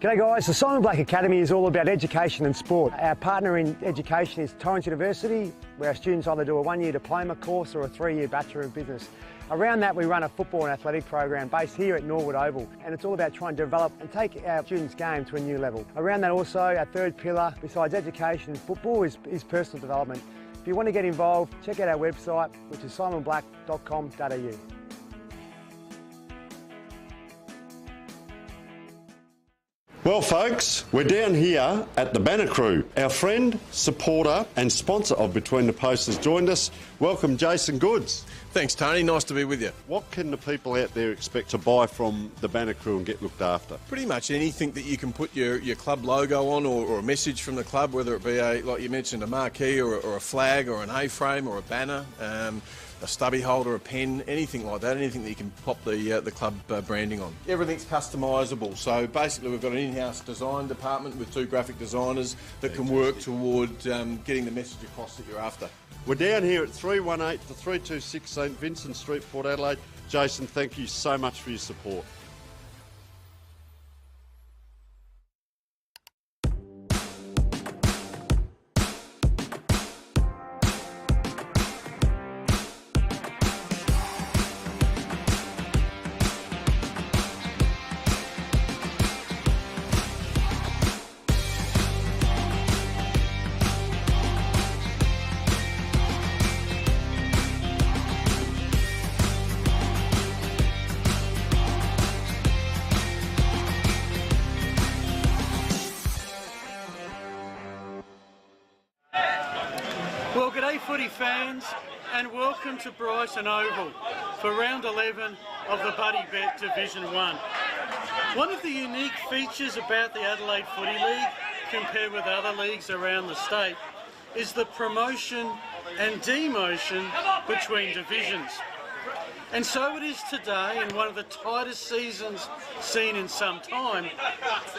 G'day guys, the Simon Black Academy is all about education and sport. Our partner in education is Torrens University, where our students either do a one-year diploma course or a 3-year Bachelor of Business. Around that we run a football and athletic program based here at Norwood Oval, and it's all about trying to develop and take our students' game to a new level. Around that also, our third pillar, besides education and football, is personal development. If you want to get involved, check out our website, which is simonblack.com.au. Well folks, we're down here at the Banner Crew. Our friend, supporter and sponsor of Between the Posts has joined us. Welcome Jason Goods. Thanks Tony, nice to be with you. What can the people out there expect to buy from the Banner Crew and get looked after? Pretty much anything that you can put your club logo on, or a message from the club, whether it be, like you mentioned, a marquee or a flag or an A-frame or a banner, a stubby holder, a pen, anything like that, anything that you can pop the club branding on. Everything's customisable, so basically we've got an in-house design department with 2 graphic designers that can work toward getting the message across that you're after. We're down here at 318 to 326 St Vincent Street, Port Adelaide. Jason, thank you so much for your support. Well, g'day footy fans, and welcome to Brighton Oval for round 11 of the Buddy Bet Division 1. One of the unique features about the Adelaide Footy League, compared with other leagues around the state, is the promotion and demotion between divisions. And so it is today, in one of the tightest seasons seen in some time,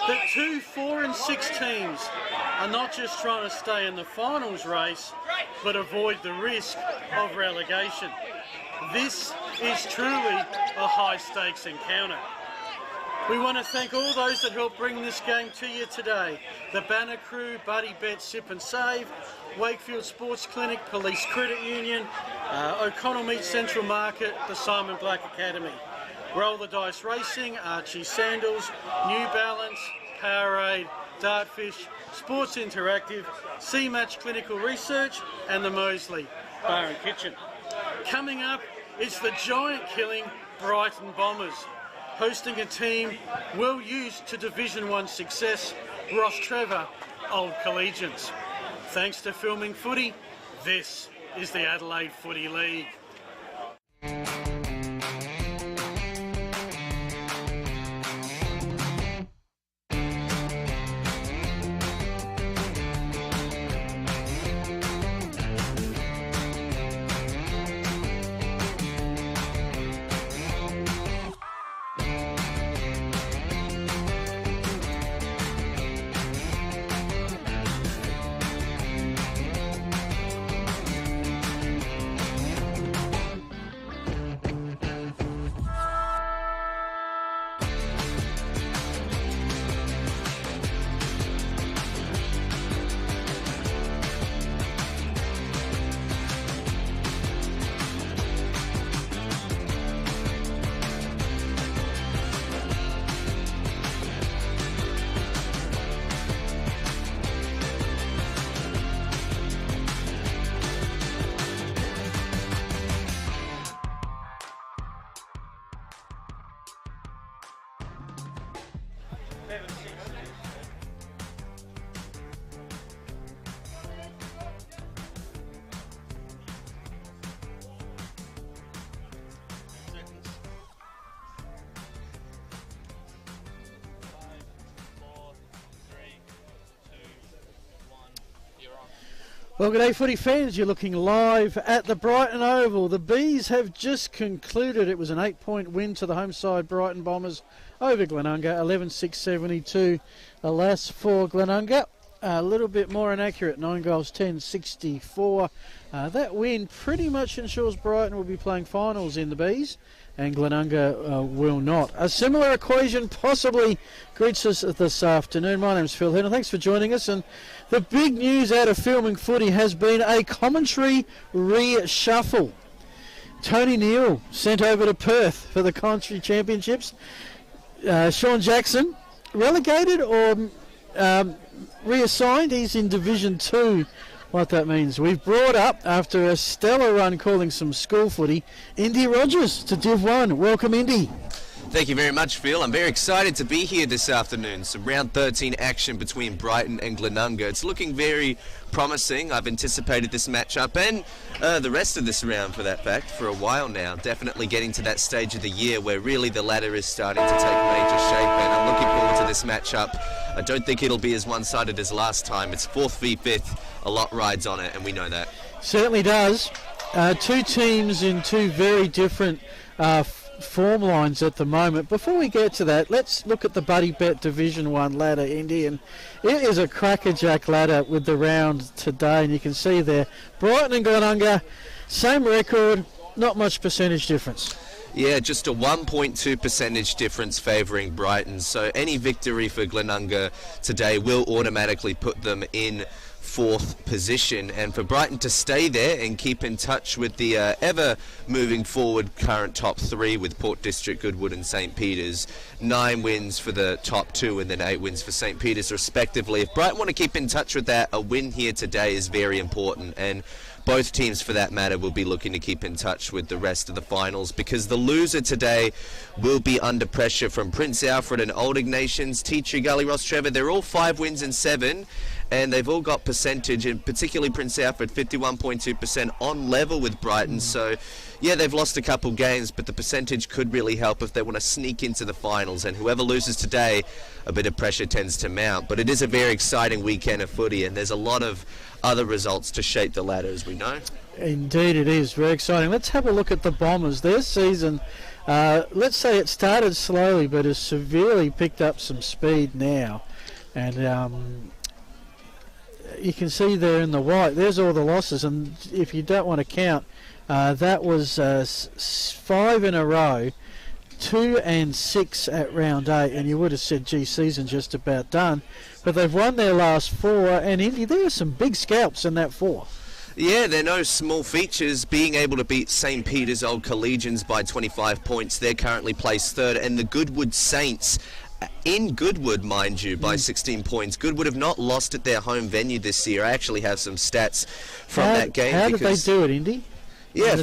that 2 4 and 6 teams are not just trying to stay in the finals race, but avoid the risk of relegation. This is truly a high-stakes encounter. We want to thank all those that helped bring this game to you today. The Banner Crew, Buddy Bet, Sip and Save, Wakefield Sports Clinic, Police Credit Union, O'Connell Meat Central Market, the Simon Black Academy. Roll the Dice Racing, Archie Sandals, New Balance, Powerade, Dartfish, Sports Interactive, C-Match Clinical Research and the Moseley Bar and Kitchen. Coming up is the giant-killing Brighton Bombers, hosting a team well used to Division 1 success, Ross Trevor, Old Collegians. Thanks to Filming Footy, this is the Adelaide Footy League. Well, good day, footy fans. You're looking live at the Brighton Oval. The Bees have just concluded. It was an 8-point win to the home side Brighton Bombers over Glenunga, 11-6-72. Alas for Glenunga, a little bit more inaccurate, 9 goals, 10-64. That win pretty much ensures Brighton will be playing finals in the Bees, and Glenunga will not. A similar equation possibly greets us this afternoon. My name's Phil Henner. Thanks for joining us. And the big news out of filming footy has been a commentary reshuffle. Tony Neal sent over to Perth for the Country Championships. Sean Jackson relegated or reassigned. He's in Division 2. What that means, we've brought up, after a stellar run calling some school footy, Indy Rogers to Div 1. Welcome, Indy. Thank you very much, Phil. I'm very excited to be here this afternoon. Some round 13 action between Brighton and Glenunga. It's looking very promising. I've anticipated this matchup and the rest of this round, for that fact, for a while now. Definitely getting to that stage of the year where really the ladder is starting to take major shape, and I'm looking forward to this matchup. I don't think it'll be as one-sided as last time. It's 4th v 5th. A lot rides on it, and we know that. Certainly does. Two teams in two very different form lines at the moment. Before we get to that, let's look at the Buddy Bet Division 1 ladder, Indy, and it is a crackerjack ladder with the round today, and you can see there, Brighton and Glenunga, same record, not much percentage difference. Yeah, just a 1.2 percentage difference favouring Brighton, so any victory for Glenunga today will automatically put them in 4th position, and for Brighton to stay there and keep in touch with the ever moving forward current top 3 with Port District, Goodwood and St Peters. 9 wins for the top 2 and then 8 wins for St Peters respectively. If Brighton want to keep in touch with that, a win here today is very important, and both teams for that matter will be looking to keep in touch with the rest of the finals, because the loser today will be under pressure from Prince Alfred and Old Ignatians, Tea Tree Gully, Ross Trevor. They're all 5 wins and 7, and they've all got percentage, and particularly Prince Alfred 51.2% on level with Brighton. So yeah, they've lost a couple games, but the percentage could really help if they want to sneak into the finals, and whoever loses today, a bit of pressure tends to mount. But it is a very exciting weekend of footy, and there's a lot of other results to shape the ladder, as we know. Indeed it is, very exciting. Let's have a look at the Bombers. Their season, let's say it started slowly but has severely picked up some speed now, and you can see there in the white, there's all the losses, and if you don't want to count, that was 5 in a row, 2 and 6 at round 8, and you would have said, gee, season just about done. But they've won their last 4, and Indy, there are some big scalps in that 4. Yeah, they're no small features. Being able to beat St Peters Old Collegians by 25 points, they're currently placed 3rd, and the Goodwood Saints, in Goodwood, mind you, by 16 points. Goodwood have not lost at their home venue this year. I actually have some stats from that game. How did they do it, Indy? Yeah,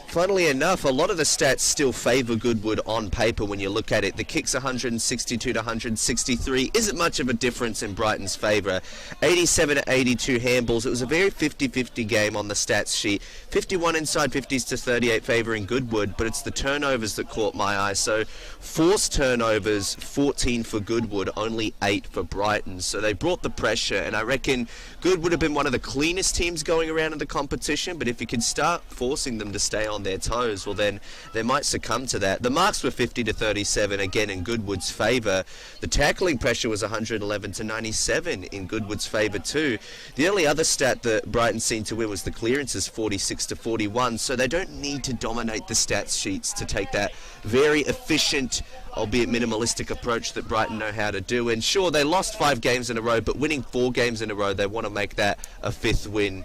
funnily enough, a lot of the stats still favour Goodwood on paper when you look at it. The kicks 162 to 163 isn't much of a difference in Brighton's favour. 87 to 82 handballs. It was a very 50-50 game on the stats sheet. 51 inside 50s to 38 favouring Goodwood, but it's the turnovers that caught my eye. So forced turnovers, 14 for Goodwood, only 8 for Brighton. So they brought the pressure, and I reckon Goodwood have been one of the cleanest teams going around in the competition, but if you could start forcing them to stay on their toes, well then they might succumb to that. The marks were 50 to 37, again in Goodwood's favour. The tackling pressure was 111 to 97 in Goodwood's favour too. The only other stat that Brighton seemed to win was the clearances, 46 to 41, so they don't need to dominate the stats sheets to take that very efficient, albeit minimalistic approach that Brighton know how to do. And sure, they lost 5 games in a row, but winning 4 games in a row, they want to make that a 5th win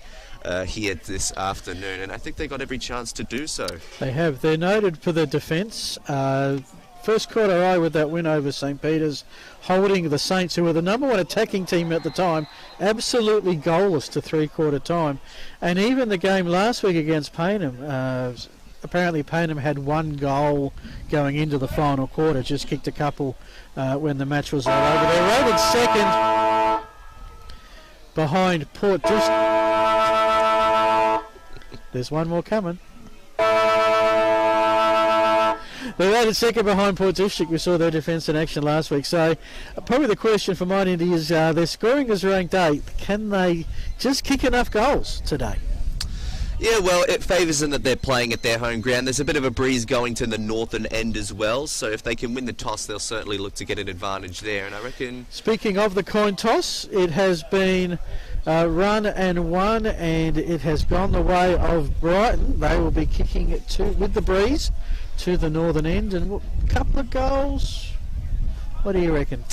here this afternoon, and I think they got every chance to do so. They have. They're noted for their defence. First caught our eye with that win over St Peters, holding the Saints, who were the number 1 attacking team at the time, absolutely goalless to 3-quarter time. And even the game last week against Payneham, apparently Payneham had 1 goal going into the final quarter, just kicked a couple when the match was all over. They're rated 2nd behind Port District. There's one more coming. They're rated second behind Port District. We saw their defence in action last week. So probably the question for mine, Indy, is their scoring is ranked 8th. Can they just kick enough goals today? Yeah, well, it favours them that they're playing at their home ground. There's a bit of a breeze going to the northern end as well, so if they can win the toss, they'll certainly look to get an advantage there, and I reckon... Speaking of the coin toss, it has been run and won, and it has gone the way of Brighton. They will be kicking it with the breeze to the northern end, and a couple of goals. What do you reckon?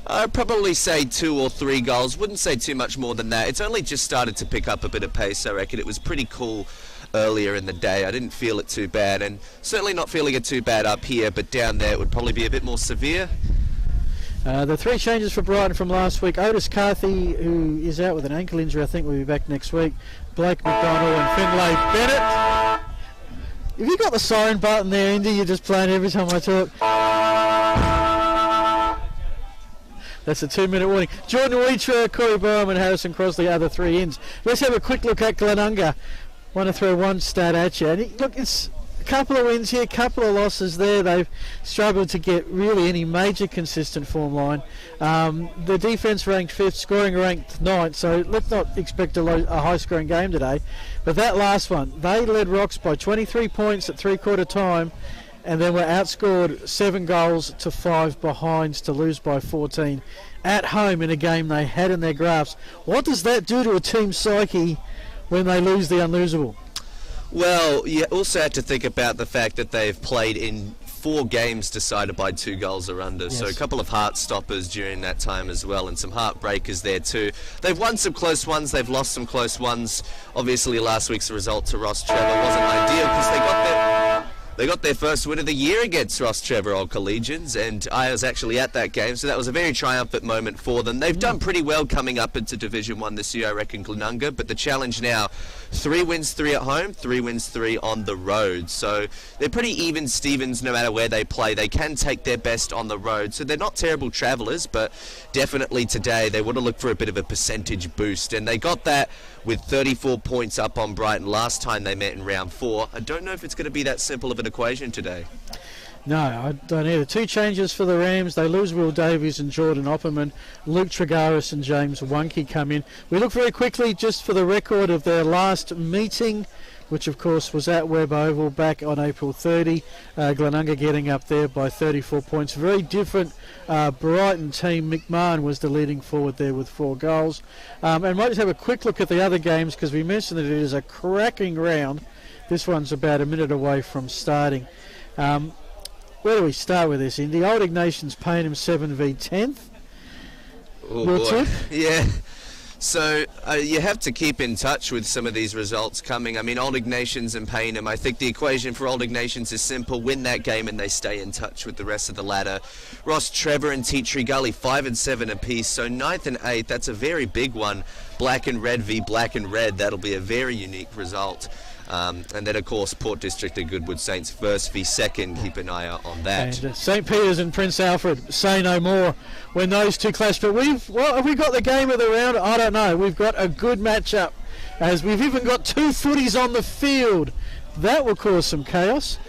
I'd probably say 2 or 3 goals. Wouldn't say too much more than that. It's only just started to pick up a bit of pace, I reckon. It was pretty cool earlier in the day. I didn't feel it too bad, and certainly not feeling it too bad up here, but down there it would probably be a bit more severe. The 3 changes for Brighton from last week. Otis Carthy, who is out with an ankle injury, I think will be back next week. Blake McDonald and Finlay Bennett. Have you got the siren button there, Indy? You're just playing every time I talk. That's a 2-minute warning. Jordan Weecher, Corey Boehm and Harrison Crosley are the 3 ins. Let's have a quick look at Glenunga. Want to throw one stat at you. And look, it's a couple of wins here, a couple of losses there. They've struggled to get really any major consistent form line. The defence ranked 5th, scoring ranked 9th, so let's not expect a high-scoring game today. But that last one, they led Rocks by 23 points at three-quarter time, and then were outscored 7 goals to 5 behinds to lose by 14 at home in a game they had in their grasp. What does that do to a team's psyche when they lose the unlosable? Well, you also have to think about the fact that they've played in 4 games decided by 2 goals or under, yes. So a couple of heart stoppers during that time as well, and some heartbreakers there too. They've won some close ones, they've lost some close ones. Obviously last week's result to Ross Trevor wasn't ideal because they got their first win of the year against Ross Trevor Old Collegians, and I was actually at that game, so that was a very triumphant moment for them. They've done pretty well coming up into Division 1 this year, I reckon, Glenunga, but the challenge now, 3 wins, 3 at home, 3 wins, 3 on the road. So they're pretty even Stevens no matter where they play. They can take their best on the road, so they're not terrible travellers, but definitely today they want to look for a bit of a percentage boost, and they got that with 34 points up on Brighton last time they met in round 4. I don't know if it's going to be that simple of an equation today. No, I don't either. 2 changes for the Rams. They lose Will Davies and Jordan Opperman. Luke Tregaris and James Wunke come in. We look very quickly just for the record of their last meeting, which of course was at Webb Oval back on April 30. Glenunga getting up there by 34 points. Very different Brighton team. McMahon was the leading forward there with 4 goals. And might just have a quick look at the other games because we mentioned that it is a cracking round. This one's about a minute away from starting. Where do we start with this, Indy? Old Ignatius Paynham 7v10th. Oh boy. Yeah. So you have to keep in touch with some of these results coming. I mean, Old Ignatius and Paynham, I think the equation for Old Ignatius is simple. Win that game and they stay in touch with the rest of the ladder. Ross Trevor and Tea Tree Gully 5 and 7 apiece. So 9th and 8th, that's a very big one. Black and Red v Black and Red, that'll be a very unique result. And then, of course, Port District and Goodwood Saints first v second. Keep an eye out on that. And St. Peter's and Prince Alfred, say no more when those two clash. But have we got the game of the round? I don't know. We've got a good matchup, as we've even got 2 footies on the field. That will cause some chaos.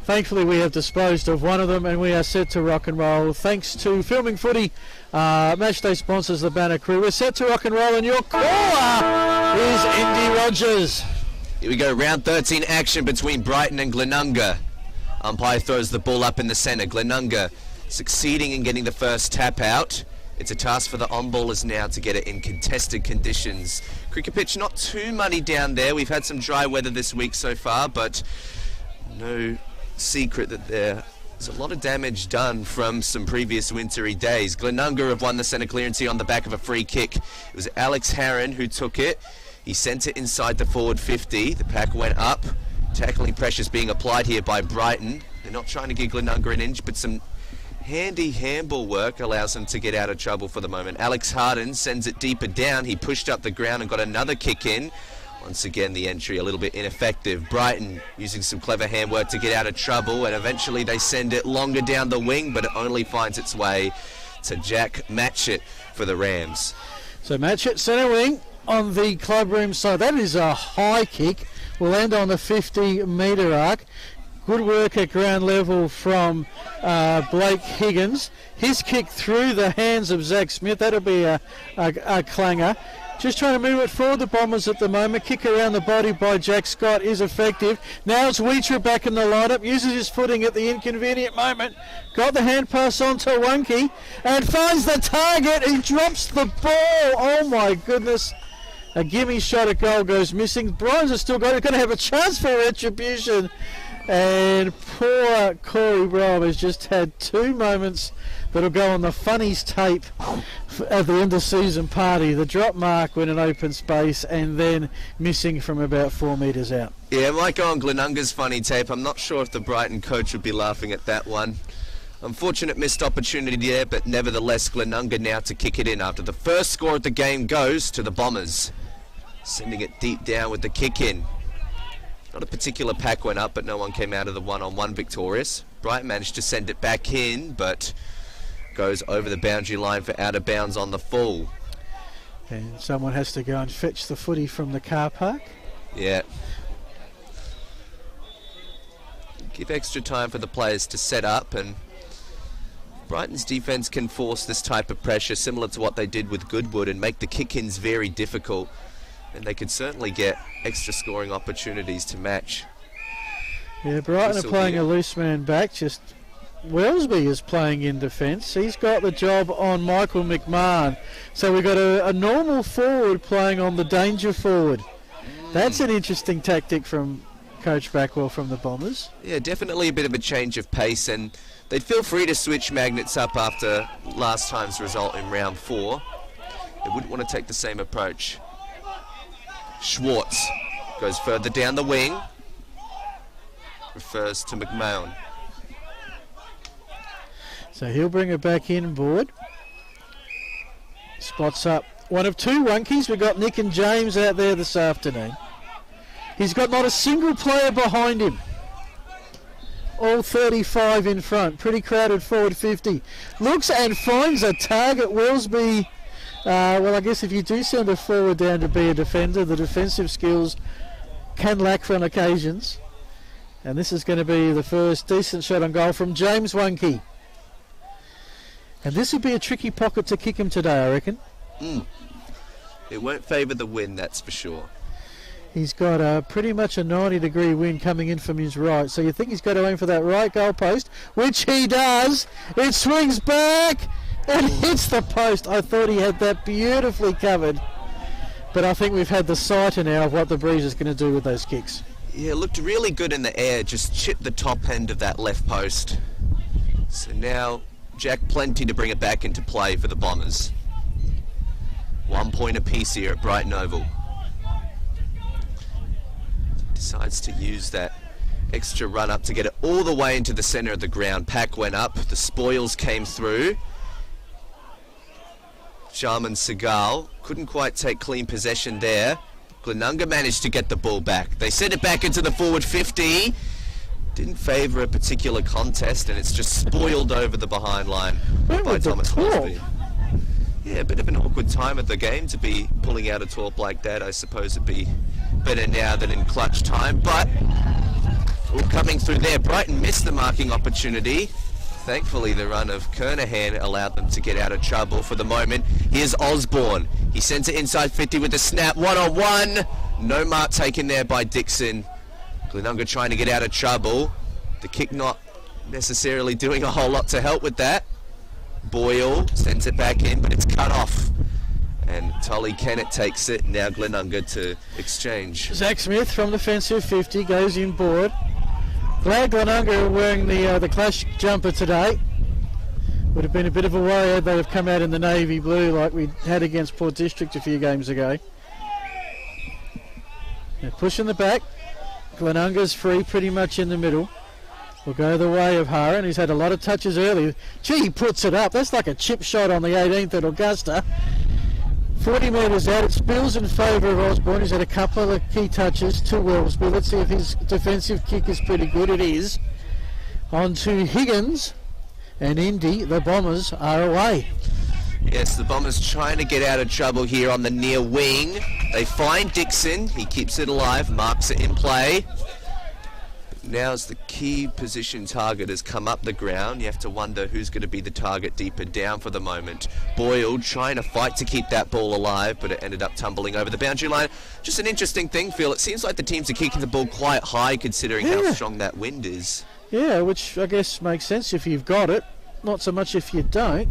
Thankfully, we have disposed of one of them, and we are set to rock and roll. Thanks to Filming Footy, Matchday sponsors the Banner Crew. We're set to rock and roll, and your caller is Indy Rogers. Here we go, round 13 action between Brighton and Glenunga. Umpire throws the ball up in the centre. Glenunga succeeding in getting the first tap out. It's a task for the on-ballers now to get it in contested conditions. Cricket pitch not too muddy down there. We've had some dry weather this week so far, but no secret that there's a lot of damage done from some previous wintry days. Glenunga have won the centre clearance on the back of a free kick. It was Alex Harron who took it. He sent it inside the forward 50. The pack went up. Tackling pressures being applied here by Brighton. They're not trying to give Glenunga an inch, but some handy handball work allows them to get out of trouble for the moment. Alex Harden sends it deeper down. He pushed up the ground and got another kick in. Once again, the entry a little bit ineffective. Brighton using some clever handwork to get out of trouble, and eventually they send it longer down the wing, but it only finds its way to Jack Matchett for the Rams. So Matchett, centre wing. On the club room side, that is a high kick. Will land on the 50-metre arc. Good work at ground level from Blake Higgins. His kick through the hands of Zach Smith. That'll be a clanger. Just trying to move it forward, the Bombers at the moment. Kick around the body by Jack Scott is effective. Now it's Weetra back in the lineup. Uses his footing at the inconvenient moment. Got the hand pass on to Wunke and finds the target. He drops the ball. Oh my goodness. A gimme shot at goal goes missing. Brighton's are still going to have a chance for retribution. And poor Corey Brom has just had 2 moments that'll go on the funnies tape at the end of season party. The drop mark when in open space and then missing from about 4 metres out. Yeah, it might go on Glenunga's funny tape. I'm not sure if the Brighton coach would be laughing at that one. Unfortunate missed opportunity there, but nevertheless Glenunga now to kick it in after the first score of the game goes to the Bombers. Sending it deep down with the kick in. Not a particular pack went up, but no one came out of the one-on-one victorious. Brighton managed to send it back in, but goes over the boundary line for out of bounds on the full. And someone has to go and fetch the footy from the car park. Yeah. Give extra time for the players to set up, and Brighton's defence can force this type of pressure similar to what they did with Goodwood and make the kick-ins very difficult. And they could certainly get extra scoring opportunities to match. Yeah, Brighton are playing a loose man back. Just Wellesby is playing in defence. He's got the job on Michael McMahon. So we've got a normal forward playing on the danger forward. That's an interesting tactic from Coach Backwell from the Bombers. Yeah, definitely a bit of a change of pace, and they'd feel free to switch Magnets up after last time's result in round 4. They wouldn't want to take the same approach. Schwartz goes further down the wing, refers to McMahon. So he'll bring it back in board. Spots up one of 2 Wunkies. We've got Nick and James out there this afternoon. He's got not a single player behind him. All 35 in front. Pretty crowded forward 50. Looks and finds a target. Wellesby. Well, I guess if you do send a forward down to be a defender, the defensive skills can lack on occasions. And this is going to be the first decent shot on goal from James Wunke. And this would be a tricky pocket to kick him today, I reckon. It won't favour the win, that's for sure. He's got pretty much a 90-degree wind coming in from his right. So you think he's got to aim for that right goal post, which he does. It swings back and hits the post. I thought he had that beautifully covered. But I think we've had the sight now of what the Breeze is going to do with those kicks. Yeah, looked really good in the air. Just chipped the top end of that left post. So now Jack plenty to bring it back into play for the Bombers. 1 point apiece here at Brighton Oval. Decides to use that extra run up to get it all the way into the centre of the ground. Pack went up, the spoils came through. Jarman Segal couldn't quite take clean possession there. Glenunga managed to get the ball back. They sent it back into the forward 50. Didn't favour a particular contest, and it's just spoiled over the behind line by Thomas Wellesby. Yeah, a bit of an awkward time of the game to be pulling out a torp like that. I suppose it'd be better now than in clutch time, but all coming through there. Brighton missed the marking opportunity. Thankfully, the run of Kernahan allowed them to get out of trouble for the moment. Here's Osborne. He sends it inside 50 with a snap. 1-on-1. No mark taken there by Dixon. Glenunga trying to get out of trouble. The kick not necessarily doing a whole lot to help with that. Boyle sends it back in, but it's cut off. And Tolly Kennett takes it. Now Glenunga to exchange. Zach Smith from defensive 50 goes in board. Glad Glenunga are wearing the Clash jumper today. Would have been a bit of a worry had they have come out in the navy blue like we had against Port District a few games ago. Now pushing the back. Glenunga's free pretty much in the middle. Will go the way of Haran. He's had a lot of touches early. Gee, he puts it up. That's like a chip shot on the 18th at Augusta. 40 metres out. It spills in favour of Osborne. He's had a couple of key touches to Wellesby. Let's see if his defensive kick is pretty good. It is. On to Higgins. And Indy, the Bombers are away. Yes, the Bombers trying to get out of trouble here on the near wing. They find Dixon. He keeps it alive, marks it in play. Now as the key position target has come up the ground, you have to wonder who's going to be the target deeper down for the moment. Boyle trying to fight to keep that ball alive, but it ended up tumbling over the boundary line. Just an interesting thing, Phil. It seems like the teams are kicking the ball quite high considering how strong that wind is. Yeah, which I guess makes sense if you've got it, not so much if you don't.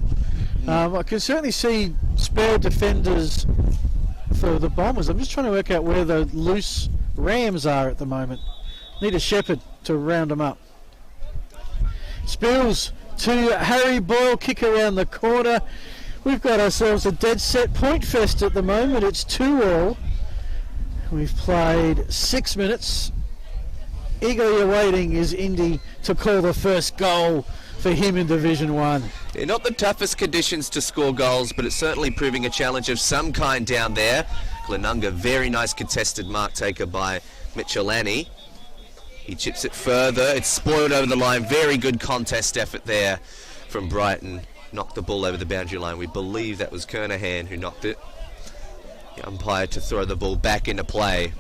I can certainly see spare defenders for the Bombers. I'm just trying to work out where the loose Rams are at the moment. Need a shepherd to round them up. Spills to Harry Boyle, kick around the corner. We've got ourselves a dead set point fest at the moment. It's 2-2. We've played 6 minutes. Eagerly awaiting is Indy to call the first goal for him in Division 1. Yeah, not the toughest conditions to score goals, but it's certainly proving a challenge of some kind down there. Glenunga, very nice contested mark taker by Michelani. He chips it further. It's spoiled over the line. Very good contest effort there from Brighton. Knocked the ball over the boundary line. We believe that was Kernahan who knocked it. The umpire to throw the ball back into play.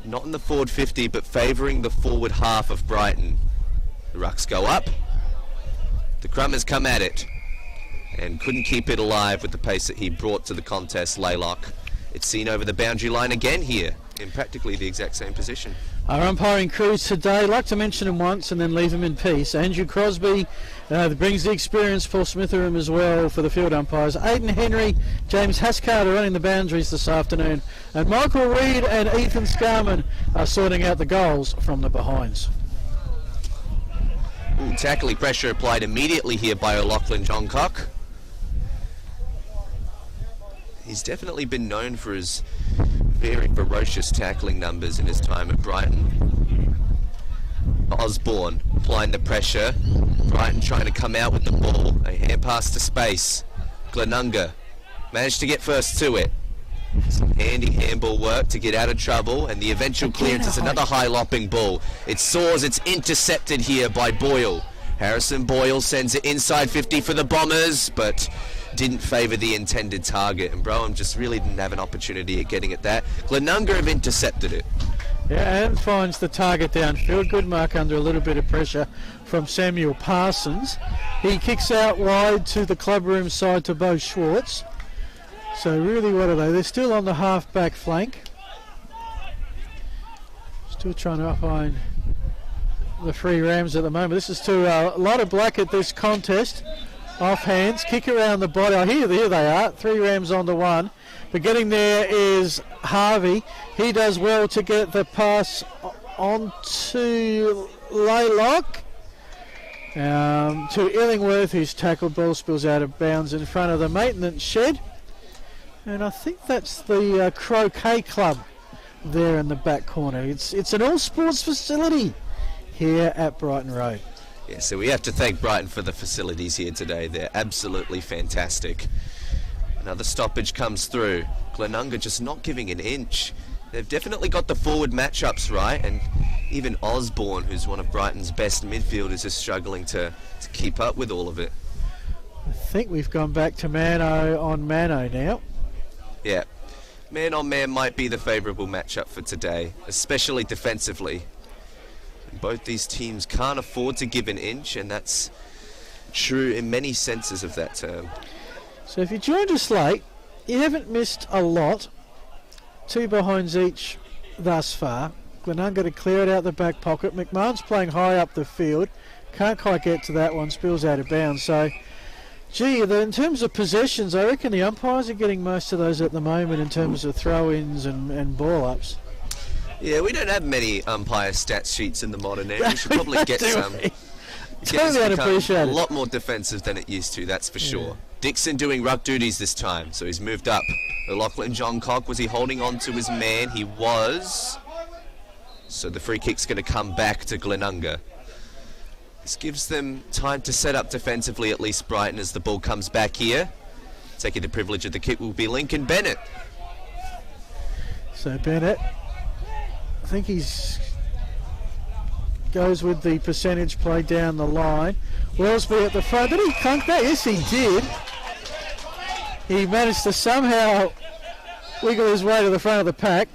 Not in the forward 50, but favouring the forward half of Brighton. The rucks go up. The Crummers come at it and couldn't keep it alive with the pace that he brought to the contest, Laylock. It's seen over the boundary line again here in practically the exact same position. Our umpiring crews today, like to mention him once and then leave him in peace. Andrew Crosby brings the experience, Paul Smitheram as well for the field umpires. Aidan Henry, James Hascard are running the boundaries this afternoon. And Michael Reid and Ethan Scarman are sorting out the goals from the behinds. Ooh, tackling pressure applied immediately here by O'Loughlin Johncock. He's definitely been known for his very ferocious tackling numbers in his time at Brighton. Osborne applying the pressure. Brighton trying to come out with the ball. A hand pass to space. Glenunga managed to get first to it. Some handy handball work to get out of trouble, and the eventual clearance is another high lopping ball. It soars, it's intercepted here by Boyle. Harrison Boyle sends it inside 50 for the Bombers, but didn't favour the intended target, and Brougham just really didn't have an opportunity at getting at that. Glenunga have intercepted it. Yeah, and finds the target downfield. Good mark under a little bit of pressure from Samuel Parsons. He kicks out wide to the clubroom side to Bo Schwartz. So really, what are they? They're still on the half-back flank. Still trying to find the free Rams at the moment. This is to a lot of black at this contest. Off hands, kick around the body. Oh, here they are. 3 Rams on the 1. But getting there is Harvey. He does well to get the pass on to Laylock. To Illingworth, who's tackled. Ball spills out of bounds in front of the maintenance shed. And I think that's the croquet club there in the back corner. It's an all-sports facility here at Brighton Road. Yeah, so we have to thank Brighton for the facilities here today. They're absolutely fantastic. Another stoppage comes through. Glenunga just not giving an inch. They've definitely got the forward matchups right, and even Osborne, who's one of Brighton's best midfielders, is struggling to keep up with all of it. I think we've gone back to mano on mano now. Yeah, man on man might be the favourable matchup for today, especially defensively. Both these teams can't afford to give an inch, and that's true in many senses of that term. So if you joined us late, you haven't missed a lot. 2 behinds each thus far. Glenunga to clear it out the back pocket. McMahon's playing high up the field. Can't quite get to that one, spills out of bounds. So, gee, in terms of possessions, I reckon the umpires are getting most of those at the moment in terms of throw-ins and ball-ups. Yeah, we don't have many umpire stat sheets in the modern era. We should probably get some. Totally unappreciated. A lot more defensive than it used to, that's for sure. Dixon doing ruck duties this time, so he's moved up. O'Loughlin Johncock, was he holding on to his man? He was. So the free kick's going to come back to Glenunga. This gives them time to set up defensively, at least Brighton, as the ball comes back here. Taking the privilege of the kick will be Lincoln Bennett. So Bennett, I think he's goes with the percentage play down the line. Wellesby at the front. Did he clunk that? Yes, he did. He managed to somehow wiggle his way to the front of the pack.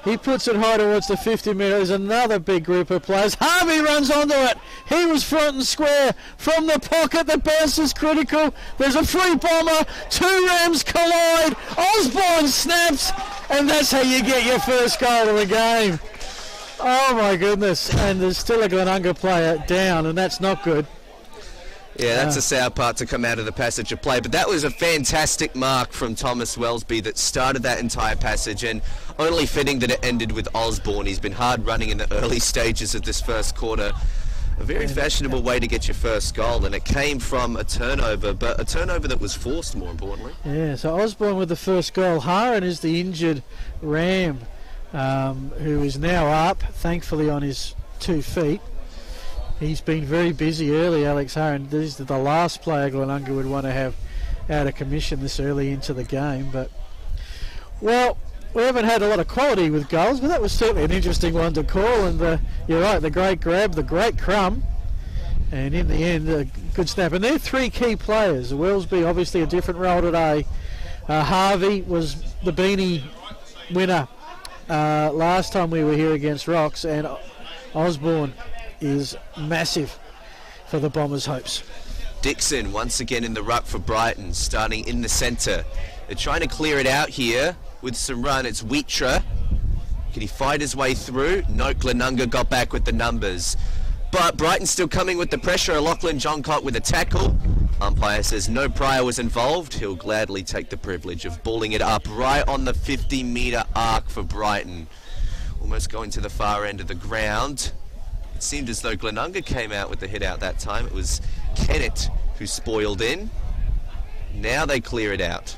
He puts it high towards the 50 metre. There's another big group of players. Harvey runs onto it. He was front and square from the pocket. The bounce is critical. There's a free bomber. 2 Rams collide. Osborne snaps. And that's how you get your first goal of the game. Oh my goodness. And there's still a Glenunga player down, and that's not good. Yeah, that's a sour part to come out of the passage of play. But that was a fantastic mark from Thomas Wellesby that started that entire passage, and only fitting that it ended with Osborne. He's been hard running in the early stages of this first quarter. A very fashionable way to get your first goal, and it came from a turnover, but a turnover that was forced, more importantly. Yeah, so Osborne with the first goal. Haran is the injured Ram, who is now up, thankfully on his 2 feet. He's been very busy early, Alex Haran. This is the last player Glenunga would want to have out of commission this early into the game. But, well, we haven't had a lot of quality with goals, but that was certainly an interesting one to call. And you're right, the great grab, the great crumb. And in the end, a good snap. And they're 3 key players. Wellesby, obviously a different role today. Harvey was the beanie winner last time we were here against Rocks. And Osborne is massive for the Bombers' hopes. Dixon once again in the ruck for Brighton, starting in the centre. They're trying to clear it out here with some run. It's Wheatra. Can he fight his way through? No, Glenunga got back with the numbers. But Brighton still coming with the pressure. Lachlan Johncock with a tackle. Umpire says no prior was involved. He'll gladly take the privilege of balling it up right on the 50-metre arc for Brighton. Almost going to the far end of the ground. It seemed as though Glenunga came out with the hit out that time. It was Kennett who spoiled in. Now they clear it out.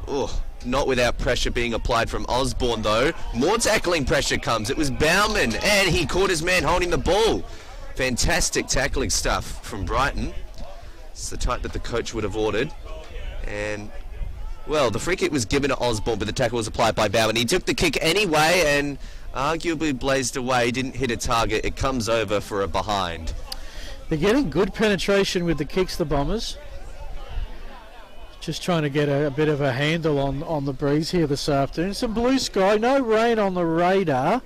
Oh, not without pressure being applied from Osborne though. More tackling pressure comes. It was Bauman, and he caught his man holding the ball. Fantastic tackling stuff from Brighton. It's the type that the coach would have ordered. And, well, the free kick was given to Osborne, but the tackle was applied by Bauman. He took the kick anyway and arguably blazed away, didn't hit a target. It comes over for a behind. They're getting good penetration with the kicks, the Bombers. Just trying to get a bit of a handle on the breeze here this afternoon. Some blue sky, no rain on the radar.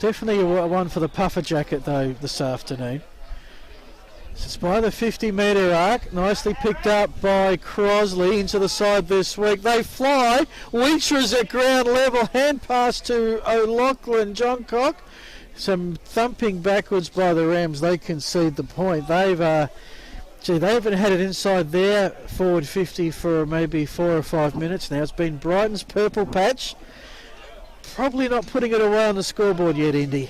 Definitely a one for the puffer jacket though this afternoon. It's by the 50-metre arc, nicely picked up by Crosley into the side this week. They fly. Wheatra's at ground level. Hand pass to O'Loughlin Johncock. Some thumping backwards by the Rams. They concede the point. They haven't had it inside their forward 50 for maybe 4 or 5 minutes now. It's been Brighton's purple patch. Probably not putting it away on the scoreboard yet, Indy.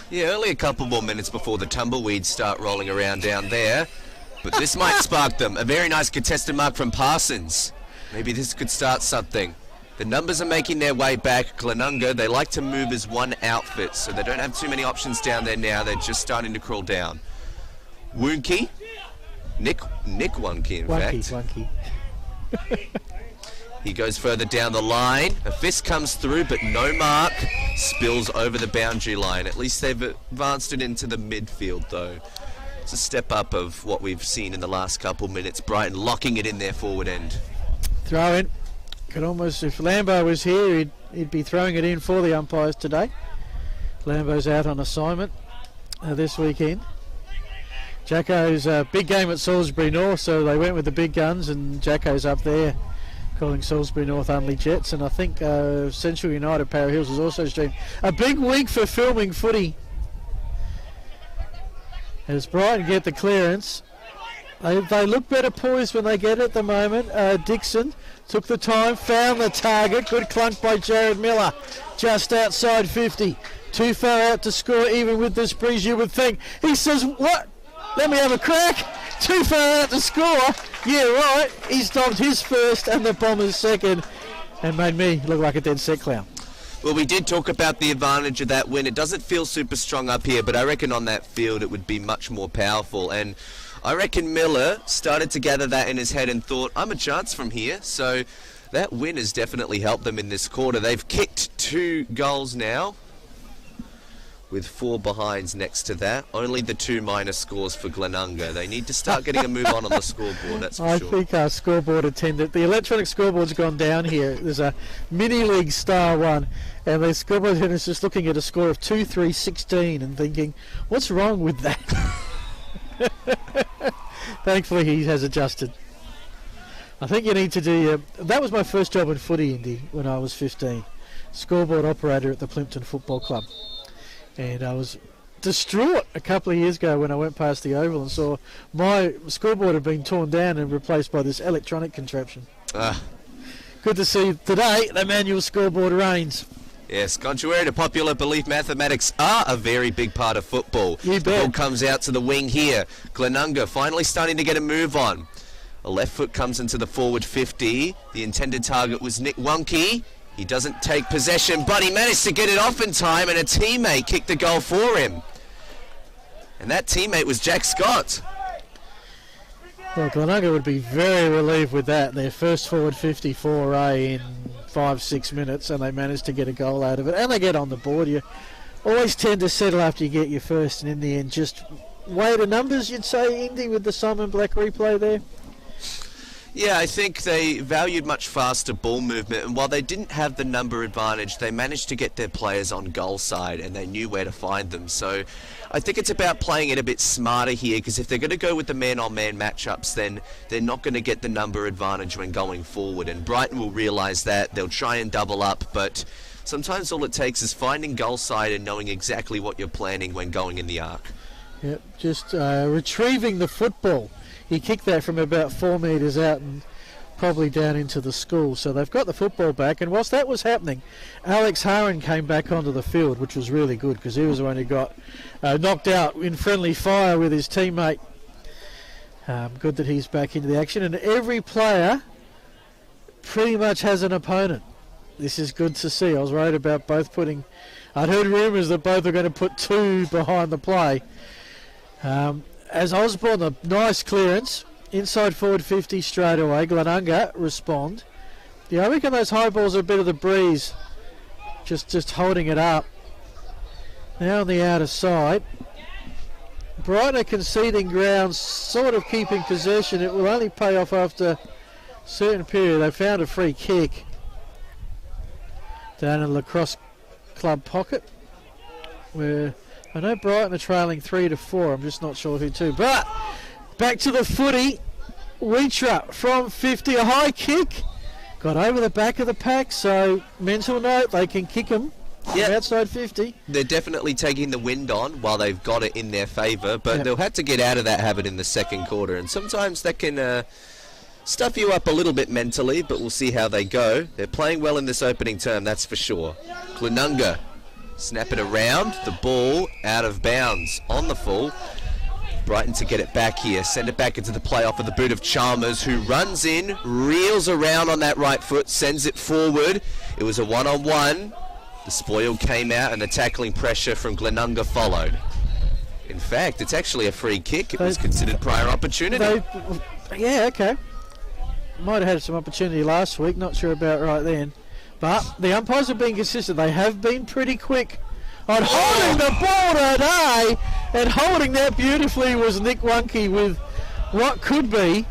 Yeah, only a couple more minutes before the tumbleweeds start rolling around down there. But this might spark them. A very nice contested mark from Parsons. Maybe this could start something. The numbers are making their way back. Glenunga, they like to move as one outfit, so they don't have too many options down there now. They're just starting to crawl down. Woonke. Nick Woonke, in fact. Wonky. He goes further down the line. A fist comes through, but no mark. Spills over the boundary line. At least they've advanced it into the midfield, though. It's a step up of what we've seen in the last couple minutes. Brighton locking it in their forward end. Throw in. Could almost, if Lambo was here, he'd be throwing it in for the umpires today. Lambo's out on assignment this weekend. Jacko's big game at Salisbury North, so they went with the big guns, and Jacko's up there calling Salisbury North Unley Jets, and I think Central United Para Hills is also streamed. A big week for filming footy. As Brighton get the clearance, they look better poised when they get it at the moment. Dixon took the time, found the target. Good clunk by Jared Miller, just outside 50. Too far out to score, even with this breeze, you would think. He says, what? Let me have a crack. Too far out to score. Yeah, right. He stopped his first and the Bombers second and made me look like a dead set clown. Well, we did talk about the advantage of that win. It doesn't feel super strong up here, but I reckon on that field it would be much more powerful. And I reckon Miller started to gather that in his head and thought, I'm a chance from here. So that win has definitely helped them in this quarter. They've kicked 2 goals now. with 4 behinds next to that. Only the 2 minus scores for Glenunga. They need to start getting a move on the scoreboard, that's for sure. I think our scoreboard attendant, the electronic scoreboard's gone down here. There's a mini league star one, and the scoreboard attendant's just looking at a score of 2-3-16 and thinking, what's wrong with that? Thankfully he has adjusted. I think you need to do... that was my first job in footy, Indy, when I was 15. Scoreboard operator at the Plimpton Football Club. And I was distraught a couple of years ago when I went past the Oval and saw my scoreboard had been torn down and replaced by this electronic contraption. Good to see today the manual scoreboard reigns. Yes, contrary to popular belief, mathematics are a very big part of football. You The bet. ball comes out to the wing here. Glenunga finally starting to get a move on. A left foot comes into the forward 50. The intended target was Nick Wonke. He doesn't take possession, but he managed to get it off in time, and a teammate kicked the goal for him. And that teammate was Jack Scott. Well, Glenunga would be very relieved with that. Their first forward 54A in 5-6 minutes, and they managed to get a goal out of it. And they get on the board. You always tend to settle after you get your first, and in the end, just weigh the numbers, you'd say, Indy, with the Simon Black replay there. Yeah, I think they valued much faster ball movement, and while they didn't have the number advantage, they managed to get their players on goal side, and they knew where to find them. So I think it's about playing it a bit smarter here, because if they're going to go with the man-on-man matchups, then they're not going to get the number advantage when going forward, and Brighton will realise that. They'll try and double up, but sometimes all it takes is finding goal side and knowing exactly what you're planning when going in the arc. Yep, just retrieving the football. He kicked that from about 4 metres out and probably down into the school. So they've got the football back. And whilst that was happening, Alex Haran came back onto the field, which was really good because he was the one who got knocked out in friendly fire with his teammate. Good that he's back into the action. And every player pretty much has an opponent. This is good to see. I was worried about both putting... I'd heard rumours that both are going to put 2 behind the play. As Osborne, a nice clearance, inside forward 50 straight away. Glenunga respond. Yeah, I reckon those high balls are a bit of the breeze, just holding it up. Now on the outer side. Brighton are conceding ground, sort of keeping possession. It will only pay off after a certain period. They found a free kick down in Lacrosse Club pocket, where I know Brighton are trailing 3-4. I'm just not sure who to. But back to the footy. Weetra from 50, a high kick. Got over the back of the pack, so mental note, they can kick them outside 50. They're definitely taking the wind on while they've got it in their favour, but they'll have to get out of that habit in the second quarter, and sometimes that can stuff you up a little bit mentally, but we'll see how they go. They're playing well in this opening term, that's for sure. Glenunga snap it around, the ball out of bounds on the full. Brighton to get it back here, send it back into the play off of the boot of Chalmers, who runs in, reels around on that right foot, sends it forward. It was a one-on-one. The spoil came out and the tackling pressure from Glenunga followed. In fact, it's actually a free kick. It was considered prior opportunity. Yeah, okay. Might have had some opportunity last week, not sure about right then. But the umpires have been consistent. They have been pretty quick on holding the ball today, and holding that beautifully was Nick Wonke with what could be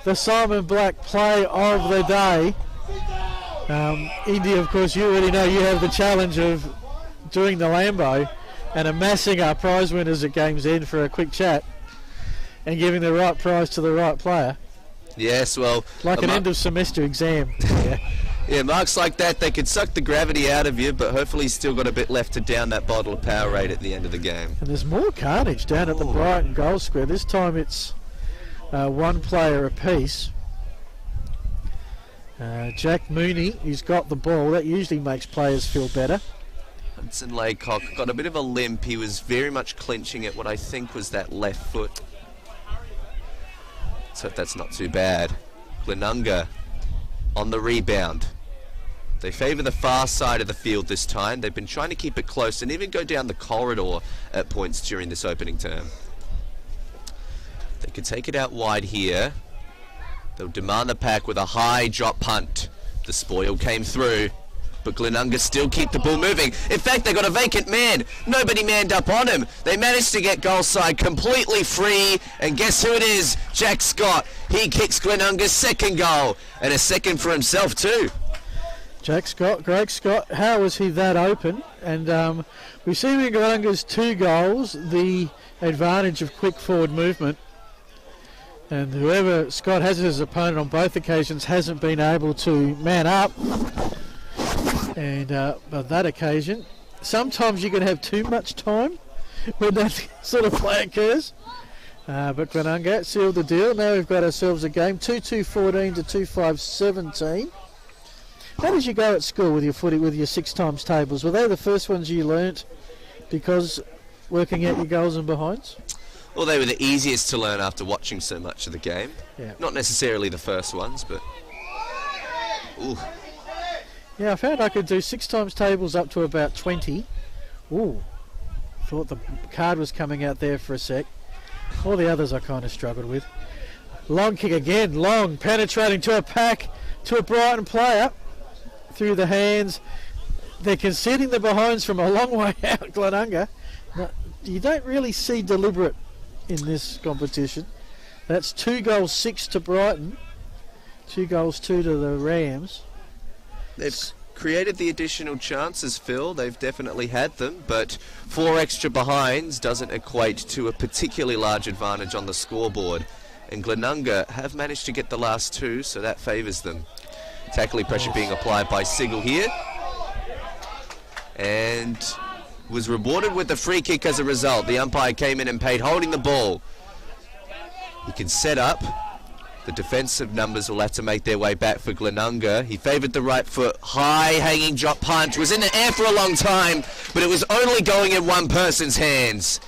the Simon Black play of the day. India, of course, you already know you have the challenge of doing the Lambo and amassing our prize winners at game's end for a quick chat and giving the right prize to the right player. Yes, well... Like an end of semester exam. Yeah, marks like that, they could suck the gravity out of you, but hopefully he's still got a bit left to down that bottle of Powerade at the end of the game. And there's more carnage down at the Brighton goal square. This time it's one player apiece. Jack Mooney, he's got the ball. That usually makes players feel better. Hudson Laycock got a bit of a limp. He was very much clinching at what I think was that left foot. So that's not too bad. Glenunga on the rebound. They favour the far side of the field this time. They've been trying to keep it close and even go down the corridor at points during this opening term. They could take it out wide here. They'll demand the pack with a high drop punt. The spoil came through. but Glenunga still keep the ball moving. In fact, they got a vacant man. Nobody manned up on him. They managed to get goal side completely free, and guess who it is? Jack Scott. He kicks Glenunga's second goal, and a second for himself too. Jack Scott, Greg Scott, how was he that open? And we've seen in Glenunga's 2 goals the advantage of quick forward movement. And whoever Scott has as his opponent on both occasions hasn't been able to man up. And on that occasion, sometimes you can have too much time when that sort of play occurs. But Glenunga sealed the deal. Now we've got ourselves a game, 2-2-14 to 2-5-17. How did you go at school with your footy, with your 6 times tables? Were they the first ones you learnt because working out your goals and behinds? Well, they were the easiest to learn after watching so much of the game. Yeah. Not necessarily the first ones, but... Ooh. Yeah, I found I could do 6 times tables up to about 20. Ooh. Thought the card was coming out there for a sec. All the others I kind of struggled with. Long kick again, long, penetrating to a pack, to a Brighton player. Through the hands. They're conceding the behinds from a long way out, Glenunga. Now, you don't really see deliberate in this competition. That's 2 goals 6 to Brighton, 2 goals 2 to the Rams. They've created the additional chances, Phil. They've definitely had them, but 4 extra behinds doesn't equate to a particularly large advantage on the scoreboard. And Glenunga have managed to get the last 2, so that favours them. Tackling pressure being applied by Sigel here. And was rewarded with the free kick as a result. The umpire came in and paid holding the ball. He can set up. The defensive numbers will have to make their way back for Glenunga. He favoured the right foot. High hanging drop punch. Was in the air for a long time, but it was only going in one person's hands.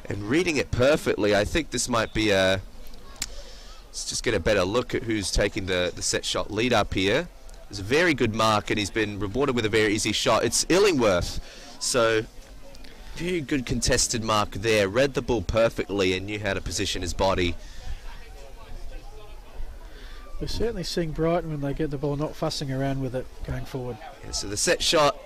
And reading it perfectly, I think this might be a... Let's just get a better look at who's taking the set shot lead up here. It's a very good mark, and he's been rewarded with a very easy shot. It's Illingworth. So, very good contested mark there. Read the ball perfectly and knew how to position his body. We're certainly seeing Brighton when they get the ball, not fussing around with it going forward. Yeah, so the set shot,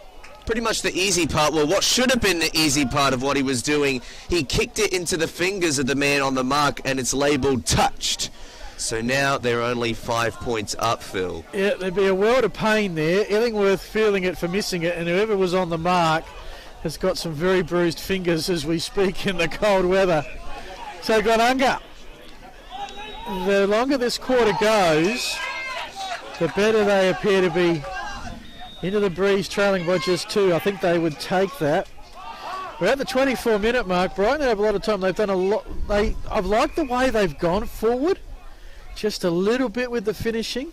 pretty much the easy part. Well, what should have been the easy part of what he was doing, he kicked it into the fingers of the man on the mark, and it's labelled touched. So now they're only 5 points up, Phil. Yeah, there'd be a world of pain there. Illingworth feeling it for missing it, and whoever was on the mark has got some very bruised fingers as we speak in the cold weather. So Glenunga, the longer this quarter goes, the better they appear to be into the breeze, trailing by just 2. I think they would take that. We're at the 24-minute mark. Brighton have a lot of time. They've done a lot. I've liked the way they've gone forward. Just a little bit with the finishing.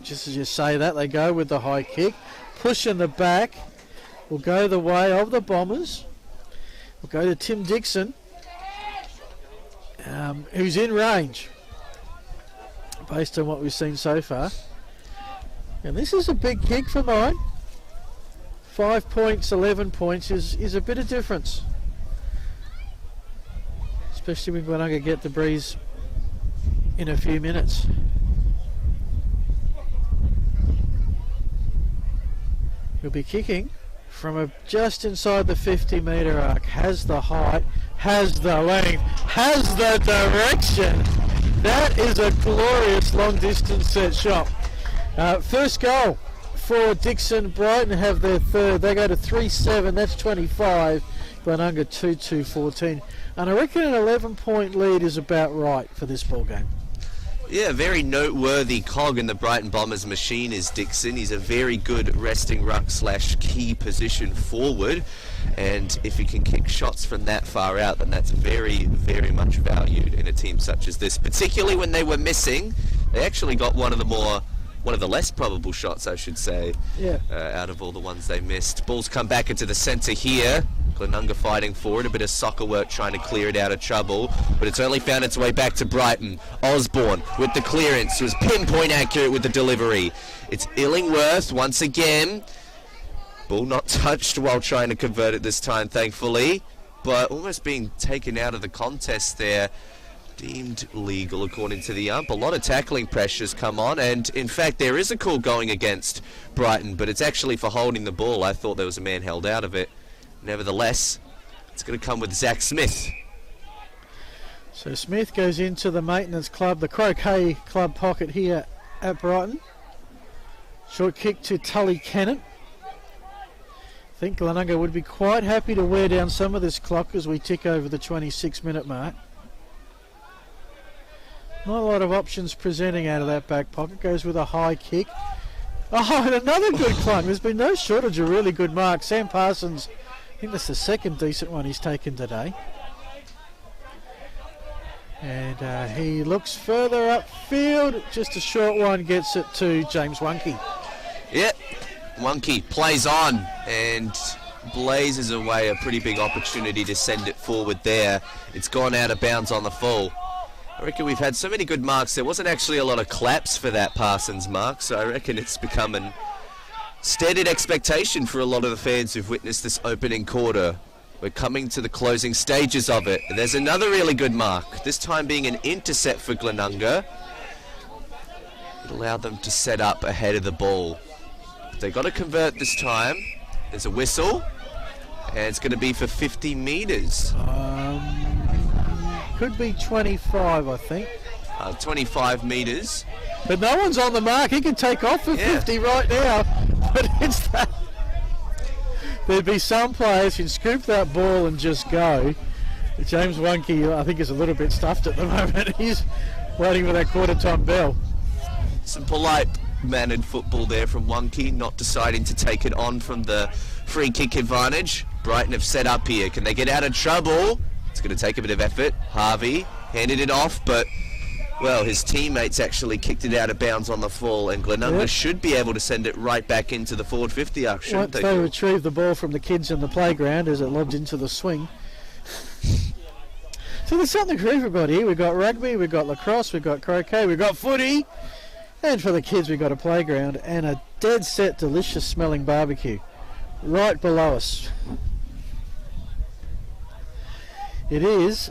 Just as you say that, they go with the high kick. Push in the back will go the way of the Bombers. We'll go to Tim Dixon, who's in range based on what we've seen so far. And this is a big kick for mine. 5 points, 11 points is a bit of difference. Especially when Glenunga get the breeze in a few minutes. He'll be kicking from just inside the 50-metre arc. Has the height, has the length, has the direction. That is a glorious long-distance set shot. First goal for Dixon. Brighton have their third. They go to 3-7. That's 25. Glenunga 2-2-14. And I reckon an 11-point lead is about right for this ball game. Yeah, very noteworthy cog in the Brighton Bombers machine is Dixon. He's a very good resting ruck / key position forward, and if he can kick shots from that far out, then that's very, very much valued in a team such as this. Particularly when they were missing, they actually got one of the less probable shots, I should say, out of all the ones they missed. Ball's come back into the centre here. Glenunga fighting forward, a bit of soccer work trying to clear it out of trouble, but it's only found its way back to Brighton. Osborne with the clearance, was pinpoint accurate with the delivery. It's Illingworth once again. Ball not touched while trying to convert it this time, thankfully, but almost being taken out of the contest there. Deemed legal according to the ump. A lot of tackling pressures come on, and in fact there is a call going against Brighton, but it's actually for holding the ball. I thought there was a man held out of it. Nevertheless, it's going to come with Zach Smith. So Smith goes into the maintenance club, the croquet club pocket here at Brighton. Short kick to Tully Cannon. I think Glenunga would be quite happy to wear down some of this clock as we tick over the 26-minute mark. Not a lot of options presenting out of that back pocket. Goes with a high kick. Oh, and another good clunk. There's been no shortage of really good marks. Sam Parsons, I think that's the second decent one he's taken today. And he looks further upfield. Just a short one gets it to James Wunke. Yep, Wunke plays on and blazes away a pretty big opportunity to send it forward there. It's gone out of bounds on the full. I reckon we've had so many good marks. There wasn't actually a lot of claps for that Parsons mark, so I reckon it's become an stated expectation for a lot of the fans who've witnessed this opening quarter. We're coming to the closing stages of it. There's another really good mark, this time being an intercept for Glenunga. It allowed them to set up ahead of the ball. They got to convert this time. There's a whistle, and it's going to be for 50 metres. Could be 25, I think. 25 metres. But no one's on the mark. He can take off for 50 right now. But it's that. There'd be some players who'd scoop that ball and just go. James Wunke, I think, is a little bit stuffed at the moment. He's waiting for that quarter-time bell. Some polite-mannered football there from Wunke, not deciding to take it on from the free kick advantage. Brighton have set up here. Can they get out of trouble? It's going to take a bit of effort. Harvey handed it off, but, well, his teammates actually kicked it out of bounds on the full, and Glenunga should be able to send it right back into the forward 50 arc, shouldn't they? They retrieve the ball from the kids in the playground as it lobbed into the swing. So there's something for everybody. We've got rugby, we've got lacrosse, we've got croquet, we've got footy, and for the kids we've got a playground and a dead set delicious smelling barbecue right below us. It is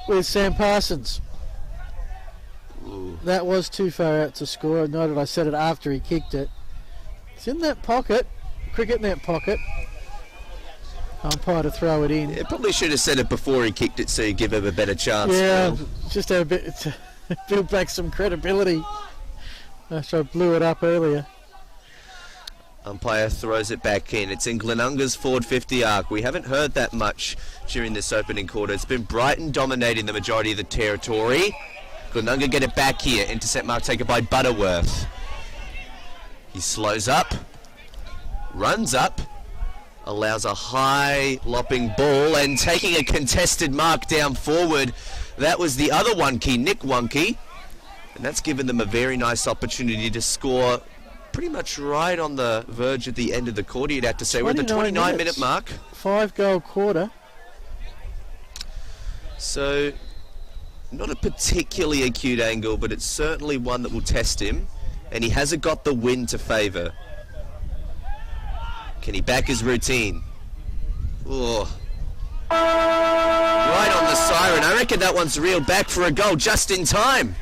with Sam Parsons. Ooh. That was too far out to score. Noted I said it after he kicked it. It's in that pocket, cricket net pocket. Umpire to throw it in. Yeah, probably should have said it before he kicked it so you give him a better chance. Yeah, just have a bit to build back some credibility after I blew it up earlier. Umpire throws it back in. It's in Glenunga's forward 50 arc. We haven't heard that much during this opening quarter. It's been Brighton dominating the majority of the territory. Glenunga get it back here. Intercept mark taken by Butterworth. He slows up, runs up, allows a high lopping ball, and taking a contested mark down forward. That was the other Wunke, Nick Wunke. And that's given them a very nice opportunity to score pretty much right on the verge at the end of the quarter, you'd have to say. We're at the 29-minute mark. 5-goal quarter. So, not a particularly acute angle, but it's certainly one that will test him. And he hasn't got the wind to favour. Can he back his routine? Oh. Right on the siren. I reckon that one's reeled back for a goal just in time.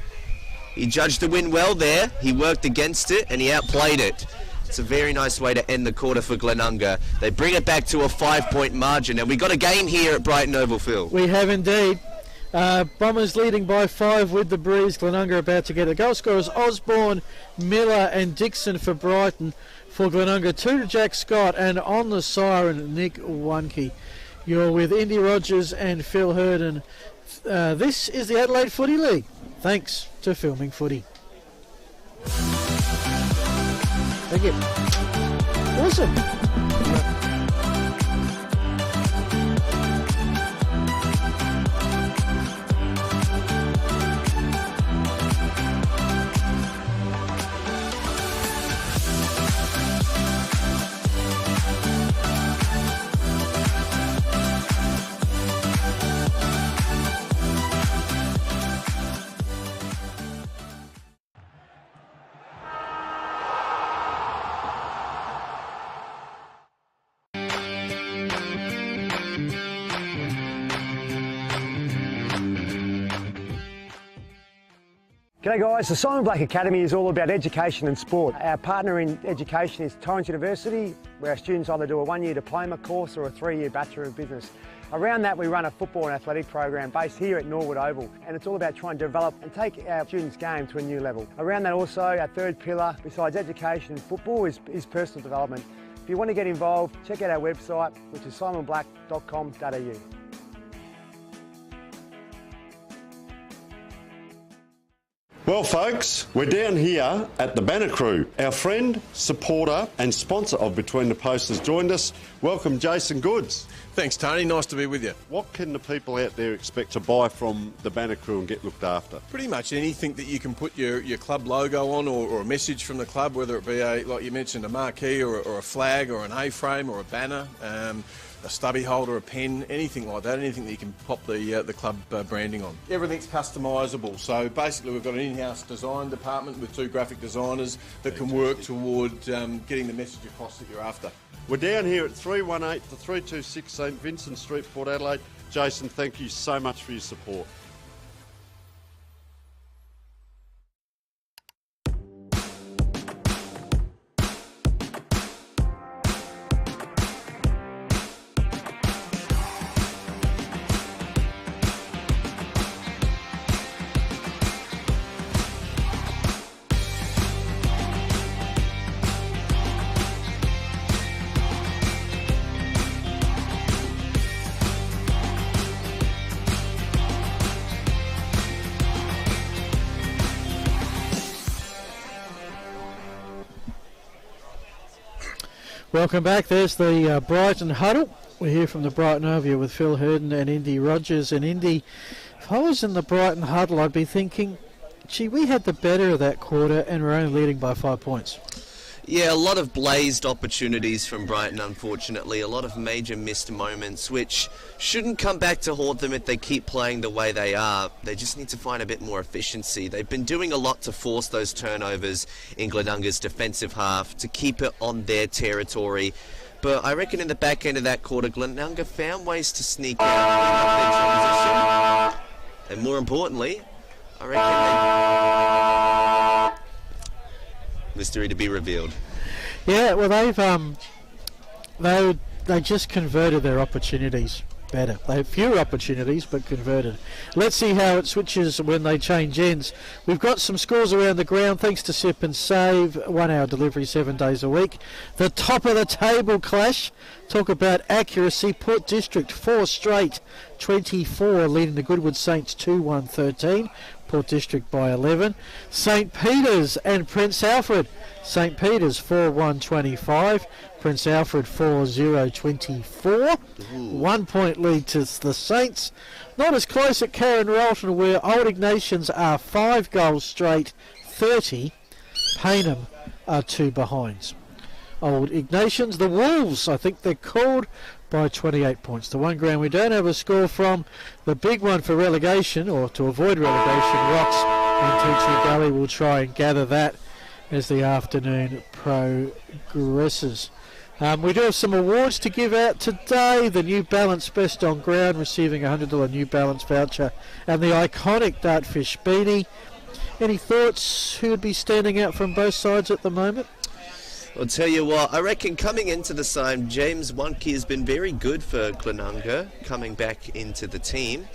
He judged the wind well there. He worked against it and he outplayed it. It's a very nice way to end the quarter for Glenunga. They bring it back to a 5-point margin, and we got a game here at Brighton Oval, Phil. We have indeed. Bombers leading by 5 with the breeze. Glenunga about to get it. Goal scorers Osborne, Miller and Dixon for Brighton. For Glenunga, 2 to Jack Scott, and on the siren, Nick Wunke. You're with Indy Rogers and Phil Herden. This is the Adelaide Footy League. Thanks to Filming Footy. Thank you. Awesome. G'day guys, the Simon Black Academy is all about education and sport. Our partner in education is Torrens University, where our students either do a 1-year diploma course or a 3-year Bachelor of Business. Around that we run a football and athletic program based here at Norwood Oval, and it's all about trying to develop and take our students' game to a new level. Around that also, our third pillar, besides education and football, is personal development. If you want to get involved, check out our website, which is simonblack.com.au. Well folks, we're down here at the Banner Crew. Our friend, supporter and sponsor of Between the Posts has joined us. Welcome Jason Goods. Thanks, Tony. Nice to be with you. What can the people out there expect to buy from the Banner Crew and get looked after? Pretty much anything that you can put your club logo on, or a message from the club, whether it be like you mentioned, a marquee or a flag or an A-frame or a banner, a stubby holder, a pen, anything like that, anything that you can pop the club branding on. Everything's customisable, so basically we've got an in-house design department with 2 graphic designers that can work toward getting the message across that you're after. We're down here at 318 to 326 St Vincent Street, Port Adelaide. Jason, thank you so much for your support. Welcome back. There's the Brighton huddle. We're here from the Brighton Overview with Phil Herden and Indy Rogers. And Indy, if I was in the Brighton huddle, I'd be thinking, gee, we had the better of that quarter and we're only leading by 5 points. Yeah, a lot of blazed opportunities from Brighton, unfortunately. A lot of major missed moments, which shouldn't come back to haunt them if they keep playing the way they are. They just need to find a bit more efficiency. They've been doing a lot to force those turnovers in Glenunga's defensive half, to keep it on their territory. But I reckon in the back end of that quarter, Glenunga found ways to sneak out their transition. And more importantly, I reckon mystery to be revealed. Yeah, well, they just converted their opportunities better. They have fewer opportunities, but converted. Let's see how it switches when they change ends. We've got some scores around the ground thanks to Sip and Save. 1 hour delivery 7 days a week. The top of the table clash. Talk about accuracy. Port District 4 straight 24, leading the Goodwood Saints 2-1-13. Port District by 11. St Peter's and Prince Alfred. St Peter's 4-1-25. Prince Alfred 4-0-24. 1 point lead to the Saints. Not as close at Karen Rolton, where Old Ignatians are 5 goals straight 30. Paynham are 2 behinds. Old Ignatians, the Wolves, I think they're called, by 28 points. The one ground we don't have a score from, the big one for relegation, or to avoid relegation, Rocks and Teaching Gully will try and gather that as the afternoon progresses. We do have some awards to give out today. The New Balance Best on Ground receiving a $100 New Balance voucher, and the iconic Dartfish beanie. Any thoughts who would be standing out from both sides at the moment? I'll tell you what, I reckon coming into the side, James Wonke has been very good for Glenunga, coming back into the team.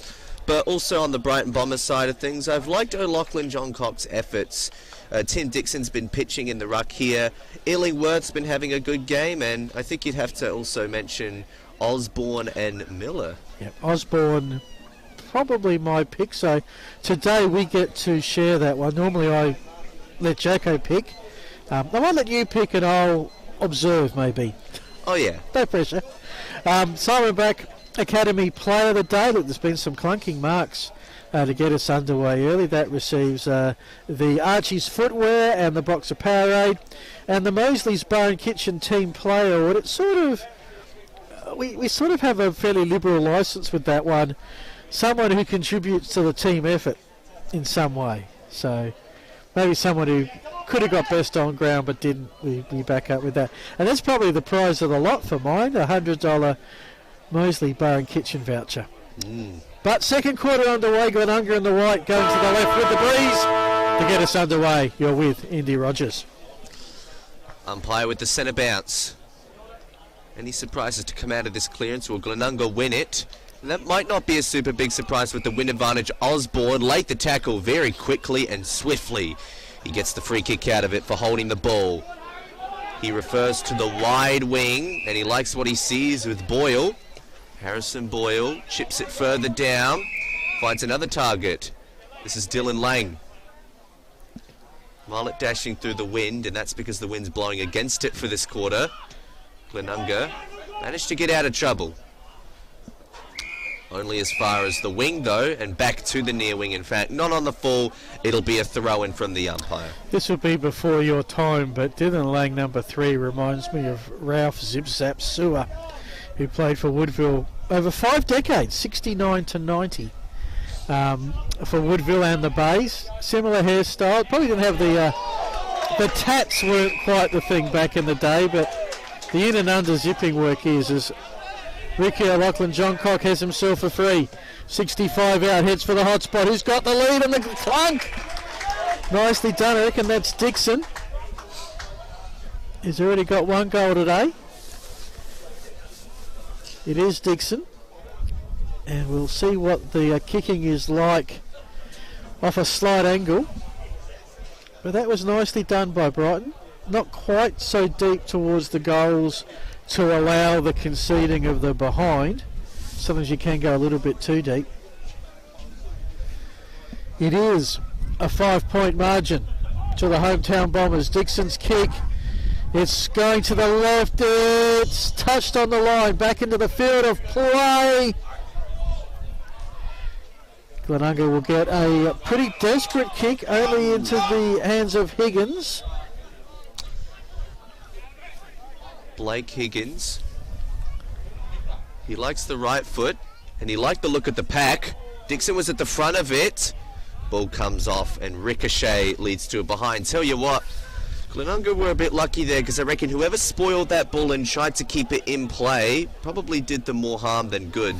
But also on the Brighton Bombers side of things, I've liked O'Loughlin John Cox's efforts. Tim Dixon's been pitching in the ruck here. Illingworth's been having a good game, and I think you'd have to also mention Osborne and Miller. Yeah, Osborne, probably my pick. So today we get to share that one. Normally I let Jacko pick. I might let you pick and I'll observe maybe. Oh yeah. No pressure. Simon Black Academy Player of the Day. Look, there's been some clunking marks to get us underway early. That receives the Archie's Footwear and the Boxer Powerade. And the Mosley's Bar and Kitchen Team Player Award. It's sort of, we sort of have a fairly liberal licence with that one. Someone who contributes to the team effort in some way. So maybe someone who could have got best on ground but didn't. We back up with that. And that's probably the prize of the lot for mine, a $100 Mosley Bar and Kitchen voucher. But second quarter underway, Glenunga in the white going to the left with the breeze. To get us underway, you're with Indy Rogers. Umpire with the centre bounce. Any surprises to come out of this clearance? Will Glenunga win it? And that might not be a super big surprise with the wind advantage. Osborne late the tackle very quickly and swiftly. He gets the free kick out of it for holding the ball. He refers to the wide wing, and he likes what he sees with Boyle. Harrison Boyle chips it further down, finds another target. This is Dylan Lang. Mullet dashing through the wind, and that's because the wind's blowing against it for this quarter. Glenunga managed to get out of trouble. Only as far as the wing, though, and back to the near wing. In fact, not on the full. It'll be a throw-in from the umpire. This will be before your time, but Dylan Lang, number 3, reminds me of Ralph Zip Zap Sewer, who played for Woodville over 5 decades, 69 to 90, for Woodville and the Bays. Similar hairstyle. Probably didn't have the tats weren't quite the thing back in the day, but the in and under zipping work is as Ricky O'Loughlin Johncock has himself a free. 65 out, heads for the hot spot. Who's got the lead and the clunk? Nicely done. I reckon that's Dixon. He's already got 1 goal today. It is Dixon. And we'll see what the kicking is like off a slight angle. But that was nicely done by Brighton. Not quite so deep towards the goals to allow the conceding of the behind. Sometimes you can go a little bit too deep. It is a 5-point margin to the hometown Bombers. Dixon's kick, it's going to the left, it's touched on the line, back into the field of play. Glenunga will get a pretty desperate kick, only into the hands of Higgins. Blake Higgins. He likes the right foot, and he liked the look at the pack. Dixon was at the front of it. Ball comes off, and ricochet leads to a behind. Tell you what, Glenunga were a bit lucky there, because I reckon whoever spoiled that ball and tried to keep it in play probably did them more harm than good.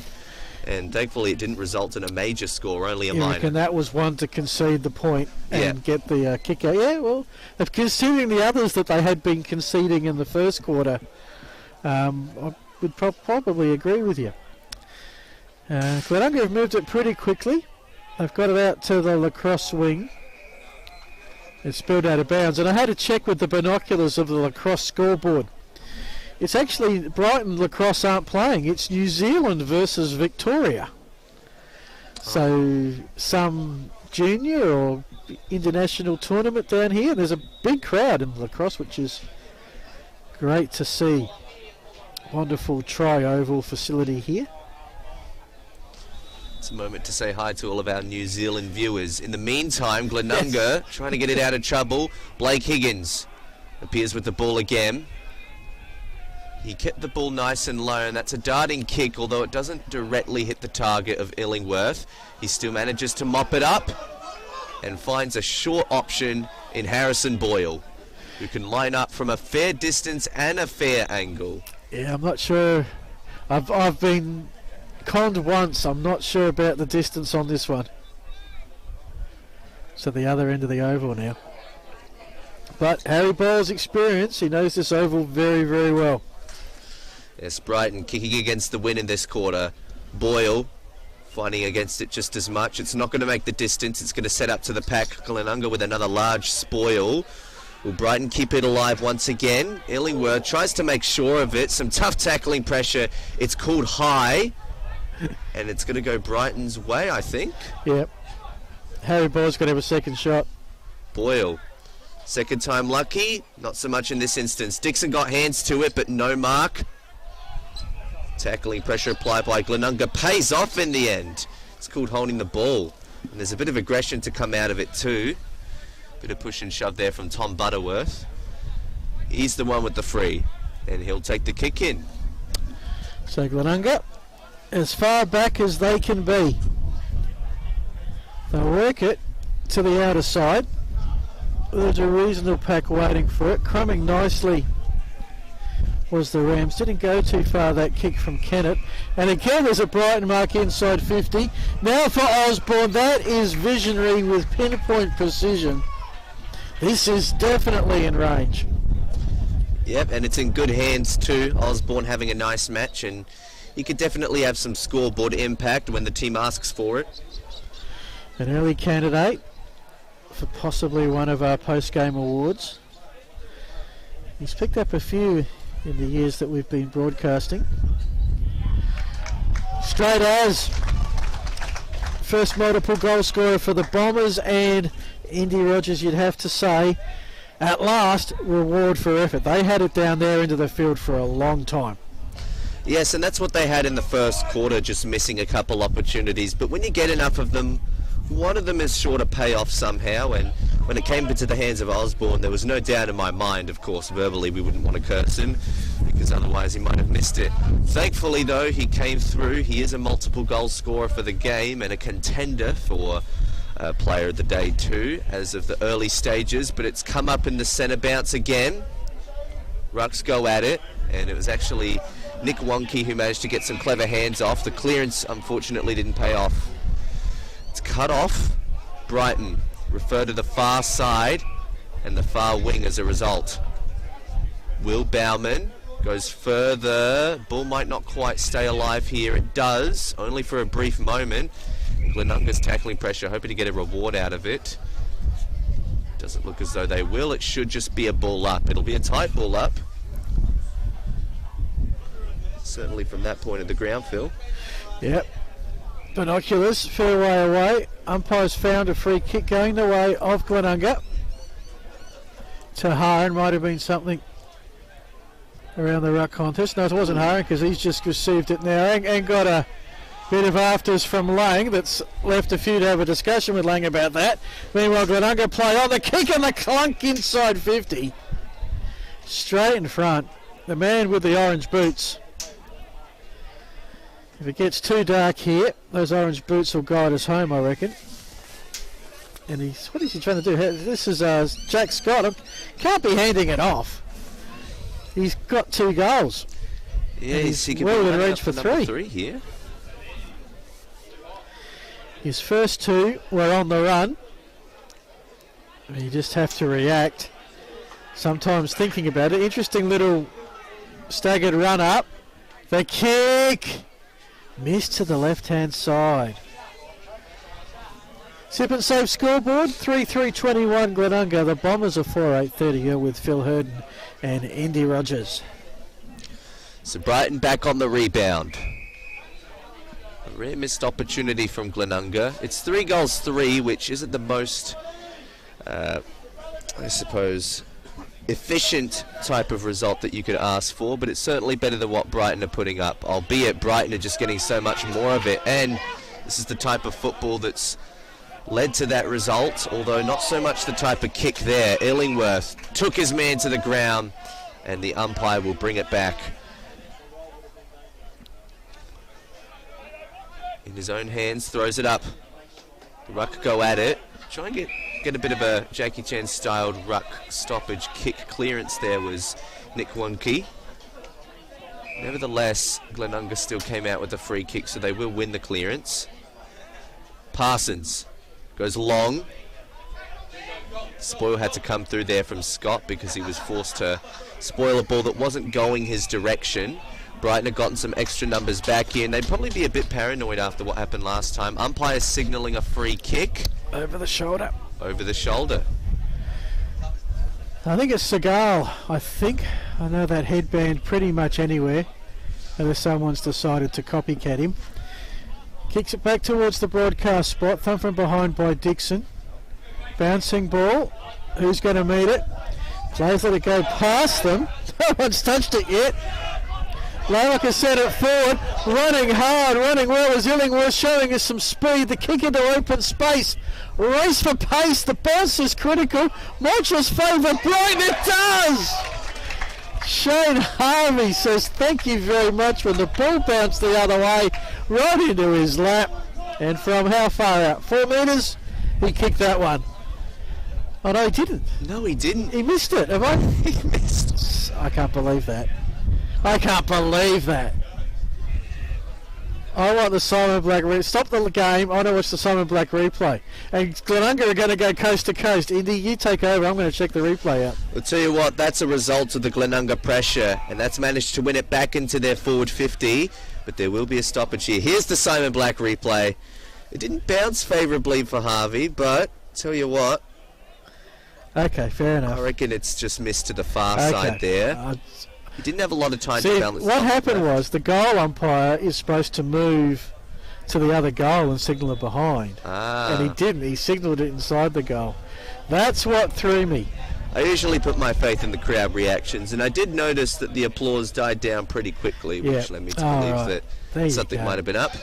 And thankfully it didn't result in a major score, only a minor. And that was one to concede the point and get the kick out. Yeah, well, considering the others that they had been conceding in the first quarter, I would probably agree with you. Glenunga have moved it pretty quickly. They've got it out to the lacrosse wing. It's spilled out of bounds. And I had to check with the binoculars of the lacrosse scoreboard. It's actually Brighton lacrosse aren't playing. It's New Zealand versus Victoria. So some junior or international tournament down here. There's a big crowd in lacrosse, which is great to see. Wonderful tri-oval facility here. It's a moment to say hi to all of our New Zealand viewers. In the meantime, Glenunga trying to get it out of trouble. Blake Higgins appears with the ball again. He kept the ball nice and low, and that's a darting kick, although it doesn't directly hit the target of Illingworth. He still manages to mop it up and finds a short option in Harrison Boyle, who can line up from a fair distance and a fair angle. Yeah, I'm not sure. I've been conned once. I'm not sure about the distance on this one. So the other end of the oval now. But Harry Boyle's experience, he knows this oval very, very well. Yes, Brighton kicking against the win in this quarter. Boyle fighting against it just as much. It's not going to make the distance. It's going to set up to the pack. Glenunga with another large spoil. Will Brighton keep it alive once again? Illingworth tries to make sure of it. Some tough tackling pressure. It's called high. And it's going to go Brighton's way, I think. Yep. Harry Boyle's going to have a second shot. Boyle. Second time lucky. Not so much in this instance. Dixon got hands to it, but no mark. Tackling pressure applied by Glenunga pays off in the end. It's called holding the ball. And there's a bit of aggression to come out of it too. Bit of push and shove there from Tom Butterworth. He's the one with the free. And he'll take the kick in. So Glenunga, as far back as they can be. They'll work it to the outer side. There's a reasonable pack waiting for it. Crumbing nicely was the Rams. Didn't go too far, that kick from Kennett. And again, there's a Brighton mark inside 50. Now for Osborne. That is visionary with pinpoint precision. This is definitely in range. Yep, and it's in good hands too. Osborne having a nice match, and he could definitely have some scoreboard impact when the team asks for it. An early candidate for possibly one of our post-game awards. He's picked up a few in the years that we've been broadcasting. Straight as first multiple goal scorer for the Bombers, and Indy Rogers, you'd have to say, at last, reward for effort. They had it down there into the field for a long time. Yes, and that's what they had in the first quarter, just missing a couple opportunities. But when you get enough of them, one of them is sure to pay off somehow, and when it came into the hands of Osborne, there was no doubt in my mind, of course, verbally we wouldn't want to curse him, because otherwise he might have missed it. Thankfully, though, he came through. He is a multiple goal scorer for the game and a contender for player of the day too, as of the early stages, but it's come up in the centre bounce again. Rucks go at it, and it was actually Nick Wonke who managed to get some clever hands off. The clearance, unfortunately, didn't pay off. It's cut off. Brighton refer to the far side and the far wing as a result. Will Bauman goes further. Ball might not quite stay alive here. It does, only for a brief moment. Glenunga's tackling pressure, hoping to get a reward out of it. Doesn't look as though they will. It should just be a ball up. It'll be a tight ball up. Certainly from that point of the ground, Phil. Yep. Binoculars, fair way away. Umpires found a free kick going the way of Glenunga. To Haran, might have been something around the ruck contest. No, it wasn't Haran, because he's just received it now and got a bit of afters from Lang that's left a few to have a discussion with Lang about that. Meanwhile, Glenunga play on the kick and the clunk inside 50. Straight in front. The man with the orange boots. If it gets too dark here, those orange boots will guide us home, I reckon. And what is he trying to do? This is Jack Scott. Can't be handing it off. He's got 2 goals. Yeah, he could well be in range for three here. His first 2 were on the run. You just have to react. Sometimes thinking about it. Interesting little staggered run up. The kick. Missed to the left-hand side. Sip and Save scoreboard, 3-3-21 Glenunga. The Bombers are 4-8-30 with Phil Herden and Indy Rogers. So Brighton back on the rebound. A rare missed opportunity from Glenunga. It's 3-3, which isn't the most, I suppose, efficient type of result that you could ask for, but it's certainly better than what Brighton are putting up, albeit Brighton are just getting so much more of it, and this is the type of football that's led to that result, although not so much the type of kick there. Illingworth took his man to the ground, and the umpire will bring it back. In his own hands, throws it up. The ruck go at it. Try and get a bit of a Jackie Chan styled ruck stoppage kick clearance there was Nick Wonke. Nevertheless, Glenunga still came out with a free kick, so they will win the clearance. Parsons goes long. Spoil had to come through there from Scott because he was forced to spoil a ball that wasn't going his direction. Brighton have gotten some extra numbers back in. They'd probably be a bit paranoid after what happened last time. Umpire signalling a free kick. Over the shoulder. Over the shoulder. I think it's Seagal, I know that headband pretty much anywhere, unless someone's decided to copycat him. Kicks it back towards the broadcast spot, thumb from behind by Dixon. Bouncing ball, who's going to meet it? Players let it go past them. No one's touched it yet. Laylock has set it forward, running hard, running well as Illingworth, showing us some speed. The kick into open space, race for pace, the bounce is critical. Montreal's favour Brighton, it does! Shane Harvey says thank you very much when the ball bounced the other way, right into his lap. And from how far out? 4 metres? He kicked that one. Oh no, he didn't. No, he didn't. He missed it, have I? He missed. I can't believe that. I can't believe that. I want the Simon Black replay. Stop the game. I want to watch the Simon Black replay. And Glenunga are going to go coast to coast. Indy, you take over. I'm going to check the replay out. I'll tell you what, that's a result of the Glenunga pressure, and that's managed to win it back into their forward 50, but there will be a stoppage here. Here's the Simon Black replay. It didn't bounce favourably for Harvey, but tell you what. Okay, fair enough. I reckon it's just missed to the far side there. He didn't have a lot of time to balance. What happened was the goal umpire is supposed to move to the other goal and signal it behind. And he didn't. He signalled it inside the goal. That's what threw me. I usually put my faith in the crowd reactions, and I did notice that the applause died down pretty quickly, which led me to believe that something might have been up.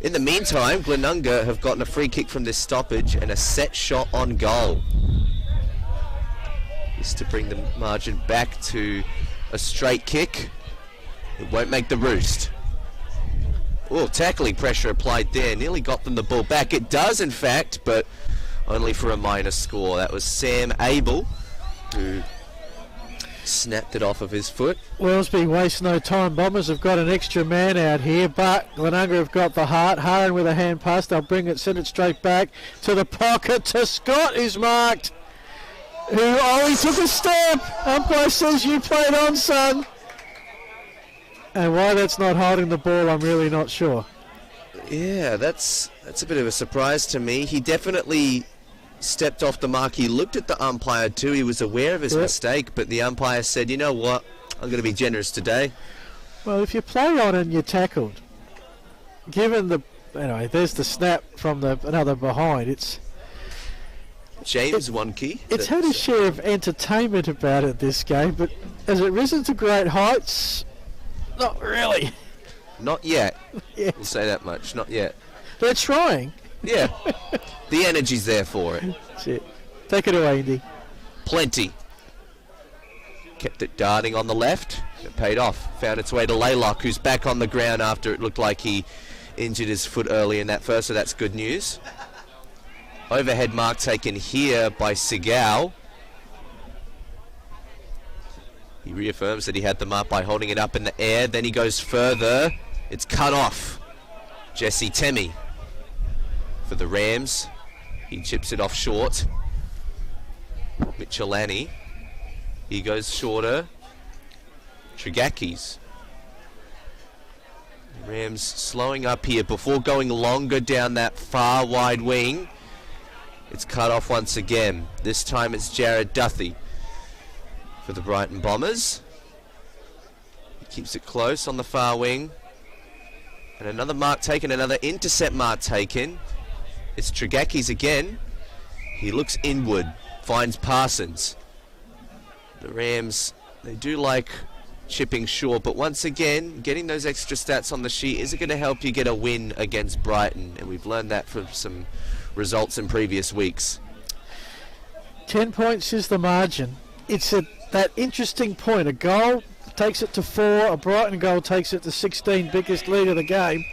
In the meantime, Glenunga have gotten a free kick from this stoppage and a set shot on goal. This to bring the margin back to a straight kick. It won't make the roost. Oh, tackling pressure applied there. Nearly got them the ball back. It does, in fact, but only for a minor score. That was Sam Abel who snapped it off of his foot. Wellesby wastes no time. Bombers have got an extra man out here, but Glenunga have got the heart. Haran with a hand pass. They'll bring it, send it straight back to the pocket to Scott, who's marked. He took a step. Umpire says you played on, son. And why that's not holding the ball, I'm really not sure. Yeah, that's a bit of a surprise to me. He definitely stepped off the mark. He looked at the umpire too. He was aware of his mistake, but the umpire said, you know what, I'm going to be generous today. Well, if you play on and you're tackled, given the... Anyway, there's the snap from another behind. It's Wonke. It's had a share of entertainment about it, this game, but has it risen to great heights? Not really. Not yet. We'll say that much. Not yet. They're trying. Yeah. The energy's there for it. That's it. Take it away, Indy. Plenty. Kept it darting on the left. It paid off. Found its way to Laylock, who's back on the ground after it looked like he injured his foot early in that first, so that's good news. Overhead mark taken here by Segal. He reaffirms that he had the mark by holding it up in the air. Then he goes further. It's cut off. Jesse Temi for the Rams. He chips it off short. Michelani. He goes shorter. Trigakis. Rams slowing up here before going longer down that far wide wing. It's cut off once again. This time it's Jared Duthie for the Brighton Bombers. He keeps it close on the far wing. And another mark taken, another intercept mark taken. It's Trigakis again. He looks inward, finds Parsons. The Rams, they do like chipping short, but once again, getting those extra stats on the sheet isn't going to help you get a win against Brighton, and we've learned that from some results in previous weeks. 10 points is the margin. It's at that interesting point. A goal takes it to 4, a Brighton goal takes it to 16, biggest lead of the game.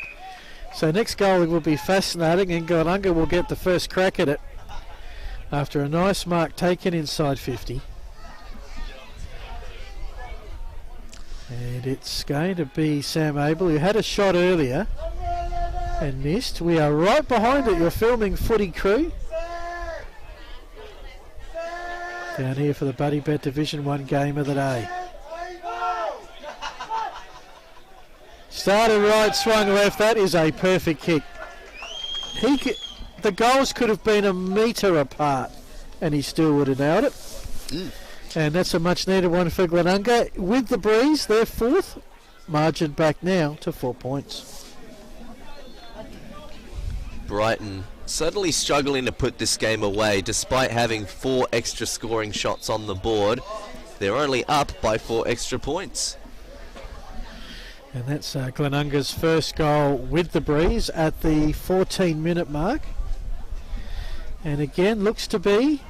So next goal will be fascinating, and Glenunga will get the first crack at it after a nice mark taken inside 50. And it's going to be Sam Abel, who had a shot earlier and missed. We are right behind it. You're filming Footy crew down here for the Buddy Bet Division 1 game of the day. Started right, swung left. That is a perfect kick. The goals could have been a metre apart and he still would have nailed it. And that's a much needed one for Glenunga. With the breeze, they're fourth. Margin back now to 4 points. Brighton suddenly struggling to put this game away despite having 4 extra scoring shots on the board. They're only up by 4 extra points. And that's Glenunga's first goal with the breeze at the 14-minute mark. And again, looks to be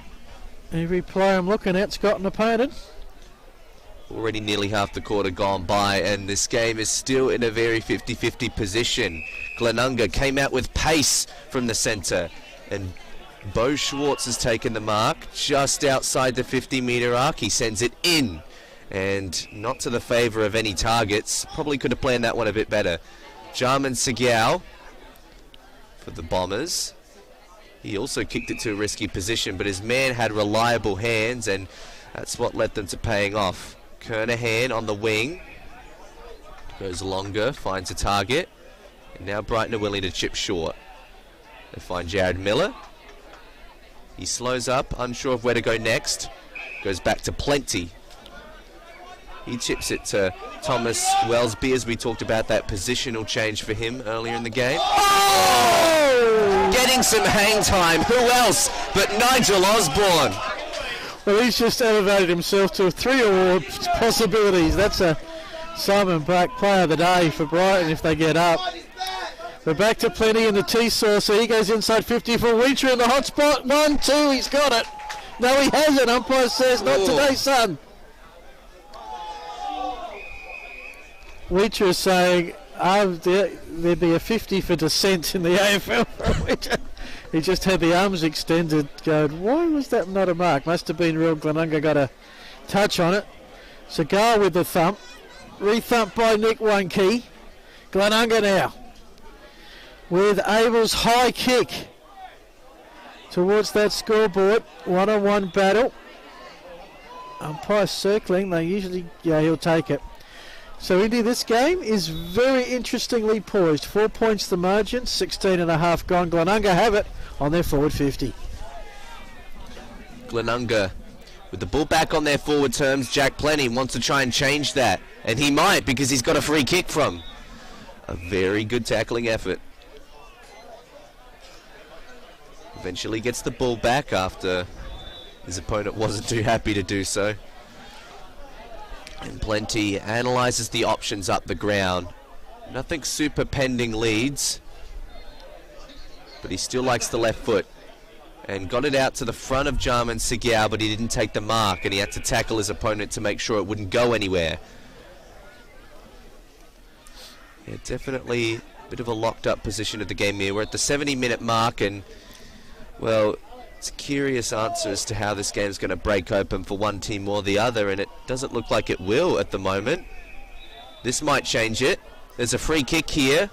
every player I'm looking at's got an opponent. Already nearly half the quarter gone by, and this game is still in a very 50-50 position. Glenunga came out with pace from the centre, and Bo Schwartz has taken the mark just outside the 50-metre arc. He sends it in, and not to the favour of any targets. Probably could have planned that one a bit better. Jarman Sigal for the Bombers. He also kicked it to a risky position, but his man had reliable hands, and that's what led them to paying off. Kernahan on the wing. Goes longer, finds a target. And now Brighton are willing to chip short. They find Jared Miller. He slows up, unsure of where to go next. Goes back to Plenty. He chips it to Thomas Wellesby, as we talked about that positional change for him earlier in the game. Oh! Getting some hang time. Who else but Nigel Osborne? Well, he's just elevated himself to 3 award possibilities. That's a Simon Black player of the day for Brighton if they get up. We're back to Plenty in the T-Saw, so he goes inside 50 for Weecher in the hot spot. 1-2, he's got it. No, he hasn't. Umpire says, not today, son. Weecher is saying, there'd be a 50 for dissent in the AFL for Weecher. He just had the arms extended, going, why was that not a mark? Must have been real. Glenunga got a touch on it. Cigar with the thump. Re-thumped by Nick One-Key. Glenunga now with Abel's high kick towards that scoreboard. One-on-one battle. Umpire circling. They usually, he'll take it. So, Indy, this game is very interestingly poised. 4 points the margin, 16.5 gone. Glenunga have it on their forward 50. Glenunga with the ball back on their forward terms. Jack Plenty wants to try and change that, and he might, because he's got a free kick from a very good tackling effort. Eventually gets the ball back after his opponent wasn't too happy to do so. And Plenty analyses the options up the ground. Nothing super pending leads, but he still likes the left foot. And got it out to the front of Jarman Sigal, but he didn't take the mark, and he had to tackle his opponent to make sure it wouldn't go anywhere. Yeah, definitely a bit of a locked up position of the game here. We're at the 70-minute mark, and, well, it's a curious answer as to how this game's going to break open for one team or the other, and it doesn't look like it will at the moment. This might change it. There's a free kick here.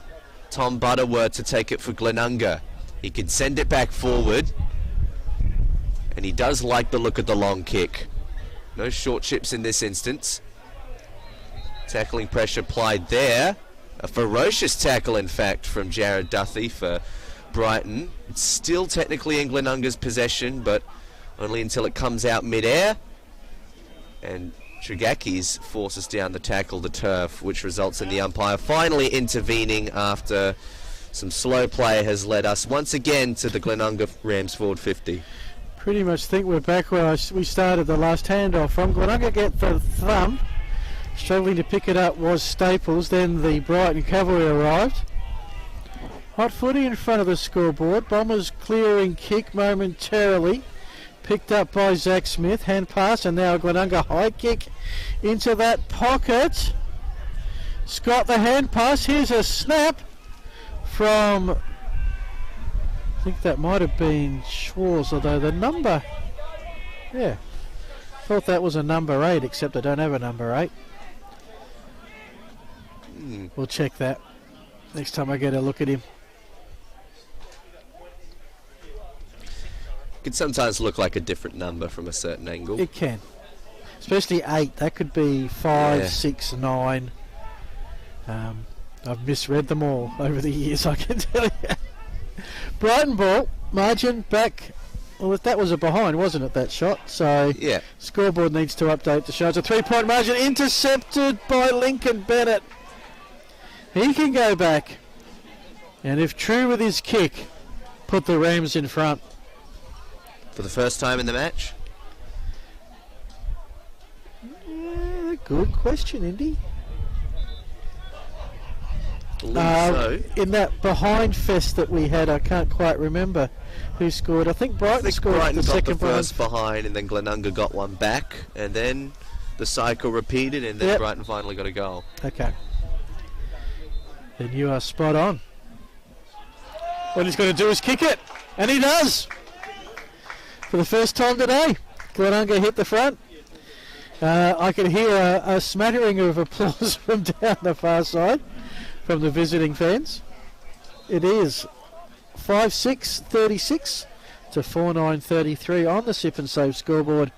Tom Butterworth to take it for Glenunga. He could send it back forward, and he does like the look of the long kick. No short chips in this instance. Tackling pressure applied there. A ferocious tackle, in fact, from Jared Duthie for Brighton. It's still technically in Glenunga's possession, but only until it comes out mid-air. And Trigakis forces down the tackle, the turf, which results in the umpire finally intervening after some slow play has led us once again to the Glenunga Rams forward 50. Pretty much think we're back where we started the last handoff from. Glenunga get the thumb. Struggling to pick it up was Staples. Then the Brighton cavalry arrived. Hot footy in front of the scoreboard. Bombers clearing kick momentarily. Picked up by Zach Smith. Hand pass, and now a Glenunga high kick into that pocket. Scott the hand pass. Here's a snap from, I think that might have been Schwarz, although the number, thought that was a number 8, except I don't have a number 8. We'll check that next time I get a look at him. Could sometimes look like a different number from a certain angle. It can, especially 8. That could be 5, 6, 9. I've misread them all over the years, I can tell you. Brighton ball, margin back. Well, that was a behind, wasn't it, that shot? So, yeah. Scoreboard needs to update to show it's a 3-point margin. Intercepted by Lincoln Bennett. He can go back. And if true with his kick, put the Rams in front. For the first time in the match? Yeah, good question, Indy. So. In that behind fest that we had, I can't quite remember who scored. I think Brighton scored Brighton the got second the first behind, and then Glenunga got one back, and then the cycle repeated, and then Brighton finally got a goal. Okay. Then you are spot on. What he's going to do is kick it, and he does. For the first time today, Glenunga hit the front. I can hear a smattering of applause from down the far side from the visiting fans. It is 5-6-36 to 4-9-33 on the Sip and Save scoreboard,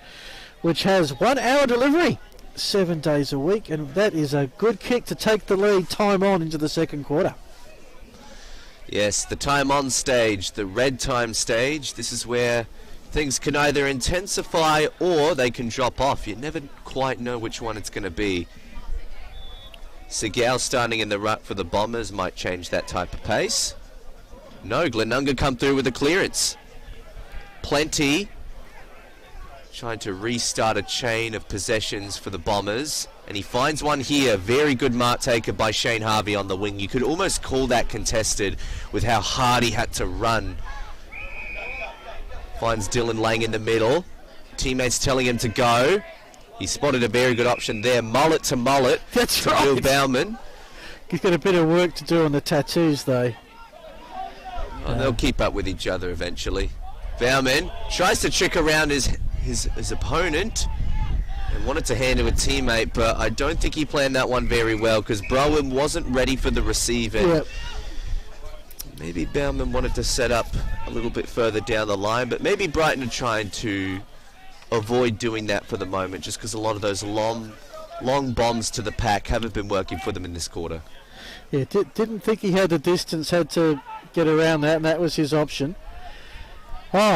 which has 1 hour delivery 7 days a week, and that is a good kick to take the lead time on into the second quarter. Yes, the time on stage, the red time stage. This is where things can either intensify or they can drop off. You never quite know which one it's going to be. Segal starting in the rut for the Bombers might change that type of pace. No, Glenunga come through with a clearance. Plenty trying to restart a chain of possessions for the Bombers, and he finds one here. Very good mark taker by Shane Harvey on the wing. You could almost call that contested with how hard he had to run. Finds Dylan Lang in the middle. Teammates telling him to go. He spotted a very good option there. Mullet to mullet. That's to right. Will Bauman. He's got a bit of work to do on the tattoos, though. Oh, they'll keep up with each other eventually. Bauman tries to trick around his opponent and wanted to hand to a teammate, but I don't think he planned that one very well because Browen wasn't ready for the receive. Yep. Maybe Bauman wanted to set up a little bit further down the line, but maybe Brighton are trying to avoid doing that for the moment just because a lot of those long bombs to the pack haven't been working for them in this quarter. Yeah, didn't think he had the distance, had to get around that, and that was his option.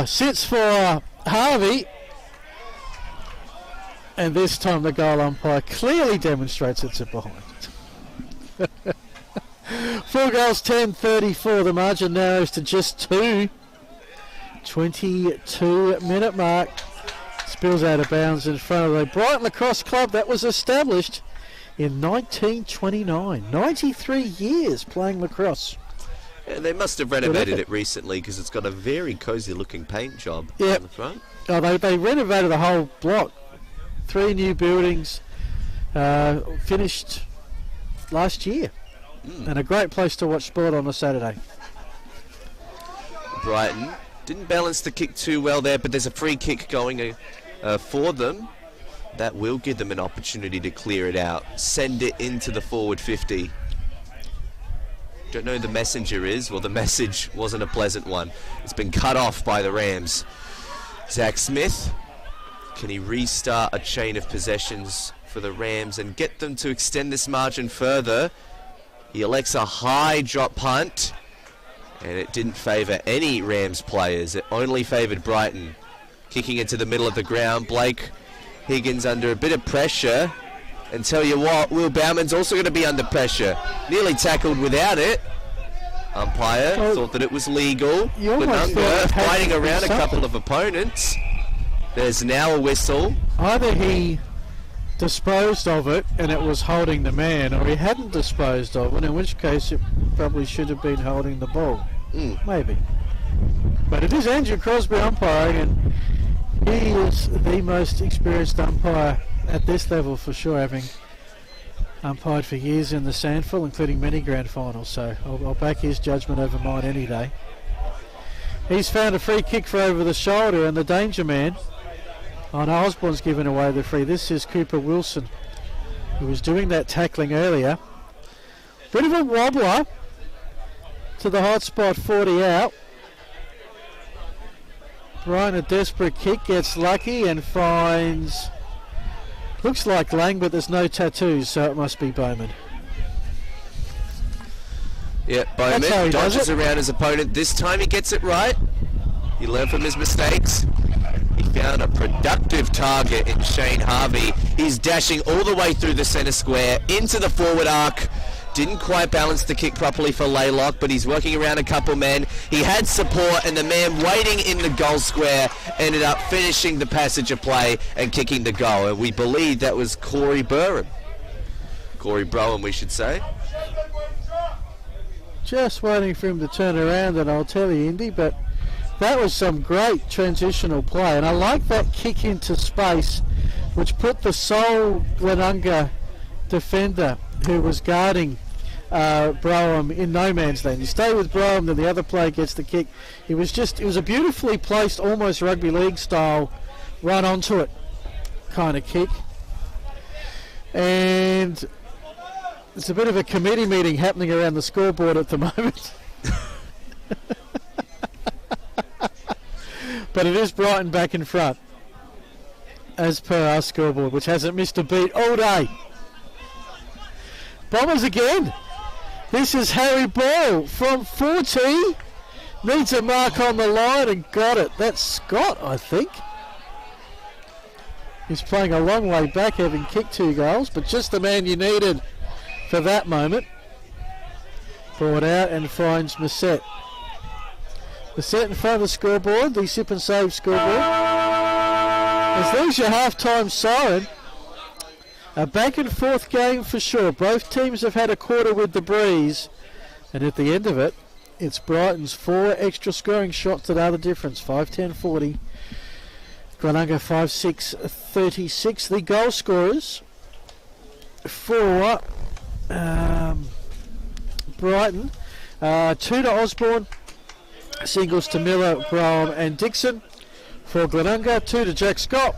Sits for Harvey. And this time the goal umpire clearly demonstrates it's a behind. 4 goals, 10-34. The margin narrows to just 2. 22-minute mark. Spills out of bounds in front of the Brighton Lacrosse Club that was established in 1929. 93 years playing lacrosse. Yeah, they must have renovated it recently because it's got a very cosy looking paint job on the front. They renovated the whole block. 3 new buildings, finished last year, and a great place to watch sport on a Saturday. Brighton didn't balance the kick too well there, but there's a free kick going for them. That will give them an opportunity to clear it out, send it into the forward 50. Don't know who the messenger is. Well, the message wasn't a pleasant one. It's been cut off by the Rams. Zach Smith. Can he restart a chain of possessions for the Rams and get them to extend this margin further? He elects a high drop punt, and it didn't favour any Rams players. It only favoured Brighton. Kicking into the middle of the ground, Blake Higgins under a bit of pressure. And tell you what, Will Bauman's also going to be under pressure. Nearly tackled without it. Umpire thought that it was legal. Glenunga fighting around a couple of opponents. There's now a whistle. Either he disposed of it and it was holding the man, or he hadn't disposed of it, in which case it probably should have been holding the ball. Maybe. But it is Andrew Crosby umpiring, and he is the most experienced umpire at this level for sure, having umpired for years in the Sandful, including many grand finals, so I'll back his judgment over mine any day. He's found a free kick for over the shoulder, and the danger man, Osborne's given away the free. This is Cooper Wilson, who was doing that tackling earlier. Bit of a wobbler to the hot spot, 40 out. Brian, a desperate kick, gets lucky and finds, looks like Lang, but there's no tattoos, so it must be Bowman. Yeah, Bowman dodges around his opponent. This time he gets it right. He learned from his mistakes. He found a productive target in Shane Harvey. He's dashing all the way through the centre square into the forward arc. Didn't quite balance the kick properly for Laylock, but he's working around a couple men. He had support, and the man waiting in the goal square ended up finishing the passage of play and kicking the goal. And we believe that was Corey Burham. Corey Browen, we should say. Just waiting for him to turn around, and I'll tell you, Indy, but that was some great transitional play. And I like that kick into space, which put the sole Glenunga defender who was guarding Broham in no man's land. You stay with Broham, then the other player gets the kick. It was a beautifully placed, almost rugby league style, run onto it kind of kick. And there's a bit of a committee meeting happening around the scoreboard at the moment. But it is Brighton back in front, as per our scoreboard, which hasn't missed a beat all day. Bombers again. This is Harry Ball from Footy. Needs a mark on the line and got it. That's Scott, I think. He's playing a long way back, having kicked 2 goals, but just the man you needed for that moment. Brought out and finds Massett. Massett in front of the scoreboard, the sip and save scoreboard. As there's your half-time siren. A back and forth game for sure. Both teams have had a quarter with the breeze, and at the end of it, it's Brighton's 4 extra scoring shots that are the difference. 5-10-40. Glenunga 5-6-36. The goal scorers for Brighton, 2 to Osborne, singles to Miller, Graham and Dixon. For Glenunga, 2 to Jack Scott,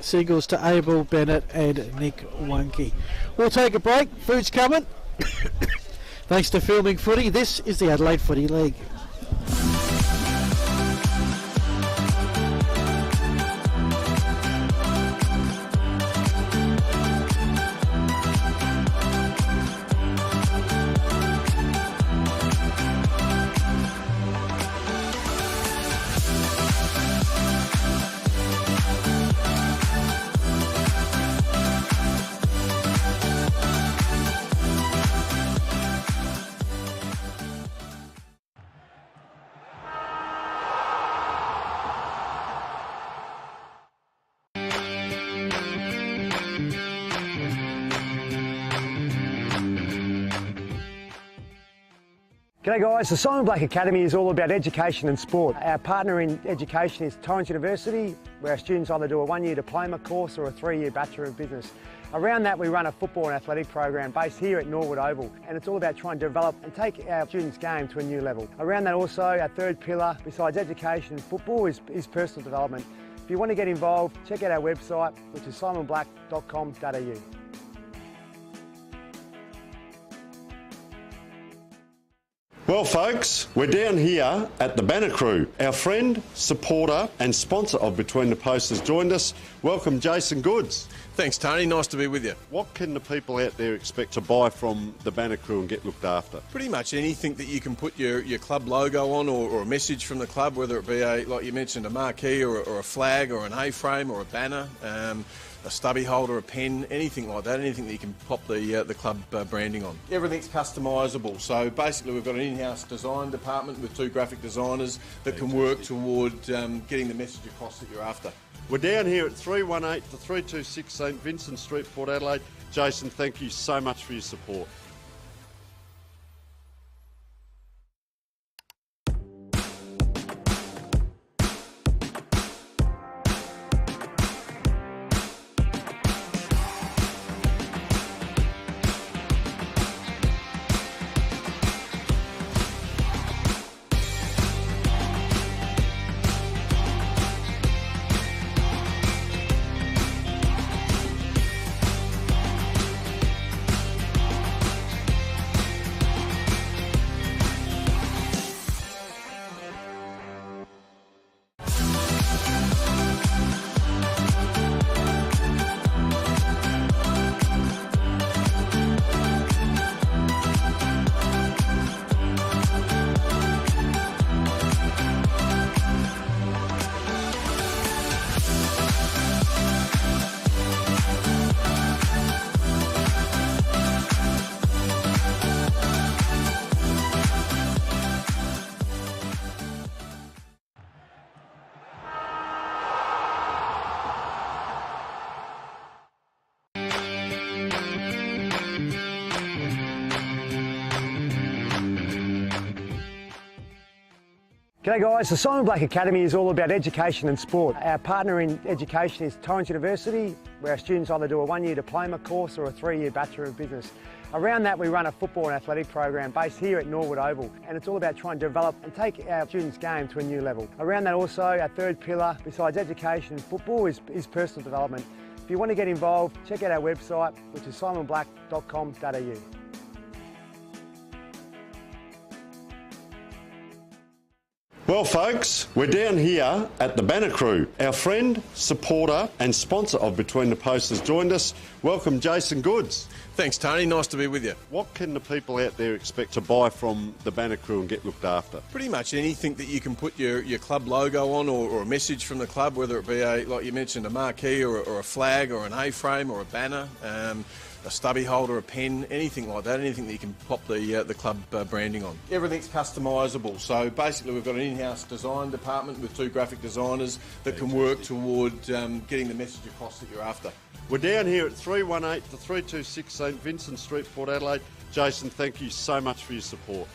singles to Abel, Bennett and Nick Wunke. We'll take a break. Food's coming. Thanks to Filming Footy. This is the Adelaide Footy League. G'day guys, the Simon Black Academy is all about education and sport. Our partner in education is Torrens University, where our students either do a 1-year diploma course or a 3-year Bachelor of Business. Around that we run a football and athletic program based here at Norwood Oval, and it's all about trying to develop and take our students' game to a new level. Around that also, our third pillar, besides education and football, is personal development. If you want to get involved, check out our website, which is simonblack.com.au. Well folks, we're down here at the Banner Crew. Our friend, supporter and sponsor of Between the Posts has joined us. Welcome Jason Goods. Thanks Tony, nice to be with you. What can the people out there expect to buy from the Banner Crew and get looked after? Pretty much anything that you can put your club logo on or a message from the club, whether it be a, like you mentioned, a marquee or a flag or an A-frame or a banner, a stubby holder, a pen, anything like that, anything that you can pop the club branding on. Everything's customisable, so basically we've got an in-house design department with 2 graphic designers that can work toward getting the message across that you're after. We're down here at 318 to 326 St Vincent Street, Port Adelaide. Jason, thank you so much for your support. G'day guys, the Simon Black Academy is all about education and sport. Our partner in education is Torrens University, where our students either do a 1-year diploma course or a 3-year Bachelor of Business. Around that we run a football and athletic program based here at Norwood Oval, and it's all about trying to develop and take our students' game to a new level. Around that also, our third pillar, besides education and football, is personal development. If you want to get involved, check out our website, which is simonblack.com.au. Well folks, we're down here at the Banner Crew. Our friend, supporter and sponsor of Between the Posts has joined us. Welcome Jason Goods. Thanks, Tony. Nice to be with you. What can the people out there expect to buy from the Banner Crew and get looked after? Pretty much anything that you can put your club logo on or a message from the club, whether it be, like you mentioned, a marquee or a flag or an A-frame or a banner, a stubby holder, a pen, anything like that, anything that you can pop the club branding on. Everything's customisable, so basically we've got an in-house design department with 2 graphic designers that can work toward getting the message across that you're after. We're down here at 318 to 326 St Vincent Street, Port Adelaide. Jason, thank you so much for your support.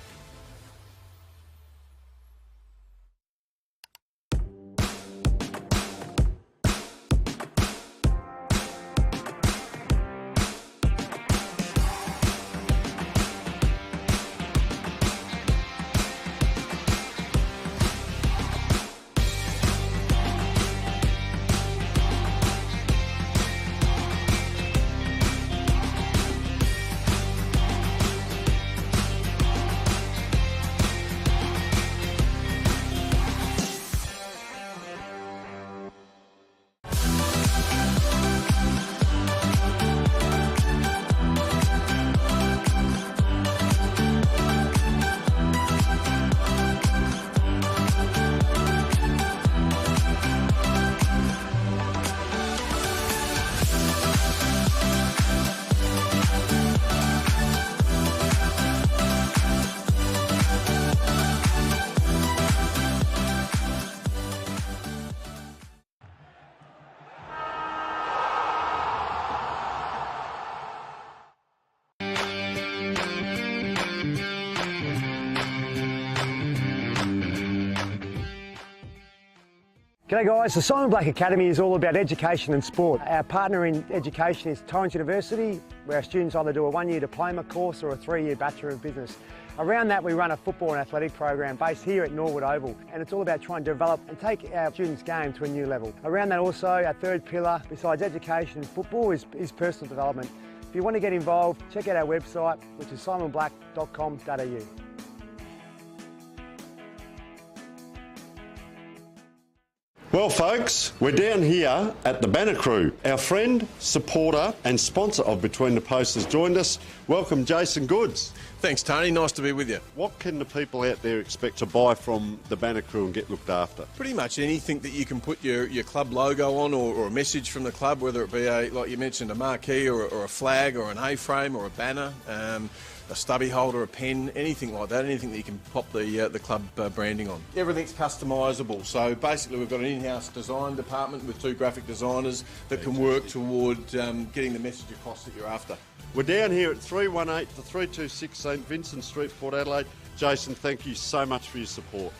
G'day guys, the Simon Black Academy is all about education and sport. Our partner in education is Torrens University, where our students either do a 1-year diploma course or a 3-year Bachelor of Business. Around that we run a football and athletic program based here at Norwood Oval, and it's all about trying to develop and take our students' game to a new level. Around that also, our third pillar, besides education and football, is personal development. If you want to get involved, check out our website, which is simonblack.com.au. Well folks, we're down here at the Banner Crew. Our friend, supporter and sponsor of Between the Posts has joined us. Welcome Jason Goods. Thanks, Tony. Nice to be with you. What can the people out there expect to buy from the Banner Crew and get looked after? Pretty much anything that you can put your club logo on or a message from the club, whether it be, like you mentioned, a marquee or a flag or an A-frame or a banner, a stubby holder, a pen, anything like that, anything that you can pop the club branding on. Everything's customisable, so basically we've got an in-house design department with 2 graphic designers that can work toward getting the message across that you're after. We're down here at 318 to 326 St Vincent Street, Port Adelaide. Jason, thank you so much for your support.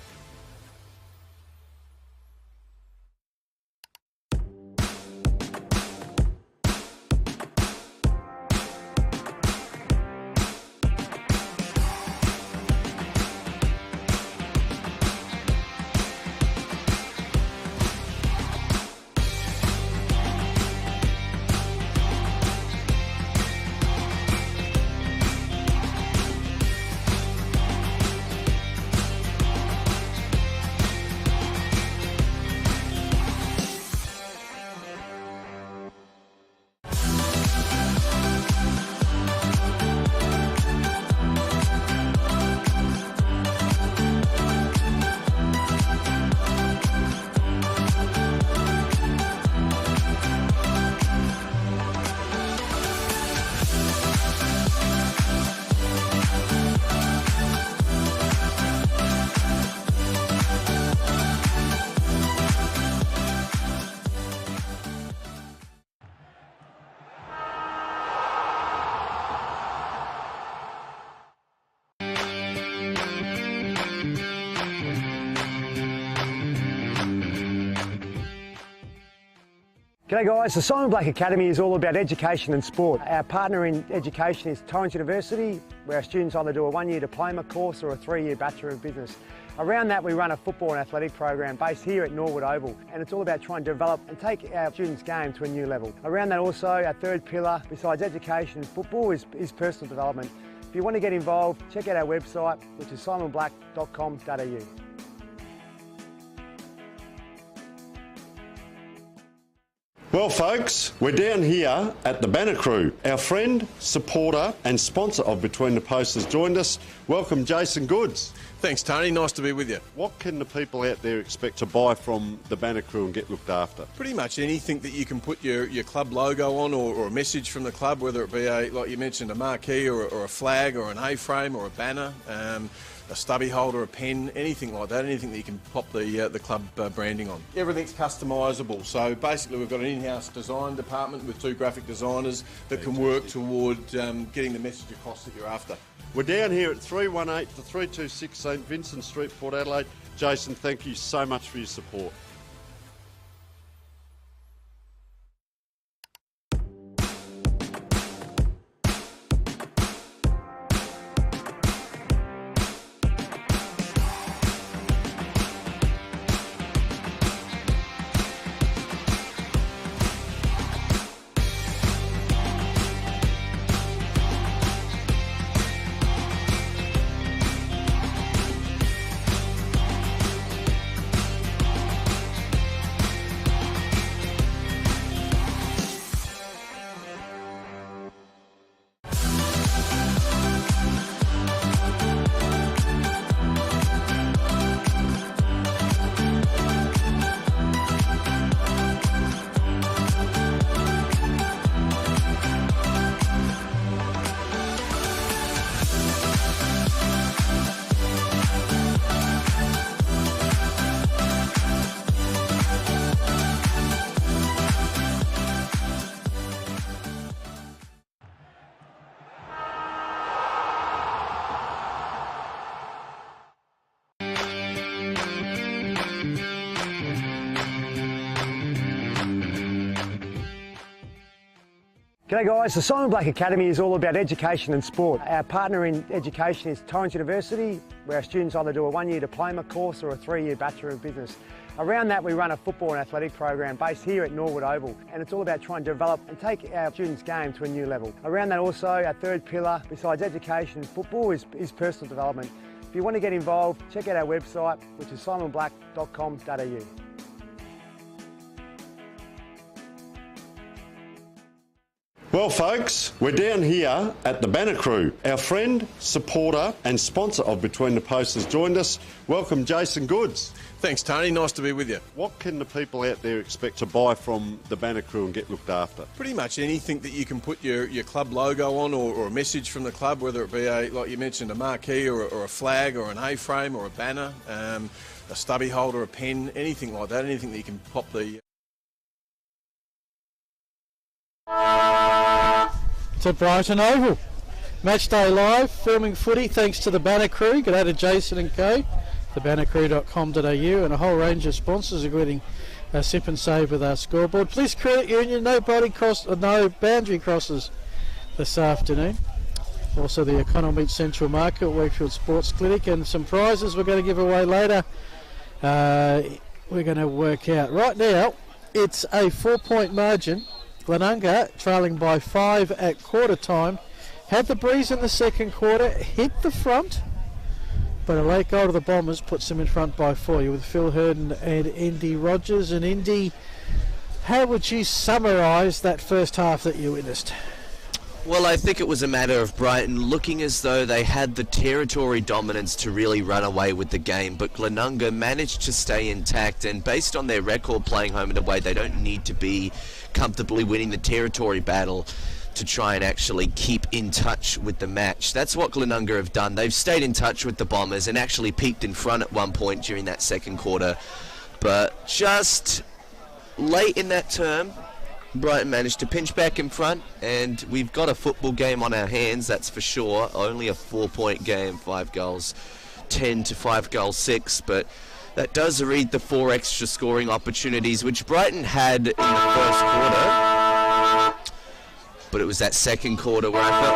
G'day guys, the Simon Black Academy is all about education and sport. Our partner in education is Torrens University, where our students either do a 1-year diploma course or a 3-year Bachelor of Business. Around that we run a football and athletic program based here at Norwood Oval, and it's all about trying to develop and take our students' game to a new level. Around that also, our third pillar, besides education and football, is personal development. If you want to get involved, check out our website, which is simonblack.com.au. Well folks, we're down here at the Banner Crew. Our friend, supporter and sponsor of Between the Posts has joined us. Welcome Jason Goods. Thanks Tony, nice to be with you. What can the people out there expect to buy from the Banner Crew and get looked after? Pretty much anything that you can put your club logo on or a message from the club, whether it be like you mentioned, a marquee or a flag or an A-frame or a banner, a stubby holder, a pen, anything like that, anything that you can pop the club branding on. Everything's customisable, so basically we've got an in-house design department with 2 graphic designers that can work toward getting the message across that you're after. We're down here at 318 to 326 St Vincent Street, Port Adelaide. Jason, thank you so much for your support. G'day guys, the Simon Black Academy is all about education and sport. Our partner in education is Torrens University, where our students either do a 1-year diploma course or a 3-year Bachelor of Business. Around that we run a football and athletic program based here at Norwood Oval, and it's all about trying to develop and take our students' game to a new level. Around that also, our third pillar, besides education and football, is personal development. If you want to get involved, check out our website, which is simonblack.com.au. Well folks, we're down here at the Banner Crew. Our friend, supporter and sponsor of Between the Posts has joined us. Welcome Jason Goods. Thanks Tony, nice to be with you. What can the people out there expect to buy from the Banner Crew and get looked after? Pretty much anything that you can put your club logo on or a message from the club, whether it be like you mentioned, a marquee or a flag or an A-frame or a banner, a stubby holder, a pen, anything like that, anything that you can pop the... To Brighton Oval. Match day live, filming footy thanks to the Banner Crew. G'day to Jason and co. thebannercrew.com.au and a whole range of sponsors, including Sip and Save with our scoreboard. Police Credit Union, no boundary crosses this afternoon. Also the Economy Central Market, Wakefield Sports Clinic, and some prizes we're going to give away later. We're going to work out. Right now, it's a 4-point margin. Glenunga trailing by 5 at quarter time. Had the breeze in the second quarter, hit the front, but a late goal to the Bombers puts them in front by 4. You're with Phil Hurden and Indy Rogers. And Indy, how would you summarise that first half that you witnessed? Well, I think it was a matter of Brighton looking as though they had the territory dominance to really run away with the game, but Glenunga managed to stay intact, and based on their record playing home and away, they don't need to be comfortably winning the territory battle to try and actually keep in touch with the match. That's what Glenunga have done. They've stayed in touch with the Bombers and actually peaked in front at one point during that second quarter, but just late in that term, Brighton managed to pinch back in front, and we've got a football game on our hands, that's for sure. Only a 4-point game, 5 goals, 10 to 5 goals 6, but That does read the 4 extra scoring opportunities, which Brighton had in the first quarter. But it was that second quarter where I felt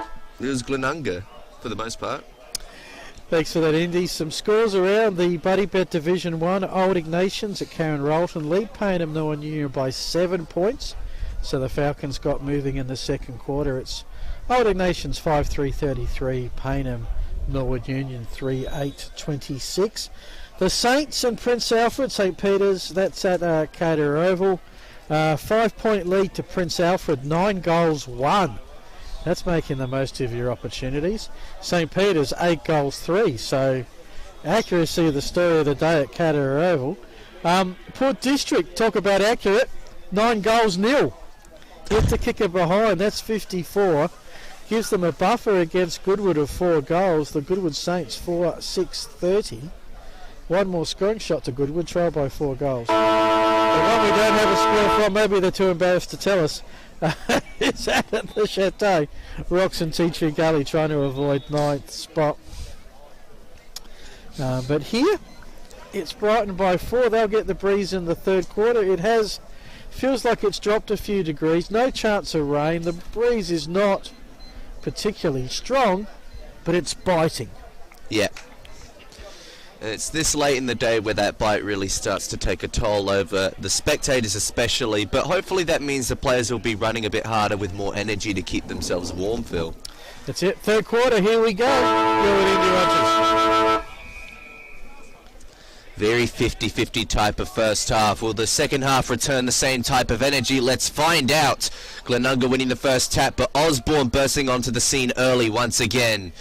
like it was Glenunga for the most part. Thanks for that, Indy. Some scores around the Buddy Bet Division 1. Old Ignatians at Karen Rolton lead Payneham Northern Union by 7 points. So the Falcons got moving in the second quarter. It's Old Ignatians 5-3-33, Payneham Norwood Union 3-8-26. The Saints and Prince Alfred, St Peter's, that's at Cater Oval. 5-point lead to Prince Alfred, 9 goals, 1. That's making the most of your opportunities. St Peter's 8 goals, 3. So accuracy of the story of the day at Cater Oval. Port District, talk about accurate, 9 goals, 0. Yet to kick it behind, that's 54. Gives them a buffer against Goodwood of 4 goals. The Goodwood Saints 4-6-30. One more scoring shot to Goodwood, trailed by 4 goals. The one we don't have a score from, maybe they're too embarrassed to tell us, is at the Chateau. Rocks and Tea Tree Gully trying to avoid 9th spot. But here, it's Brighton by 4. They'll get the breeze in the third quarter. It feels like it's dropped a few degrees. No chance of rain. The breeze is not particularly strong, but it's biting. Yeah. It's this late in the day where that bite really starts to take a toll over the spectators especially, but hopefully that means the players will be running a bit harder with more energy to keep themselves warm, Phil. That's it. Third quarter, here we go. You're with Indy Rogers. Very 50-50 type of first half. Will the second half return the same type of energy? Let's find out. Glenunga winning the first tap, but Osborne bursting onto the scene early once again.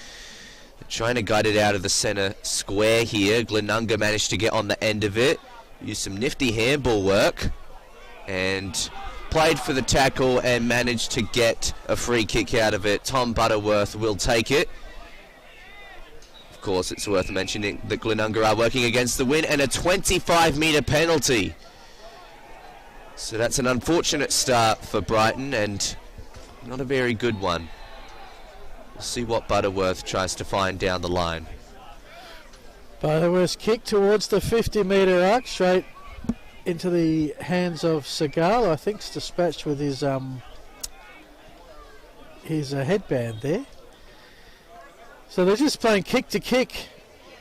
Trying to guide it out of the centre square here. Glenunga managed to get on the end of it. Used some nifty handball work. And played for the tackle and managed to get a free kick out of it. Tom Butterworth will take it. Of course, it's worth mentioning that Glenunga are working against the win and a 25-metre penalty. So that's an unfortunate start for Brighton and not a very good one. We'll see what Butterworth tries to find down the line. Butterworth's kick towards the 50-metre arc, straight into the hands of Segal. I think it's dispatched with his headband there. So they're just playing kick to kick.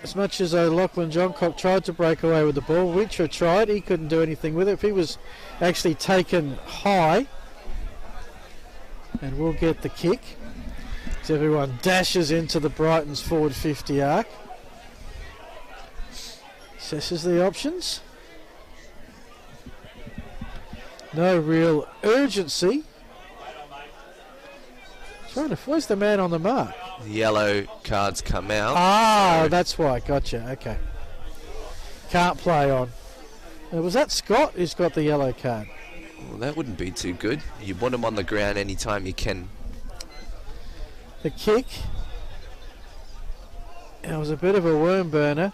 As much as Lachlan Johncock tried to break away with the ball, Wicher tried. He couldn't do anything with it. He was actually taken high. And we'll get the kick. As everyone dashes into the Brighton's forward 50 arc. Assesses the options. No real urgency. Where's the man on the mark? The yellow cards come out. Ah, so that's why. Gotcha. Okay. Can't play on. Was that Scott who's got the yellow card? Well, that wouldn't be too good. You want him on the ground anytime you can. The kick. It was a bit of a worm burner.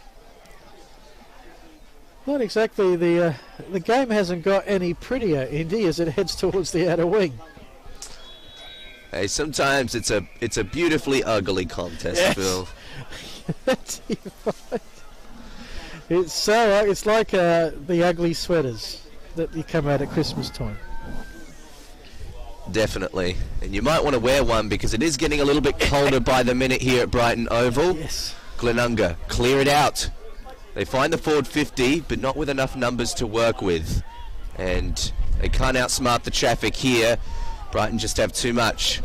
Not exactly the game hasn't got any prettier, Indy, as it heads towards the outer wing. Hey, sometimes it's a beautifully ugly contest, yes. Phil. That's right. It's like the ugly sweaters that you come out at Christmas time. Definitely, and you might want to wear one because it is getting a little bit colder by the minute here at Brighton Oval. Yes. Glenunga clear it out. They find the forward 50, but not with enough numbers to work with, and they can't outsmart the traffic here. Brighton just have too much.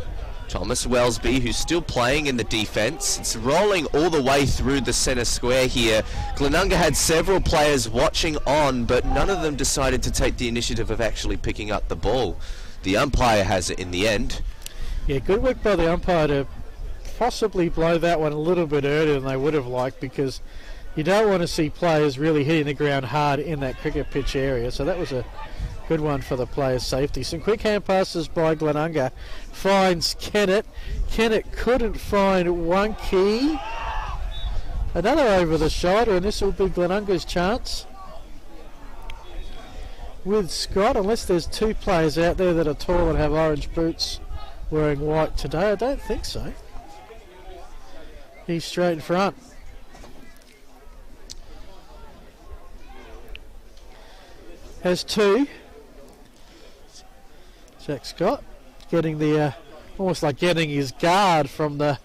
Thomas Wellesby, who's still playing in the defence. It's rolling all the way through the centre square here. Glenunga had several players watching on, but none of them decided to take the initiative of actually picking up the ball. The umpire has it in the end. Yeah, good work by the umpire to possibly blow that one a little bit earlier than they would have liked, because you don't want to see players really hitting the ground hard in that cricket pitch area. So that was a good one for the players' safety. Some quick hand passes by Glenunga. Finds Kennett. Kennett couldn't find one key. Another over the shoulder, and this will be Glenunga's chance. With Scott, unless there's two players out there that are tall and have orange boots wearing white today. I don't think so. He's straight in front. has 2. Jack Scott getting the almost like getting his guard from the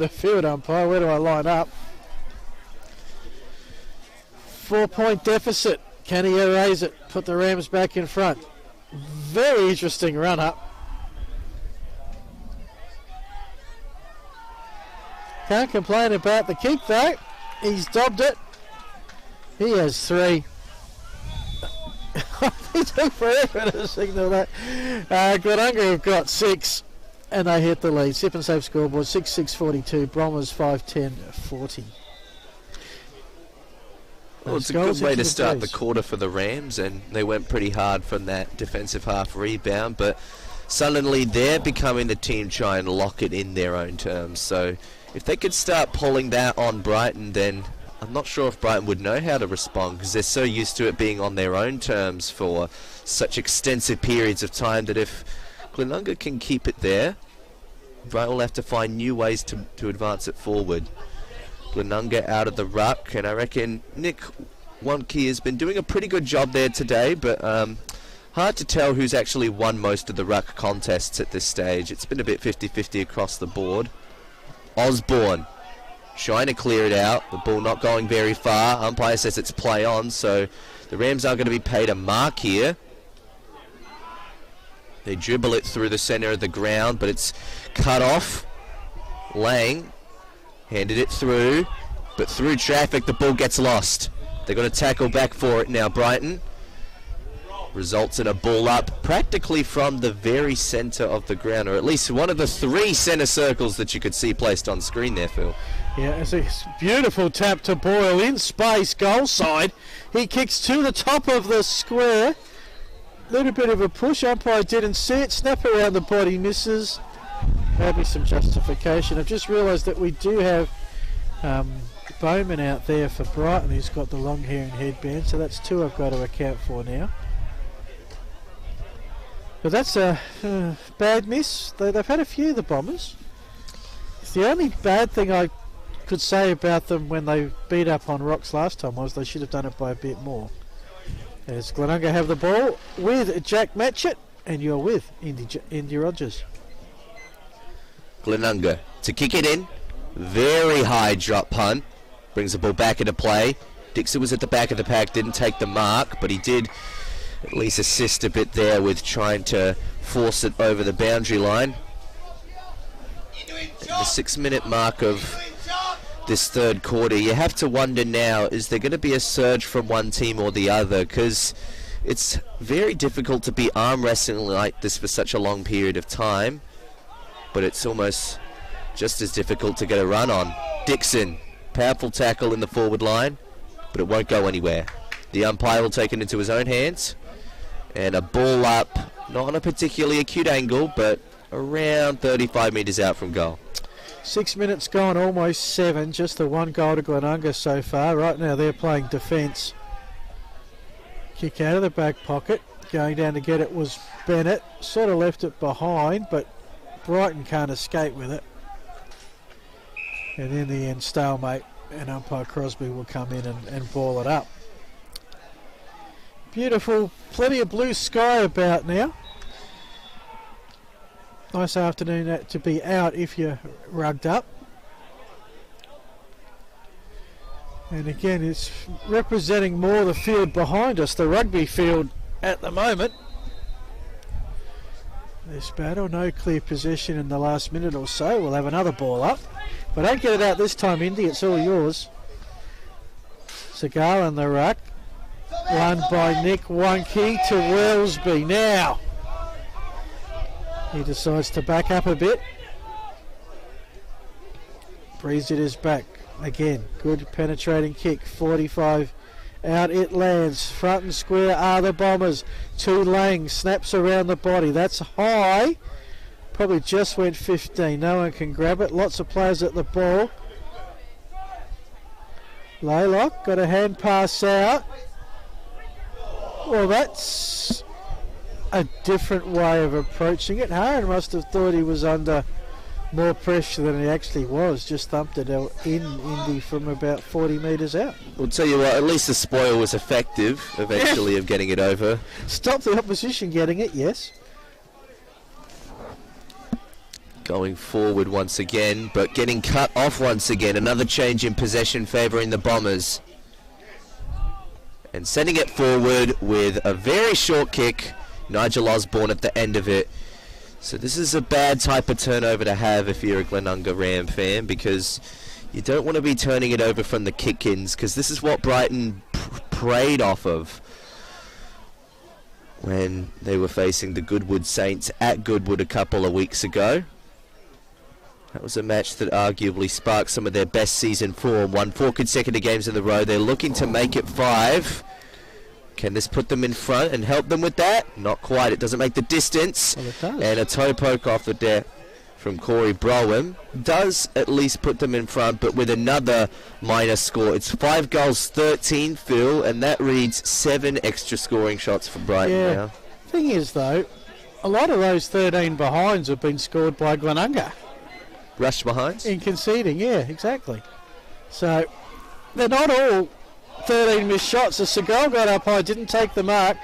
field umpire. Where do I line up? 4-point deficit. Can he erase it? Put the Rams back in front. Very interesting run up. Can't complain about the kick though. He's dobbed it. He has 3. He took forever to signal that. Glenunga have got 6 and they hit the lead. Sip and Save scoreboard 6-6-42. Bromers 5-10-40. Well, it's a good way to start the quarter for the Rams, and they went pretty hard from that defensive half rebound, but suddenly they're becoming the team try and lock it in their own terms. So if they could start pulling that on Brighton, then I'm not sure if Brighton would know how to respond, because they're so used to it being on their own terms for such extensive periods of time that if Glenunga can keep it there, Brighton will have to find new ways to advance it forward. Glenunga out of the ruck, and I reckon Nick Wonke has been doing a pretty good job there today, but hard to tell who's actually won most of the ruck contests at this stage. It's been a bit 50-50 across the board. Osborne trying to clear it out, the ball not going very far. Umpire says it's play on, so the Rams are going to be paid a mark here. They dribble it through the centre of the ground, but it's cut off. Lang handed it through, but through traffic the ball gets lost. They're going to tackle back for it now, Brighton. Results in a ball up practically from the very centre of the ground, or at least one of the 3 centre circles that you could see placed on screen there, Phil. Yeah, it's a beautiful tap to Boyle in space, goal side. He kicks to the top of the square. Little bit of a push, umpire didn't see it. Snap around the body, misses. Maybe some justification. I've just realised that we do have Bowman out there for Brighton. He's got the long hair and headband, so that's 2 I've got to account for now. But that's a bad miss. They've had a few, the Bombers. It's the only bad thing I could say about them when they beat up on Rocks last time was they should have done it by a bit more. As Glenunga have the ball with Jack Matchett, and you're with Indy Rogers. Glenunga to kick it in. Very high drop punt. Brings the ball back into play. Dixon was at the back of the pack, didn't take the mark, but he did at least assist a bit there with trying to force it over the boundary line. At the 6-minute mark of this third quarter, you have to wonder now, is there going to be a surge from one team or the other? Because it's very difficult to be arm wrestling like this for such a long period of time, but it's almost just as difficult to get a run on. Dixon, powerful tackle in the forward line, but it won't go anywhere. The umpire will take it into his own hands, and a ball up, not on a particularly acute angle, but around 35 metres out from goal. 6 minutes gone, almost 7, just the 1 goal to Glenunga so far. Right now they're playing defence. Kick out of the back pocket, going down to get it was Bennett, sort of left it behind, but Brighton can't escape with it. And in the end, stalemate, and umpire Crosby will come in and ball it up. Beautiful, plenty of blue sky about now. Nice afternoon to be out if you're rugged up. And again, it's representing more the field behind us, the rugby field at the moment. This battle, no clear possession in the last minute or so. We'll have another ball up. But don't get it out this time, Indy, it's all yours. Segal in the ruck. Won by Nick Wonke to Wellesby. Now, he decides to back up a bit. Breeze it is back. Again, good penetrating kick. 45 out it lands. Front and square are the Bombers. To Lang, snaps around the body. That's high. Probably just went 15. No one can grab it. Lots of players at the ball. Laylock got a hand pass out. Well, that's a different way of approaching it. Harron must have thought he was under more pressure than it actually was. Just thumped it out in Indy from about 40 metres out. We'll tell you what, at least the spoil was effective eventually of getting it over. Stopped the opposition getting it, yes. Going forward once again, but getting cut off once again. Another change in possession favouring the Bombers. And sending it forward with a very short kick. Nigel Osborne at the end of it. So this is a bad type of turnover to have if you're a Glenunga Ram fan, because you don't want to be turning it over from the kick-ins, because this is what Brighton preyed off of when they were facing the Goodwood Saints at Goodwood a couple of weeks ago. That was a match that arguably sparked some of their best season form. Won 4 consecutive games in a row. They're looking to make it 5. Can this put them in front and help them with that? Not quite. It doesn't make the distance. Well, it does. And a toe poke off the deck from Corey Broham does at least put them in front, but with another minor score. It's 5 goals, 13, Phil, and that reads 7 extra scoring shots for Brighton now. Thing is, though, a lot of those 13 behinds have been scored by Glenunga. Rush behinds? In conceding, yeah, exactly. So they're not all 13 missed shots. The Seagull got up high, didn't take the mark,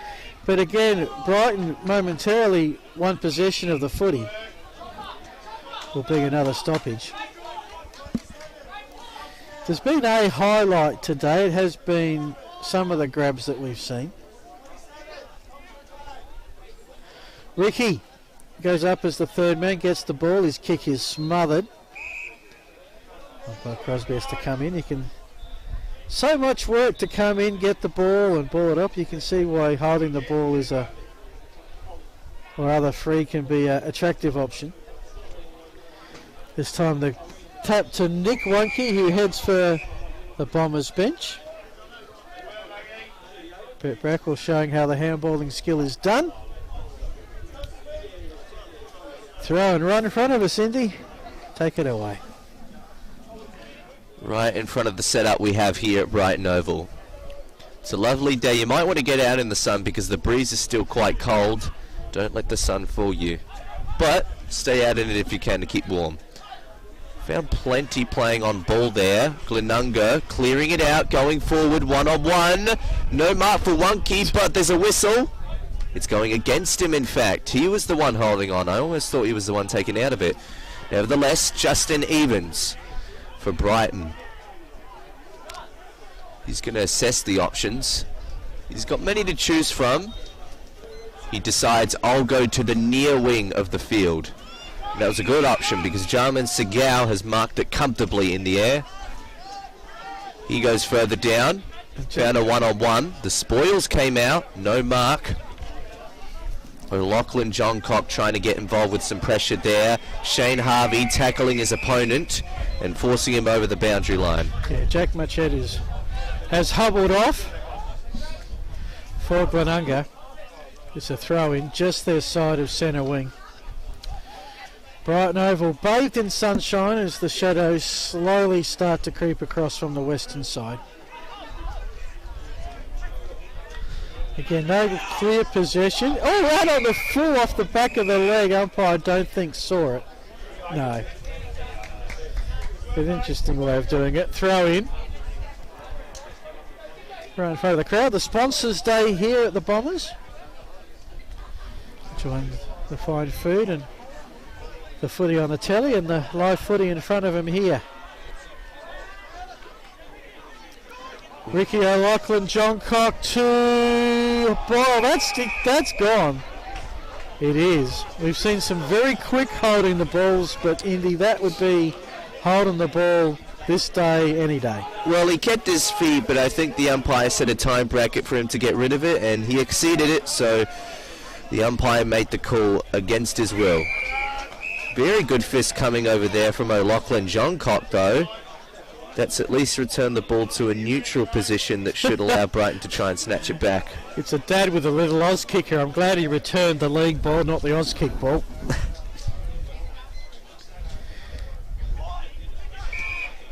but again, Brighton momentarily won possession of the footy. Will be another stoppage. There's been a highlight today. It has been some of the grabs that we've seen. Ricky goes up as the third man, gets the ball. His kick is smothered. Crosby has to come in. He can. So much work to come in, get the ball and ball it up. You can see why holding the ball is or other free can be an attractive option. This time the tap to Nick Wonke, who heads for the Bombers bench. Brett Brackle showing how the handballing skill is done. Throw and run in front of us, Indy. Take it away. Right in front of the setup we have here at Brighton Oval. It's a lovely day. You might want to get out in the sun because the breeze is still quite cold. Don't let the sun fool you. But stay out in it if you can to keep warm. Found plenty playing on ball there. Glenunga clearing it out, going forward one-on-one. No mark for Wonke, but there's a whistle. It's going against him, in fact. He was the one holding on. I almost thought he was the one taken out of it. Nevertheless, Justin Evans for Brighton. He's going to assess the options. He's got many to choose from. He decides, I'll go to the near wing of the field. And that was a good option because Jarman Segal has marked it comfortably in the air. He goes further down. Found a one-on-one. The spoils came out. No mark. Lachlan Johncock trying to get involved with some pressure there. Shane Harvey tackling his opponent and forcing him over the boundary line. Yeah, Jack Machete has hobbled off for Glenunga. It's a throw in just their side of centre wing. Brighton Oval bathed in sunshine as the shadows slowly start to creep across from the western side. Again, no clear possession. Oh, right on the full off the back of the leg. Umpire, I don't think, saw it. No. An interesting way of doing it. Throw in. Right in front of the crowd. The sponsors' day here at the Bombers. Enjoying the fine food and the footy on the telly and the live footy in front of him here. Ricky O'Loughlin, Johncock to ball. That's gone. It is. We've seen some very quick holding the balls, but Indy, that would be holding the ball this day, any day. Well, he kept his feet, but I think the umpire set a time bracket for him to get rid of it, and he exceeded it, so the umpire made the call against his will. Very good fist coming over there from O'Loughlin Johncock, though. That's at least returned the ball to a neutral position that should allow Brighton to try and snatch it back. It's a dad with a little Oz kicker. I'm glad he returned the league ball, not the Oz kick ball.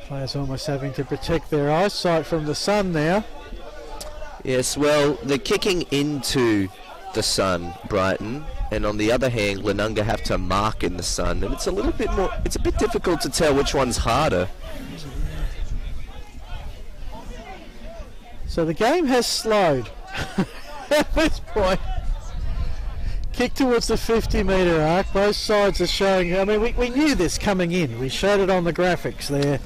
Players almost having to protect their eyesight from the sun now. Yes, well, they're kicking into the sun, Brighton, and on the other hand, Glenunga have to mark in the sun, and it's a bit difficult to tell which one's harder. So the game has slowed at this point. Kick towards the 50-metre arc. Both sides are showing. I mean, we knew this coming in. We showed it on the graphics there.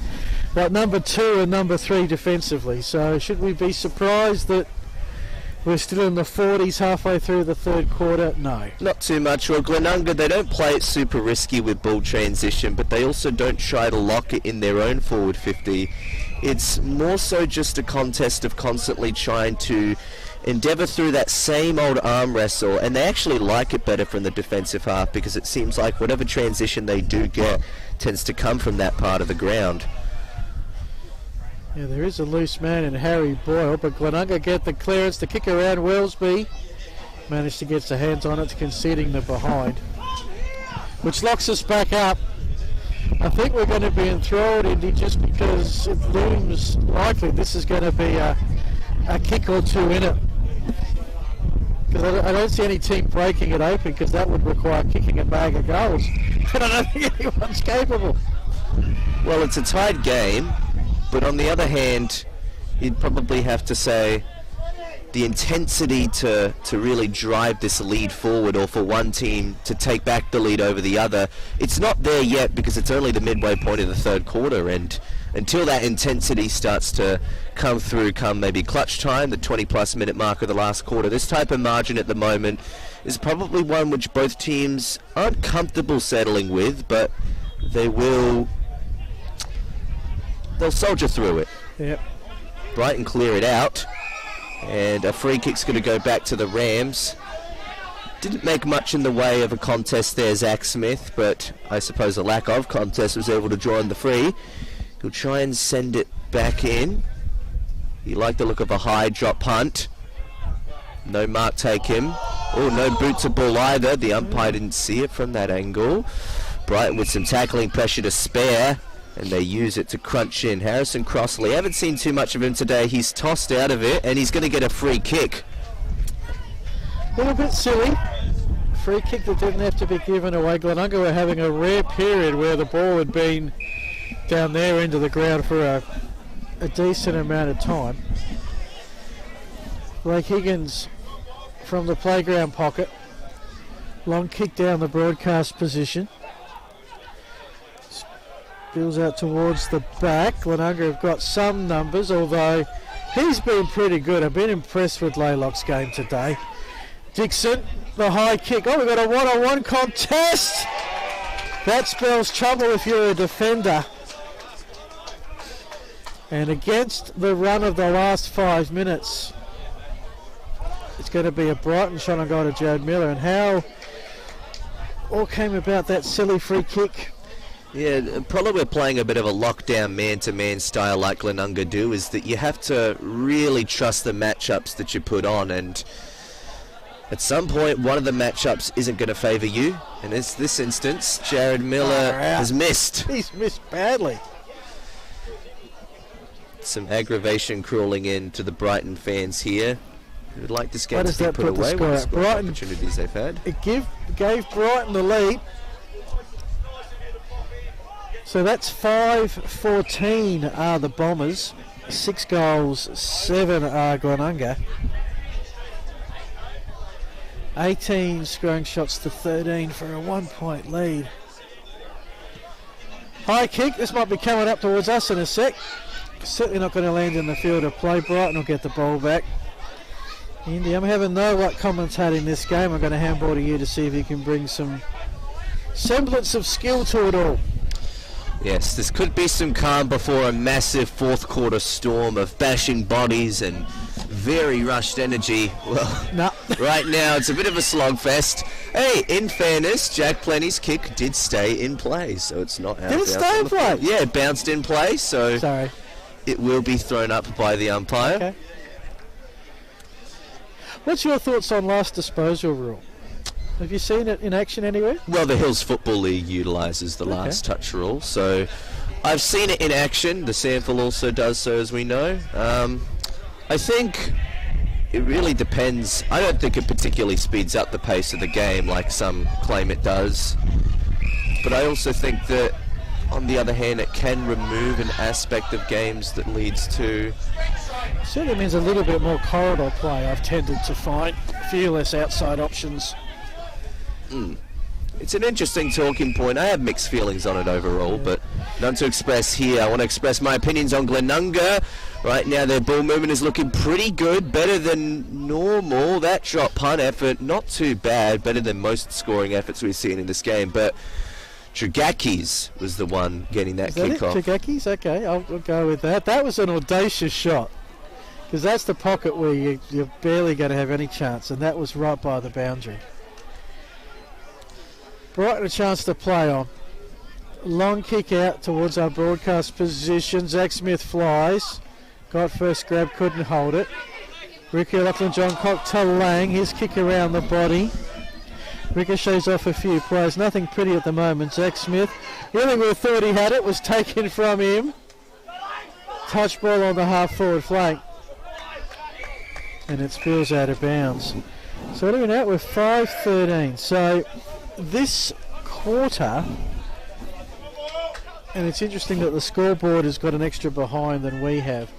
Like number 2 and number 3 defensively. So should we be surprised that we're still in the 40s halfway through the third quarter? No. Not too much. Well, Glenunga, they don't play it super risky with ball transition, but they also don't try to lock it in their own forward 50. It's more so just a contest of constantly trying to endeavour through that same old arm wrestle, and they actually like it better from the defensive half because it seems like whatever transition they do get tends to come from that part of the ground. Yeah, there is a loose man in Harry Boyle, but Glenunga get the clearance to kick around. Wellesby managed to get their hands on it, conceding the behind, which locks us back up. I think we're going to be enthralled, Indy, just because it looms likely this is going to be a kick or two in it. Because I don't see any team breaking it open, because that would require kicking a bag of goals. But I don't think anyone's capable. Well, it's a tied game, but on the other hand, you'd probably have to say the intensity to really drive this lead forward, or for one team to take back the lead over the other, it's not there yet because it's only the midway point of the third quarter, and until that intensity starts to come through come maybe clutch time, the 20-plus minute mark of the last quarter, this type of margin at the moment is probably one which both teams aren't comfortable settling with, but they'll soldier through it. Yep. Brighton clear it out, and a free kick's going to go back to the Rams. Didn't make much in the way of a contest there, Zach Smith, but I suppose a lack of contest was able to draw in the free. He'll try and send it back in. He liked the look of a high drop punt. No mark take him. Oh, no boot to ball either. The umpire didn't see it from that angle. Brighton with some tackling pressure to spare, and they use it to crunch in. Harrison Crossley, haven't seen too much of him today. He's tossed out of it, and he's going to get a free kick. A little bit silly. Free kick that didn't have to be given away. Glenunga were having a rare period where the ball had been down their end of the ground for a decent amount of time. Blake Higgins from the playground pocket. Long kick down the broadcast position. Spills out towards the back. Glenunga have got some numbers, although he's been pretty good. I've been impressed with Laylock's game today. Dixon, the high kick. Oh, we've got a one-on-one contest. That spells trouble if you're a defender. And against the run of the last 5 minutes, it's going to be a Brighton shot on goal to Jared Miller. And how all came about that silly free kick. Yeah, probably we're playing a bit of a lockdown man-to-man style like Glenunga do, is that you have to really trust the matchups that you put on, and at some point one of the matchups isn't going to favour you, and in this instance Jared Miller has missed. He's missed badly. Some aggravation crawling in to the Brighton fans here. Who would like this game What to does be that put put the away score with at? the Brighton- opportunities they've had. It gave Brighton the lead. So that's 5-14 are the Bombers. 6 goals, 7 are Glenunga. 18 scoring shots to 13 for a 1-point lead. High kick. This might be coming up towards us in a sec. Certainly not going to land in the field of play. Brighton will get the ball back. Indy, I'm having no luck commentating this game. I'm going to handball to you to see if you can bring some semblance of skill to it all. Yes, this could be some calm before a massive fourth quarter storm of bashing bodies and very rushed energy. Well, No. right now it's a bit of a slogfest. Hey, in fairness, Jack Plenty's kick did stay in play, so it's not out. Did it stay in play? Yeah, it bounced in play, so Sorry. it will be thrown up by the umpire. Okay. What's your thoughts on last disposal rule? Have you seen it in action anywhere? Well, the Hills Football League utilises the last touch rule, so I've seen it in action. The sample also does so, as we know. I think it really depends. I don't think it particularly speeds up the pace of the game like some claim it does. But I also think that, on the other hand, it can remove an aspect of games that leads to... Certainly means a little bit more corridor play. I've tended to find few less outside options. It's an interesting talking point. I have mixed feelings on it overall, but none to express here. I want to express my opinions on Glenunga. Right now their ball movement is looking pretty good, better than normal. That shot punt effort, not too bad, better than most scoring efforts we've seen in this game, but Chugakis was the one getting that kickoff. Chugakis? Okay, I'll go with that. That was an audacious shot, because that's the pocket where you're barely going to have any chance, and that was right by the boundary. Brighton a chance to play on. Long kick out towards our broadcast position. Zach Smith flies. Got first grab, couldn't hold it. Ricky Lachlan John Cock to Lang. His kick around the body. Ricochets off a few players. Nothing pretty at the moment. Zach Smith, Illingworth thought he had it, was taken from him. Touch ball on the half forward flank. And it spills out of bounds. So what are we now? We're 5-13. So this quarter, and it's interesting that the scoreboard has got an extra behind than we have.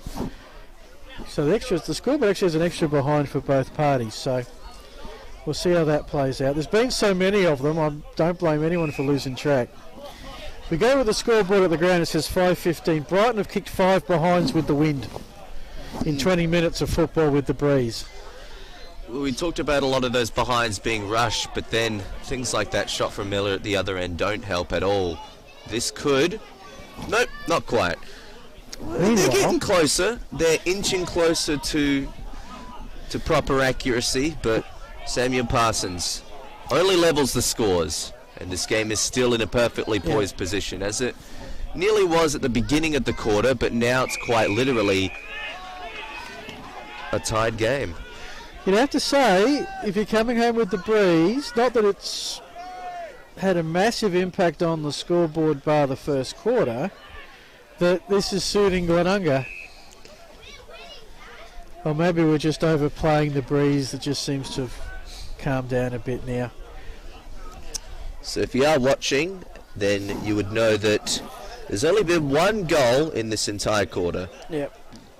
So the scoreboard actually has an extra behind for both parties. So we'll see how that plays out. There's been so many of them, I don't blame anyone for losing track. We go with the scoreboard at the ground, it says 5-15. Brighton have kicked 5 behinds with the wind in 20 minutes of football with the breeze. Well, we talked about a lot of those behinds being rushed, but then things like that shot from Miller at the other end don't help at all. This could... Nope, not quite. They're getting closer. They're inching closer to proper accuracy, but Samuel Parsons only levels the scores, and this game is still in a perfectly poised position, as it nearly was at the beginning of the quarter, but now it's quite literally a tied game. You'd have to say, if you're coming home with the breeze, not that it's had a massive impact on the scoreboard bar the first quarter, that this is suiting Glenunga. Or maybe we're just overplaying the breeze that just seems to have calmed down a bit now. So if you are watching, then you would know that there's only been one goal in this entire quarter. Yep,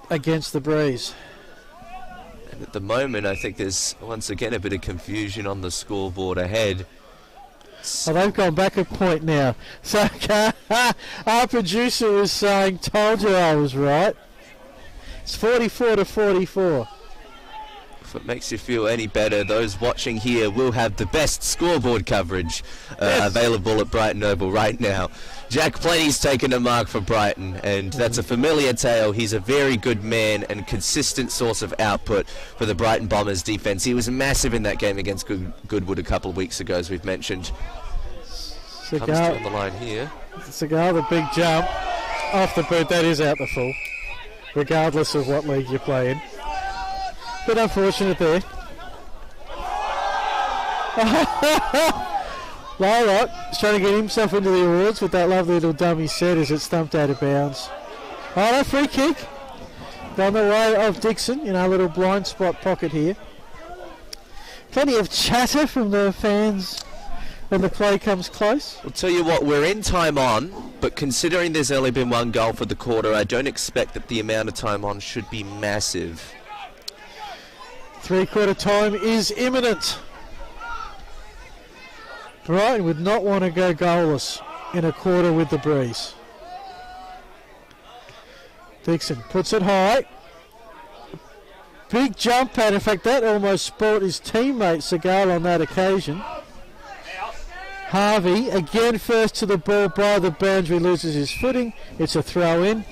against the breeze. And at the moment, I think there's once again a bit of confusion on the scoreboard ahead. Oh, they've gone back a point now. So our producer was saying, told you I was right. It's 44-44. If it makes you feel any better, those watching here will have the best scoreboard coverage available at Brighton Oval right now. Jack Plenty's taken a mark for Brighton, and that's a familiar tale. He's a very good man and consistent source of output for the Brighton Bombers defence. He was massive in that game against Goodwood a couple of weeks ago, as we've mentioned. Comes down the line here. Cigar, the big jump off the boot. That is out the full, regardless of what league you play in. Bit unfortunate there. Lylott is trying to get himself into the awards with that lovely little dummy set as it stumped out of bounds. Oh, no, free kick. Down the way of Dixon in our little blind spot pocket here. Plenty of chatter from the fans when the play comes close. I'll tell you what, we're in time on, but considering there's only been one goal for the quarter, I don't expect that the amount of time on should be massive. Three-quarter time is imminent. Brighton would not want to go goalless in a quarter with the breeze. Dixon puts it high. Big jump pad. In fact, that almost spoilt his teammate Segal on that occasion. Harvey again first to the ball by the boundary, loses his footing. It's a throw in.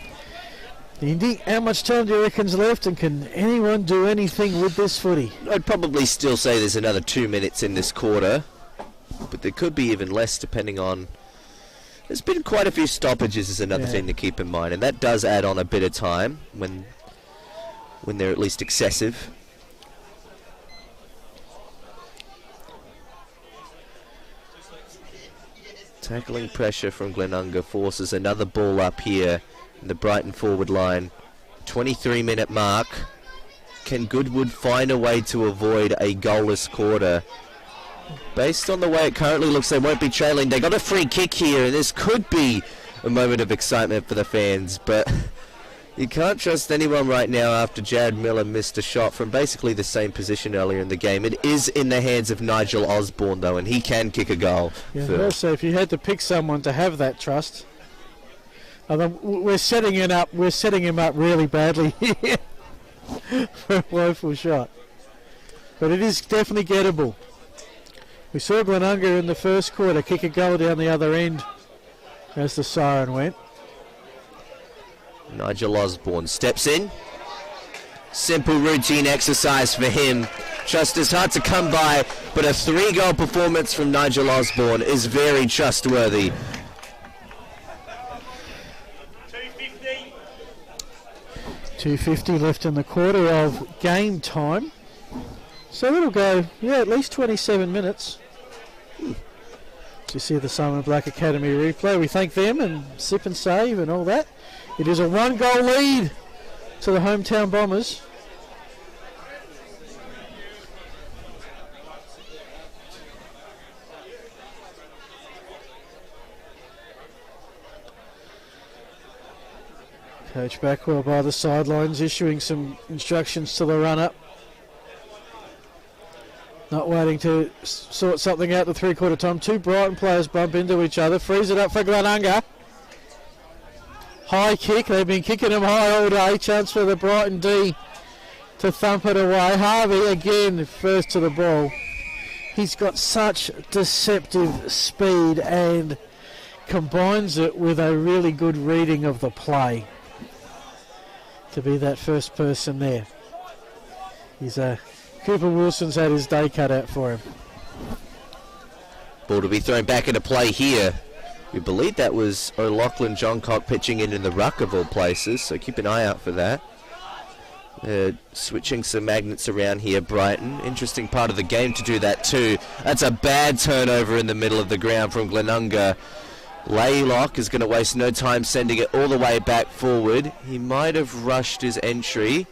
Indy, how much time do you reckon's left, and can anyone do anything with this footy? I'd probably still say there's another 2 minutes in this quarter, but there could be even less depending on... There's been quite a few stoppages is another thing to keep in mind, and that does add on a bit of time when they're at least excessive. Tackling pressure from Glenunga forces another ball up here in the Brighton forward line. 23-minute mark. can Goodwood find a way to avoid a goalless quarter? Based on the way it currently looks, they won't be trailing. They got a free kick here, and this could be a moment of excitement for the fans, but you can't trust anyone right now after Jared Miller missed a shot from basically the same position earlier in the game. It is in the hands of Nigel Osborne, though, and he can kick a goal. Yeah, so if you had to pick someone to have that trust, we're setting him up really badly here for a woeful shot. But it is definitely gettable. We saw Glenunga in the first quarter kick a goal down the other end as the siren went. Nigel Osborne steps in. Simple routine exercise for him. Just as hard to come by, but a 3-goal performance from Nigel Osborne is very trustworthy. 2:50 left in the quarter of game time. So it'll go, at least 27 minutes. You see the Simon Black Academy replay. We thank them and Sip and Save and all that. It is a 1-goal lead to the hometown Bombers. Coach Backwell by the sidelines issuing some instructions to the run-up. Not waiting to sort something out the 3-quarter time. Two Brighton players bump into each other. Frees it up for Glenunga. High kick. They've been kicking them high all day. Chance for the Brighton D to thump it away. Harvey again first to the ball. He's got such deceptive speed and combines it with a really good reading of the play to be that first person there. Cooper Wilson's had his day cut out for him. Ball to be thrown back into play here. We believe that was O'Loughlin Johncock pitching in the ruck of all places, so keep an eye out for that. Switching some magnets around here, Brighton. Interesting part of the game to do that too. That's a bad turnover in the middle of the ground from Glenunga. Laylock is going to waste no time sending it all the way back forward. He might have rushed his entry.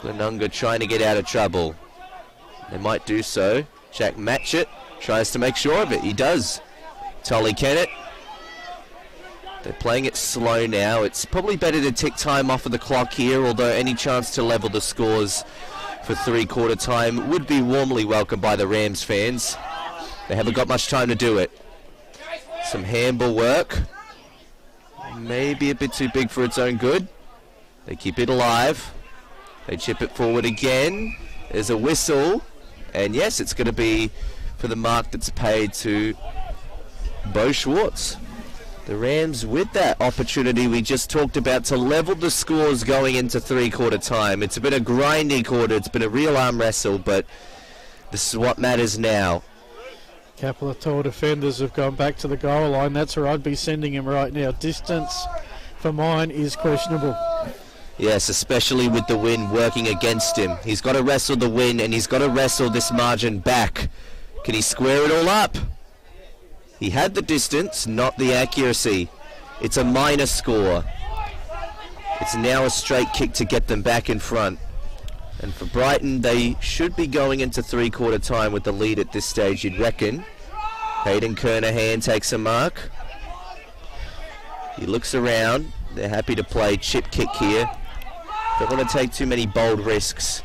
Glenunga trying to get out of trouble. They might do so. Jack Matchett tries to make sure of it. He does. Tolly Kennett. They're playing it slow now. It's probably better to tick time off of the clock here, although any chance to level the scores for 3-quarter time would be warmly welcomed by the Rams fans. They haven't got much time to do it. Some handball work. Maybe a bit too big for its own good. They keep it alive. They chip it forward again. There's a whistle. And yes, it's going to be for the mark that's paid to Bo Schwartz. The Rams with that opportunity we just talked about to level the scores going into 3-quarter time. It's been a grindy quarter. It's been a real arm wrestle, but this is what matters now. A couple of tall defenders have gone back to the goal line. That's where I'd be sending him right now. Distance for mine is questionable. Yes, especially with the wind working against him. He's got to wrestle the wind, and he's got to wrestle this margin back. Can he square it all up? He had the distance, not the accuracy. It's a minor score. It's now a straight kick to get them back in front. And for Brighton, they should be going into 3-quarter time with the lead at this stage, you'd reckon. Hayden Kernahan takes a mark. He looks around. They're happy to play chip kick here. Don't want to take too many bold risks.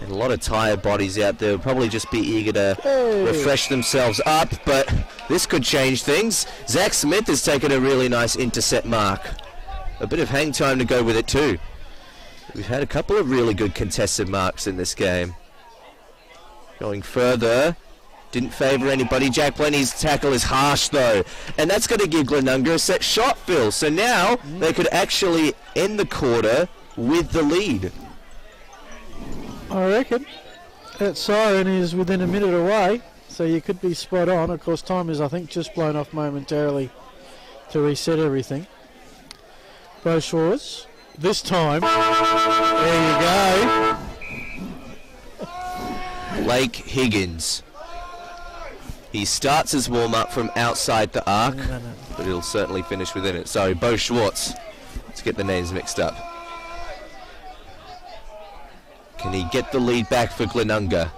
And a lot of tired bodies out there will probably just be eager to refresh themselves up, but this could change things. Zach Smith has taken a really nice intercept mark. A bit of hang time to go with it too. We've had a couple of really good contested marks in this game. Going further, didn't favour anybody. Jack Blenny's tackle is harsh though, and that's going to give Glenunga a set shot, Phil. So now they could actually end the quarter with the lead. I reckon that siren is within a minute away, so you could be spot on. Of course, time is, I think, just blown off momentarily to reset everything. Bo Schwartz, this time, there you go. Blake Higgins. He starts his warm-up from outside the arc, but he'll certainly finish within it. Sorry, Bo Schwartz. Let's get the names mixed up. Can he get the lead back for Glenunga?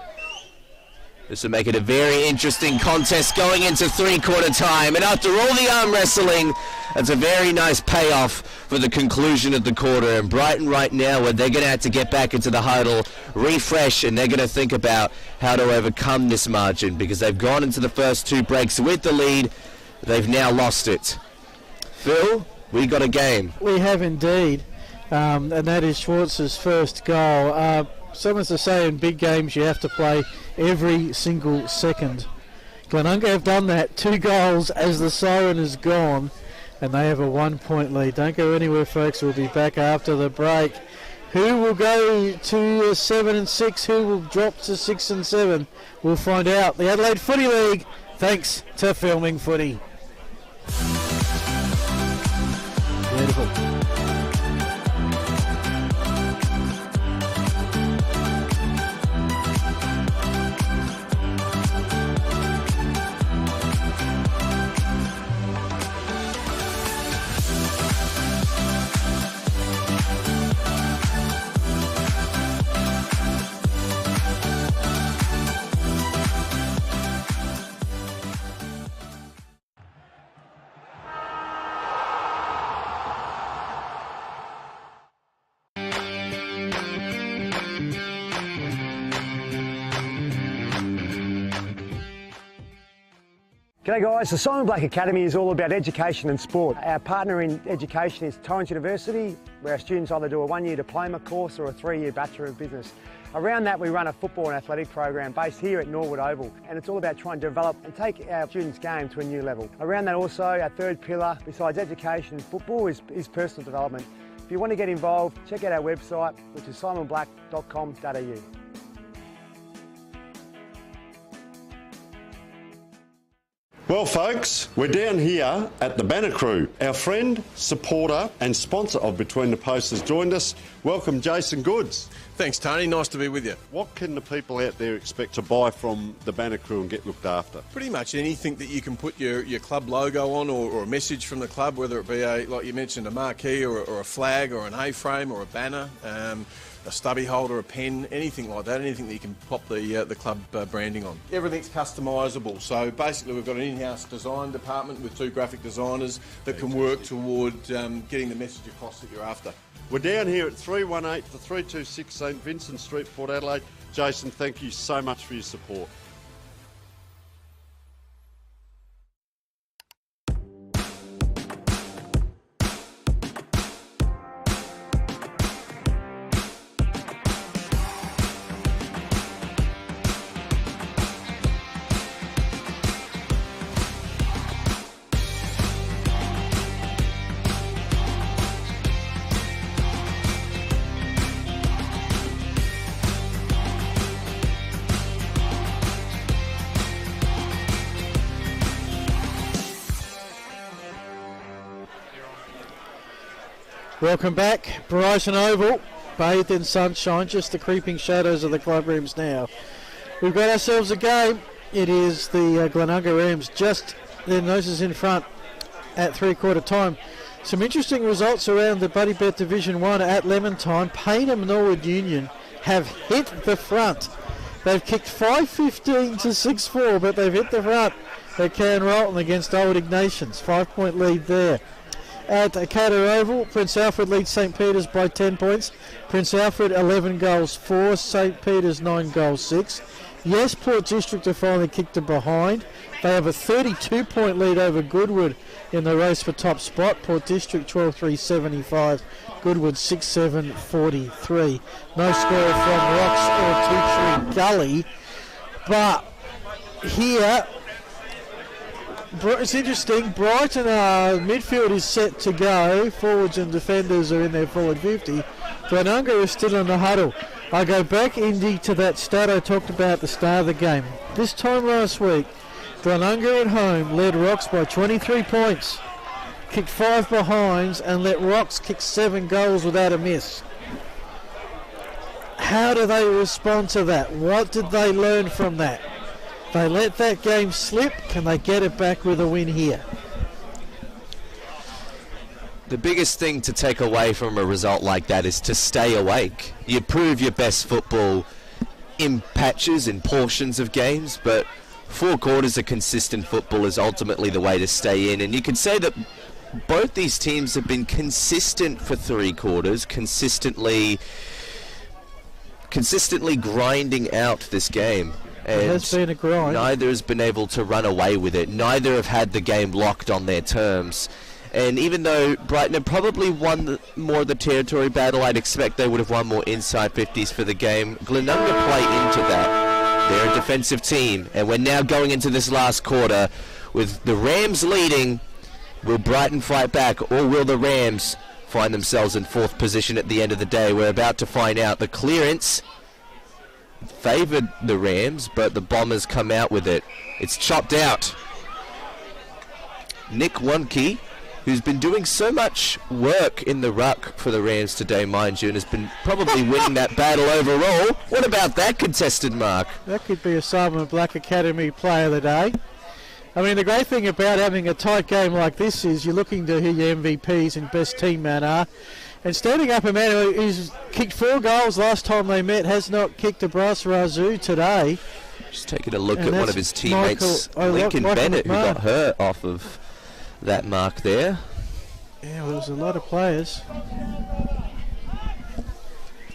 This will make it a very interesting contest going into three-quarter time. And after all the arm wrestling, that's a very nice payoff for the conclusion of the quarter. And Brighton right now, where they're going to have to get back into the huddle, refresh, and they're going to think about how to overcome this margin, because they've gone into the first two breaks with the lead. They've now lost it. Phil, we got a game. We have indeed, and that is Schwartz's first goal. Someone's to say in big games you have to play every single second. Glenunga have done that. 2 goals as the siren is gone, and they have a 1-point lead. Don't go anywhere, folks. We'll be back after the break. Who will go to 7 and 6? Who will drop to 6 and 7? We'll find out. The Adelaide Footy League, thanks to Filming Footy. Beautiful. G'day guys, the Simon Black Academy is all about education and sport. Our partner in education is Torrens University, where our students either do a 1-year diploma course or a 3-year Bachelor of Business. Around that we run a football and athletic program based here at Norwood Oval, and it's all about trying to develop and take our students' game to a new level. Around that also, our third pillar, besides education and football, is personal development. If you want to get involved, check out our website, which is simonblack.com.au. Well folks, we're down here at the Banner Crew. Our friend, supporter and sponsor of Between the Posts has joined us. Welcome Jason Goods. Thanks Tony, nice to be with you. What can the people out there expect to buy from the Banner Crew and get looked after? Pretty much anything that you can put your club logo on, or a message from the club, whether it be like you mentioned, a marquee or a flag or an A-frame or a banner, a stubby holder, a pen, anything like that, anything that you can pop the club branding on. Everything's customisable, so basically we've got an in-house design department with 2 graphic designers that can work toward getting the message across that you're after. We're down here at 318 to 326 St Vincent Street, Port Adelaide. Jason, thank you so much for your support. Welcome back, Brighton Oval, bathed in sunshine, just the creeping shadows of the club rooms now. We've got ourselves a game. It is the Glenunga Rams, just their noses in front at three-quarter time. Some interesting results around the Buddy Bet Division 1 at lemon time. Payne and Norwood Union have hit the front. They've kicked 5-15 to 6-4, but they've hit the front at Canrolton against Old Ignatians. 5-point lead there. At Cater Oval, Prince Alfred leads St Peter's by 10 points. Prince Alfred 11 goals 4, St Peter's 9 goals 6. Yes, Port District have finally kicked it behind. They have a 32-point lead over Goodwood in the race for top spot. Port District 12-3-75, Goodwood 6-7-43. No score from Rocks or Two Tree Gully. But here, it's interesting. Brighton midfield is set to go. Forwards and defenders are in their forward 50. Glenunga is still in the huddle. I go back, Indy, to that stat I talked about at the start of the game. This time last week, Glenunga at home led Rocks by 23 points, kicked 5 behinds, and let Rocks kick 7 goals without a miss. How do they respond to that? What did they learn from that? They let that game slip. Can they get it back with a win here? The biggest thing to take away from a result like that is to stay awake. You prove your best football in patches and portions of games, but 4 quarters of consistent football is ultimately the way to stay in. And you can say that both these teams have been consistent for 3 quarters, consistently grinding out this game. And it has been a grind. Neither has been able to run away with it. Neither have had the game locked on their terms. And even though Brighton have probably won more of the territory battle, I'd expect they would have won more inside 50s for the game. Glenunga play into that. They're a defensive team, and we're now going into this last quarter with the Rams leading. Will Brighton fight back, or will the Rams find themselves in 4th position at the end of the day? We're about to find out. The clearance favoured the Rams, but the Bombers come out with it. It's chopped out. Nick Wonke, who's been doing so much work in the ruck for the Rams today, mind you, and has been probably winning that battle overall. What about that contested mark? That could be a Simon Black Academy player of the day. I mean, the great thing about having a tight game like this is you're looking to who your MVPs and best team man are. And standing up a man who's kicked 4 goals last time they met has not kicked a brass razoo today. Just taking a look at one of his teammates, Lincoln Bennett, who got hurt off of that mark there. Yeah, well, there was a lot of players.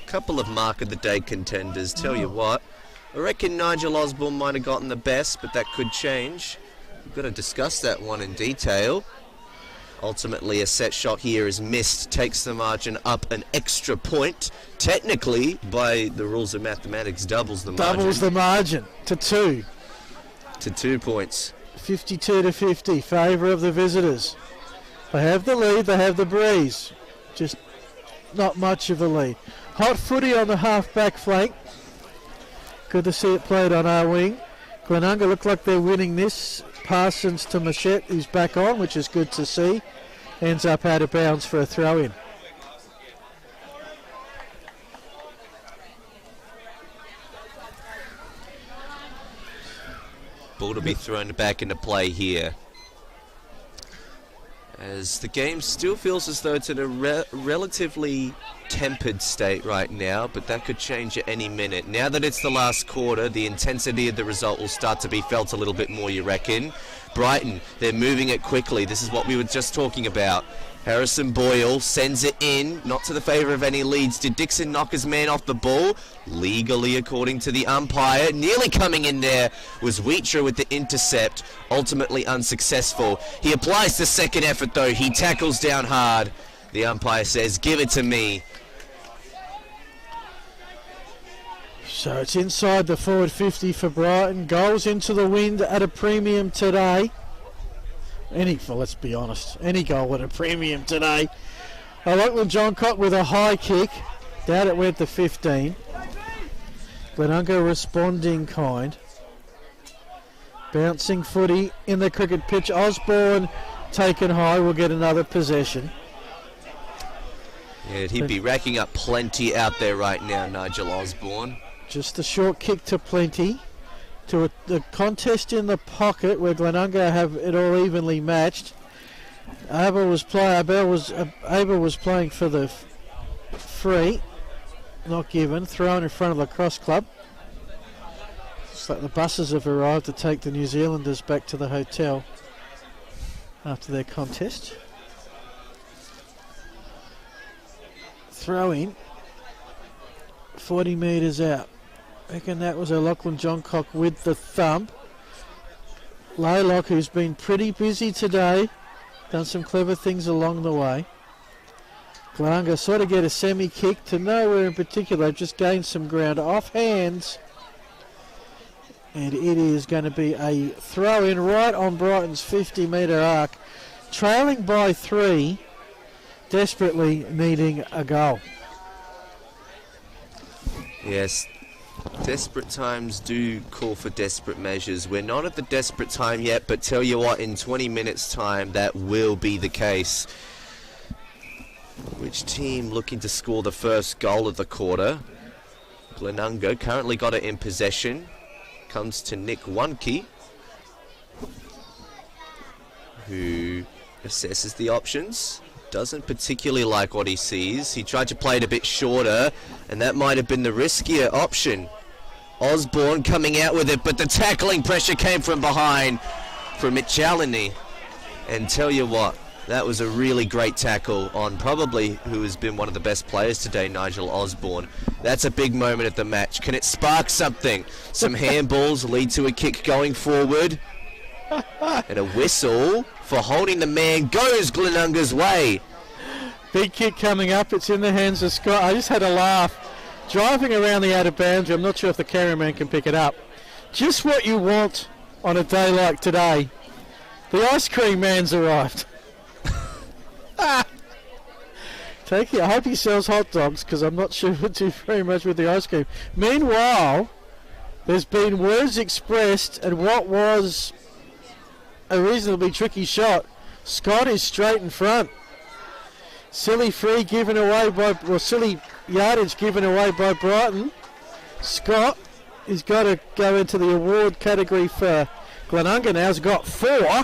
Couple of mark of the day contenders. Tell you what, I reckon Nigel Osborne might have gotten the best, but that could change. We've got to discuss that one in detail. Ultimately, a set shot here is missed, takes the margin up an extra point. Technically, by the rules of mathematics, doubles the margin. Doubles the margin to 2. To 2 points. 52-50, favour of the visitors. They have the lead, they have the breeze. Just not much of a lead. Hot footy on the half-back flank. Good to see it played on our wing. Glenunga look like they're winning this. Parsons to Machette, who's back on, which is good to see. Ends up out of bounds for a throw-in. Ball to be thrown back into play here, as the game still feels as though it's in a relatively tempered state right now, but that could change at any minute. Now that it's the last quarter, the intensity of the result will start to be felt a little bit more, you reckon? Brighton, they're moving it quickly. This is what we were just talking about. Harrison Boyle sends it in, not to the favour of any leads. Did Dixon knock his man off the ball? Legally, according to the umpire. Nearly coming in there was Wheater with the intercept, ultimately unsuccessful. He applies the second effort though. He tackles down hard. The umpire says, give it to me. So it's inside the forward 50 for Brighton. Goals into the wind at a premium today. Let's be honest, any goal at a premium today. Lachlan Johncock with a high kick. Down it went to 15. Glenunga responding kind. Bouncing footy in the cricket pitch. Osborne taken high. We'll get another possession. Yeah, he'd be racking up plenty out there right now, Nigel Osborne. Just a short kick to plenty. To the contest in the pocket where Glenunga have it all evenly matched. Abel was playing for the free, not given. Thrown in front of the cross club. It's like the buses have arrived to take the New Zealanders back to the hotel after their contest. Throw in, 40 metres out. I reckon that was a Lachlan Johncock with the thump. Laylock, who's been pretty busy today, done some clever things along the way. Glenunga sort of get a semi-kick to nowhere in particular, just gained some ground off hands. And it is going to be a throw-in right on Brighton's 50-metre arc. Trailing by 3, desperately needing a goal. Yes. Desperate times do call for desperate measures. We're not at the desperate time yet, but tell you what, in 20 minutes time that will be the case. Which team looking to score the first goal of the quarter? Glenunga currently got it in possession. Comes to Nick Wonke, who assesses the options. doesn't particularly like what he sees. He tried to play it a bit shorter, and that might have been the riskier option. Osborne coming out with it, but the tackling pressure came from behind from Michalini. And tell you what, that was a really great tackle on probably who has been one of the best players today, Nigel Osborne. That's a big moment at the match. Can it spark something? Some handballs lead to a kick going forward. And a whistle for holding the man goes Glenunga's way. Big kick coming up. It's in the hands of Scott. I just had a laugh. Driving around the outer boundary. I'm not sure if the cameraman can pick it up. Just what you want on a day like today. The ice cream man's arrived. Take it. I hope he sells hot dogs, because I'm not sure he'll do very much with the ice cream. Meanwhile, there's been words expressed, and what was a reasonably tricky shot. Scott is straight in front. Silly free given away by, or silly yardage given away by Brighton. Scott has got to go into the award category for Glenunga now. Has got 4.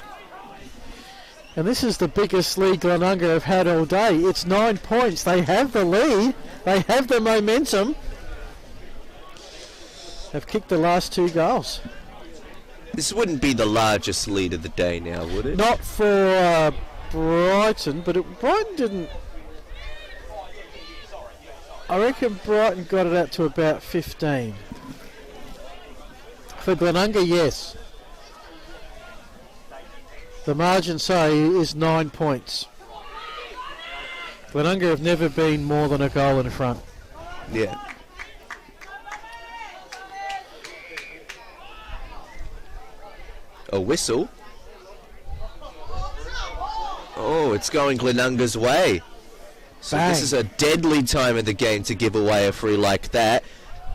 And this is the biggest lead Glenunga have had all day. It's 9 points. They have the lead. They have the momentum. They've kicked the last 2 goals. This wouldn't be the largest lead of the day now, would it? Not for Brighton, but Brighton didn't. I reckon Brighton got it up to about 15. For Glenunga, yes. The margin, say, is 9 points. Glenunga have never been more than a goal in front. Yeah. A whistle. Oh, it's going Glenunga's way. So Bang. This is a deadly time of the game to give away a free like that.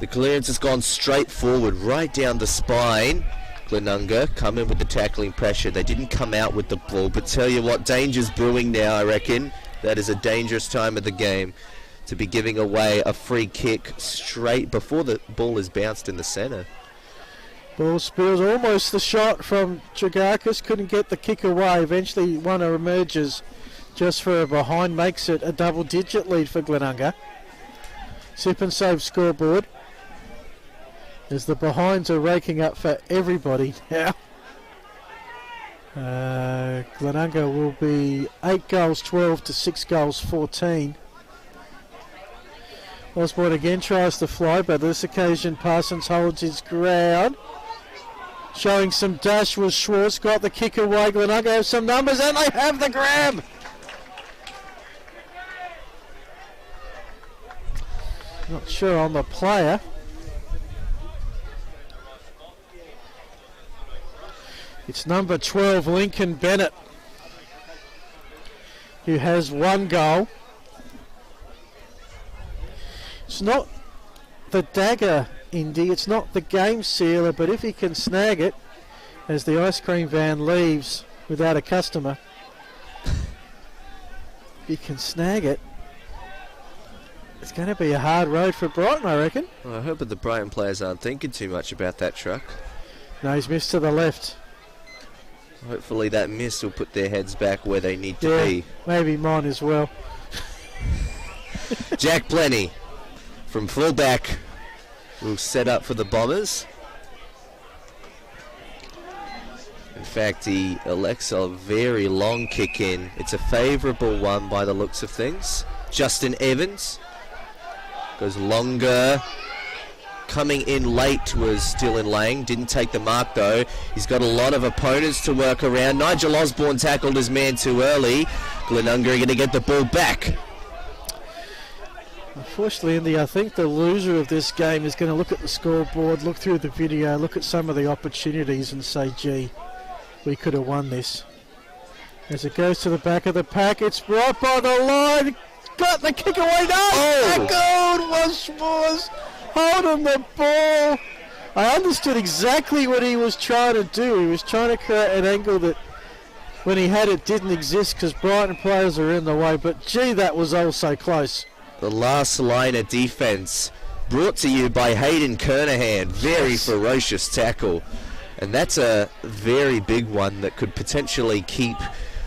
The clearance has gone straight forward, right down the spine. Glenunga come in with the tackling pressure. They didn't come out with the ball, but tell you what, danger's brewing now, I reckon. That is a dangerous time of the game to be giving away a free kick straight before the ball is bounced in the centre. Ball spills, almost the shot from Chagakis, couldn't get the kick away. Eventually one emerges just for a behind, makes it a double-digit lead for Glenunga. Sip and save scoreboard, as the behinds are raking up for everybody now. Glenunga will be 8 goals 12 to 6 goals 14. Osborne again tries to fly, but this occasion Parsons holds his ground. Showing some dash was Schwartz, got the kick away. Glenunga have some numbers, and they have the grab. Not sure on the player. It's number 12, Lincoln Bennett, who has 1 goal. It's not the dagger, Indy. It's not the game sealer, but if he can snag it, as the ice cream van leaves without a customer, if he can snag it, it's going to be a hard road for Brighton, I reckon. Well, I hope that the Brighton players aren't thinking too much about that truck. No, he's missed to the left. Hopefully that miss will put their heads back where they need to be. Maybe mine as well. Jack Plenty from fullback will set up for the Bombers. In fact, he elects a very long kick in. It's a favourable one by the looks of things. Justin Evans goes longer. Coming in late was Dylan Lang. Didn't take the mark though. He's got a lot of opponents to work around. Nigel Osborne tackled his man too early. Glenunga are going to get the ball back. Unfortunately, Indy, I think the loser of this game is going to look at the scoreboard, look through the video, look at some of the opportunities and say, gee, we could have won this. As it goes to the back of the pack, it's right by the line. Got the kick away. No! Tackled was holding the ball. I understood exactly what he was trying to do. He was trying to create an angle that when he had it didn't exist because Brighton players are in the way. But gee, that was also close. The last line of defence brought to you by Hayden Kernahan. Very ferocious tackle. And that's a very big one that could potentially keep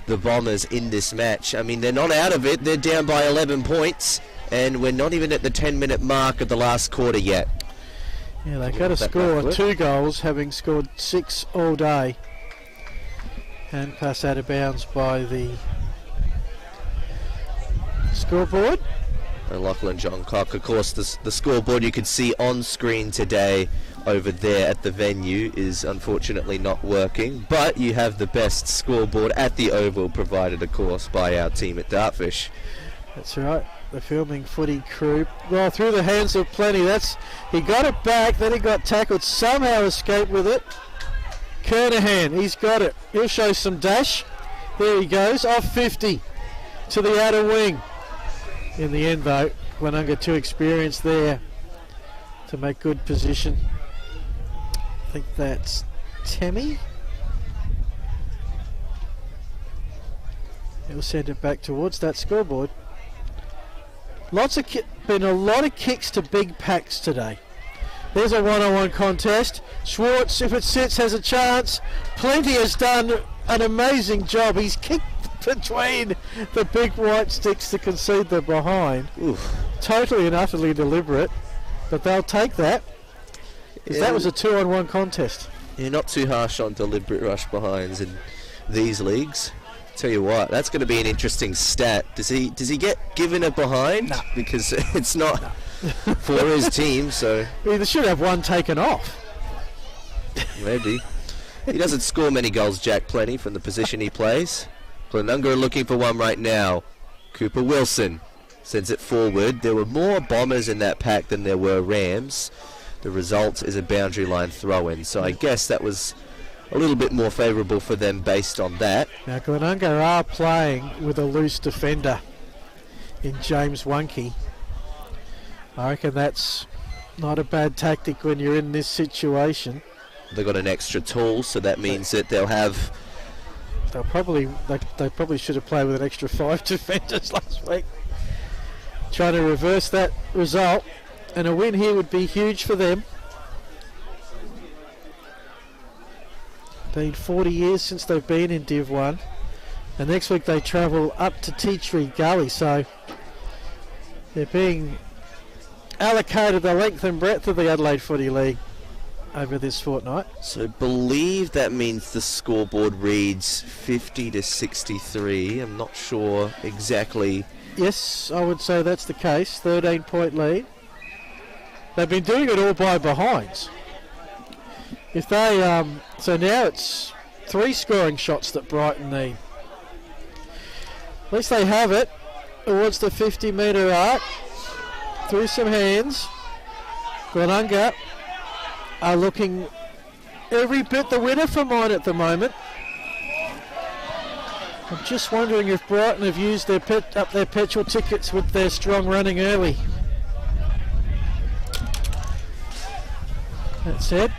the Bombers in this match. I mean, they're not out of it. They're down by 11 points, and we're not even at the 10-minute mark of the last quarter yet. Yeah, they've got to score 2 goals, having scored 6 all day. And pass out of bounds by the scoreboard. And Lachlan Johncock, of course, the scoreboard you could see on screen today over there at the venue is unfortunately not working, but you have the best scoreboard at the Oval, provided of course by our team at Dartfish. That's right, the filming footy crew. Well, through the hands of Plenty. He got it back, then he got tackled, somehow escaped with it. Kernahan, he's got it. He'll show some dash. There he goes, off 50 to the outer wing. In the end, though, Glenunga too experienced there to make good position. I think that's Temi. He'll send it back towards that scoreboard. Been a lot of kicks to big packs today. There's a one-on-one contest. Schwartz, if it sits, has a chance. Plenty has done an amazing job. He's kicked between the big white sticks to concede the behind. Oof. Totally and utterly deliberate, but they'll take that. Yeah. That was a 2-on-1 contest. You're not too harsh on deliberate rush behinds in these leagues. Tell you what, that's going to be an interesting stat. Does he get given a behind? No. Because it's not for his team, so they should have one taken off. Maybe. He doesn't score many goals, Jack Plenty, from the position he plays. Glenunga are looking for one right now. Cooper Wilson sends it forward. There were more Bombers in that pack than there were Rams. The result is a boundary line throw-in, so I guess that was a little bit more favourable for them based on that. Now Glenunga are playing with a loose defender in James Wunke. I reckon that's not a bad tactic when you're in this situation. They've got an extra tool, so that means that they'll have... They probably should have played with an extra 5 defenders last week. Trying to reverse that result, and a win here would be huge for them. Been 40 years since they've been in Div 1, and next week they travel up to Tea Tree Gully, so they're being allocated the length and breadth of the Adelaide Footy League over this fortnight. So I believe that means the scoreboard reads 50 to 63. I'm not sure exactly. Yes, I would say that's the case. 13-point lead. They've been doing it all by behinds. If they so now it's 3 scoring shots that Brighton need. At least they have it towards the 50-metre arc. Through some hands. Glenunga are looking every bit the winner for mine at the moment. I'm just wondering if Brighton have used their petrol tickets with their strong running early. That said,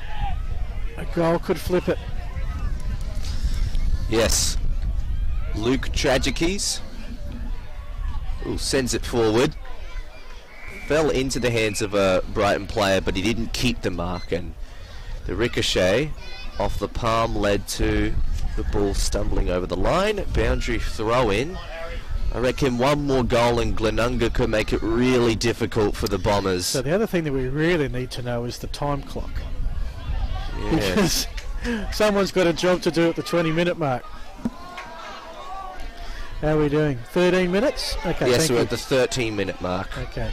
a goal could flip it. Yes. Luke Tragickies sends it forward. Fell into the hands of a Brighton player, but he didn't keep the mark, and the ricochet off the palm led to the ball stumbling over the line. Boundary throw in. I reckon one more goal and Glenunga could make it really difficult for the Bombers. So the other thing that we really need to know is the time clock. Yeah. Because someone's got a job to do at the 20-minute mark. How are we doing? 13 minutes? Okay. Yes, we're at the 13-minute mark. Okay.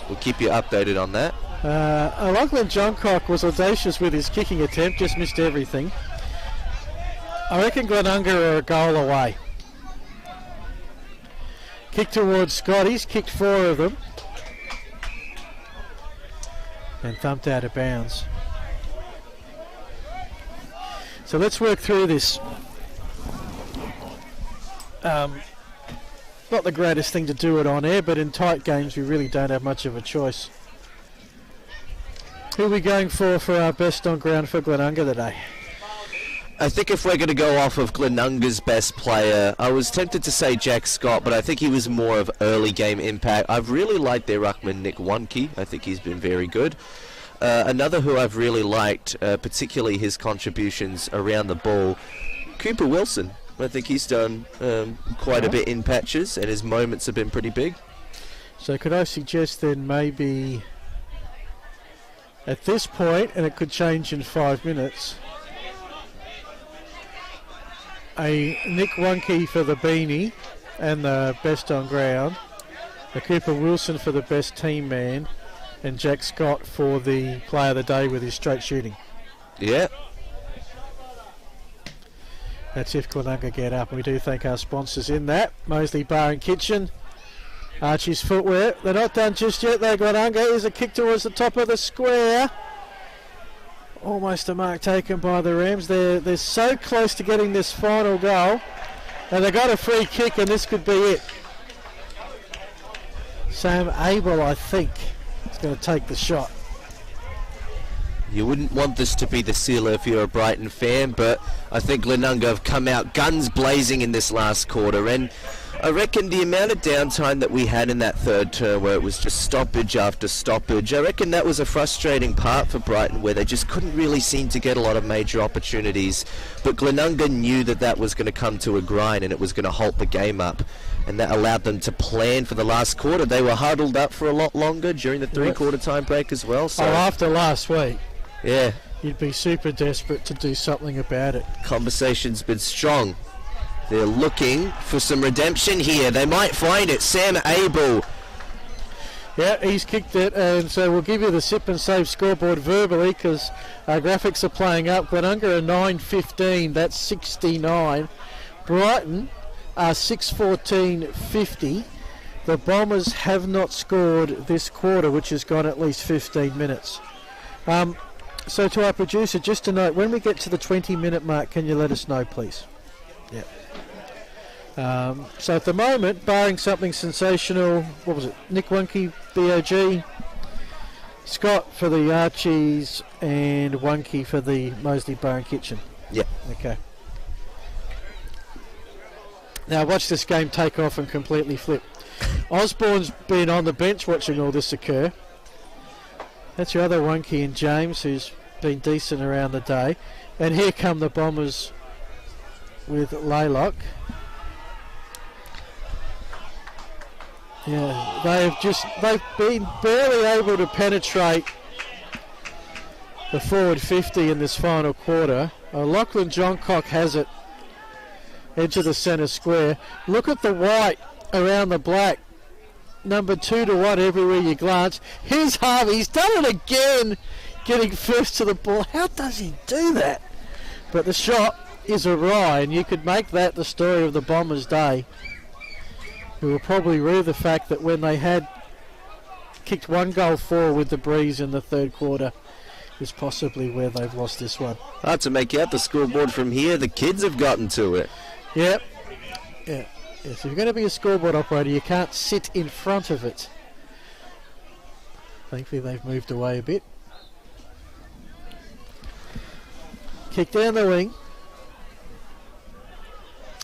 We'll keep you updated on that. Lachlan Johncock was audacious with his kicking attempt, just missed everything. I reckon Glenunga are a goal away. Kick towards Scott, he's kicked 4 of them. And thumped out of bounds. So let's work through this. Not the greatest thing to do it on air, but in tight games we really don't have much of a choice. Who are we going for our best on ground for Glenunga today? I think if we're going to go off of Glenunga's best player, I was tempted to say Jack Scott, but I think he was more of early game impact. I've really liked their ruckman Nick Wunke. I think he's been very good. Another who I've really liked, particularly his contributions around the ball, Cooper Wilson. I think he's done quite a bit in patches, and his moments have been pretty big. So could I suggest then maybe at this point, and it could change in 5 minutes, a Nick Wunke for the beanie and the best on ground, a Cooper Wilson for the best team man, and Jack Scott for the player of the day with his straight shooting. Yeah. That's if Glenunga get up. We do thank our sponsors in that. Moseley Bar and Kitchen. Archie's Footwear. They're not done just yet though, Glenunga. Here's a kick towards the top of the square. Almost a mark taken by the Rams. They're so close to getting this final goal. And they got a free kick, and this could be it. Sam Abel, I think, is going to take the shot. You wouldn't want this to be the sealer if you're a Brighton fan, but I think Glenunga have come out guns blazing in this last quarter, and I reckon the amount of downtime that we had in that third term where it was just stoppage after stoppage, I reckon that was a frustrating part for Brighton where they just couldn't really seem to get a lot of major opportunities, but Glenunga knew that that was going to come to a grind and it was going to halt the game up, and that allowed them to plan for the last quarter. They were huddled up for a lot longer during the three-quarter time break as well. So after last week. Yeah. You'd be super desperate to do something about it. Conversation's been strong. They're looking for some redemption here. They might find it. Sam Abel. Yeah, he's kicked it, and so we'll give you the sip and save scoreboard verbally because our graphics are playing up. Glenunga are 9.15, that's 69. Brighton are 6.14.50. The Bombers have not scored this quarter, which has gone at least 15 minutes. So to our producer, just to note, when we get to the 20-minute mark, can you let us know, please? Yeah. So at the moment, barring something sensational, what was it? Nick Wunke, BOG, Scott for the Archies, and Wunke for the Moseley Bar and Kitchen. Yeah. Okay. Now watch this game take off and completely flip. Osborne's been on the bench watching all this occur. That's your other Wunke and James, who's been decent around the day. And here come the Bombers with Laylock. Yeah, they've been barely able to penetrate the forward 50 in this final quarter. Lachlan Johncock has it, edge of the centre square. Look at the white around the black. Number 2 to 1 everywhere you glance. Here's Harvey. He's done it again, getting first to the ball. How does he do that? But the shot is awry, and you could make that the story of the Bombers' day. We will probably rue the fact that when they had kicked 1 goal forward with the breeze in the third quarter is possibly where they've lost this one. Hard to make out the scoreboard from here. The kids have gotten to it. Yep. Yeah. Yes, if you're going to be a scoreboard operator, you can't sit in front of it. Thankfully, they've moved away a bit. Kick down the wing.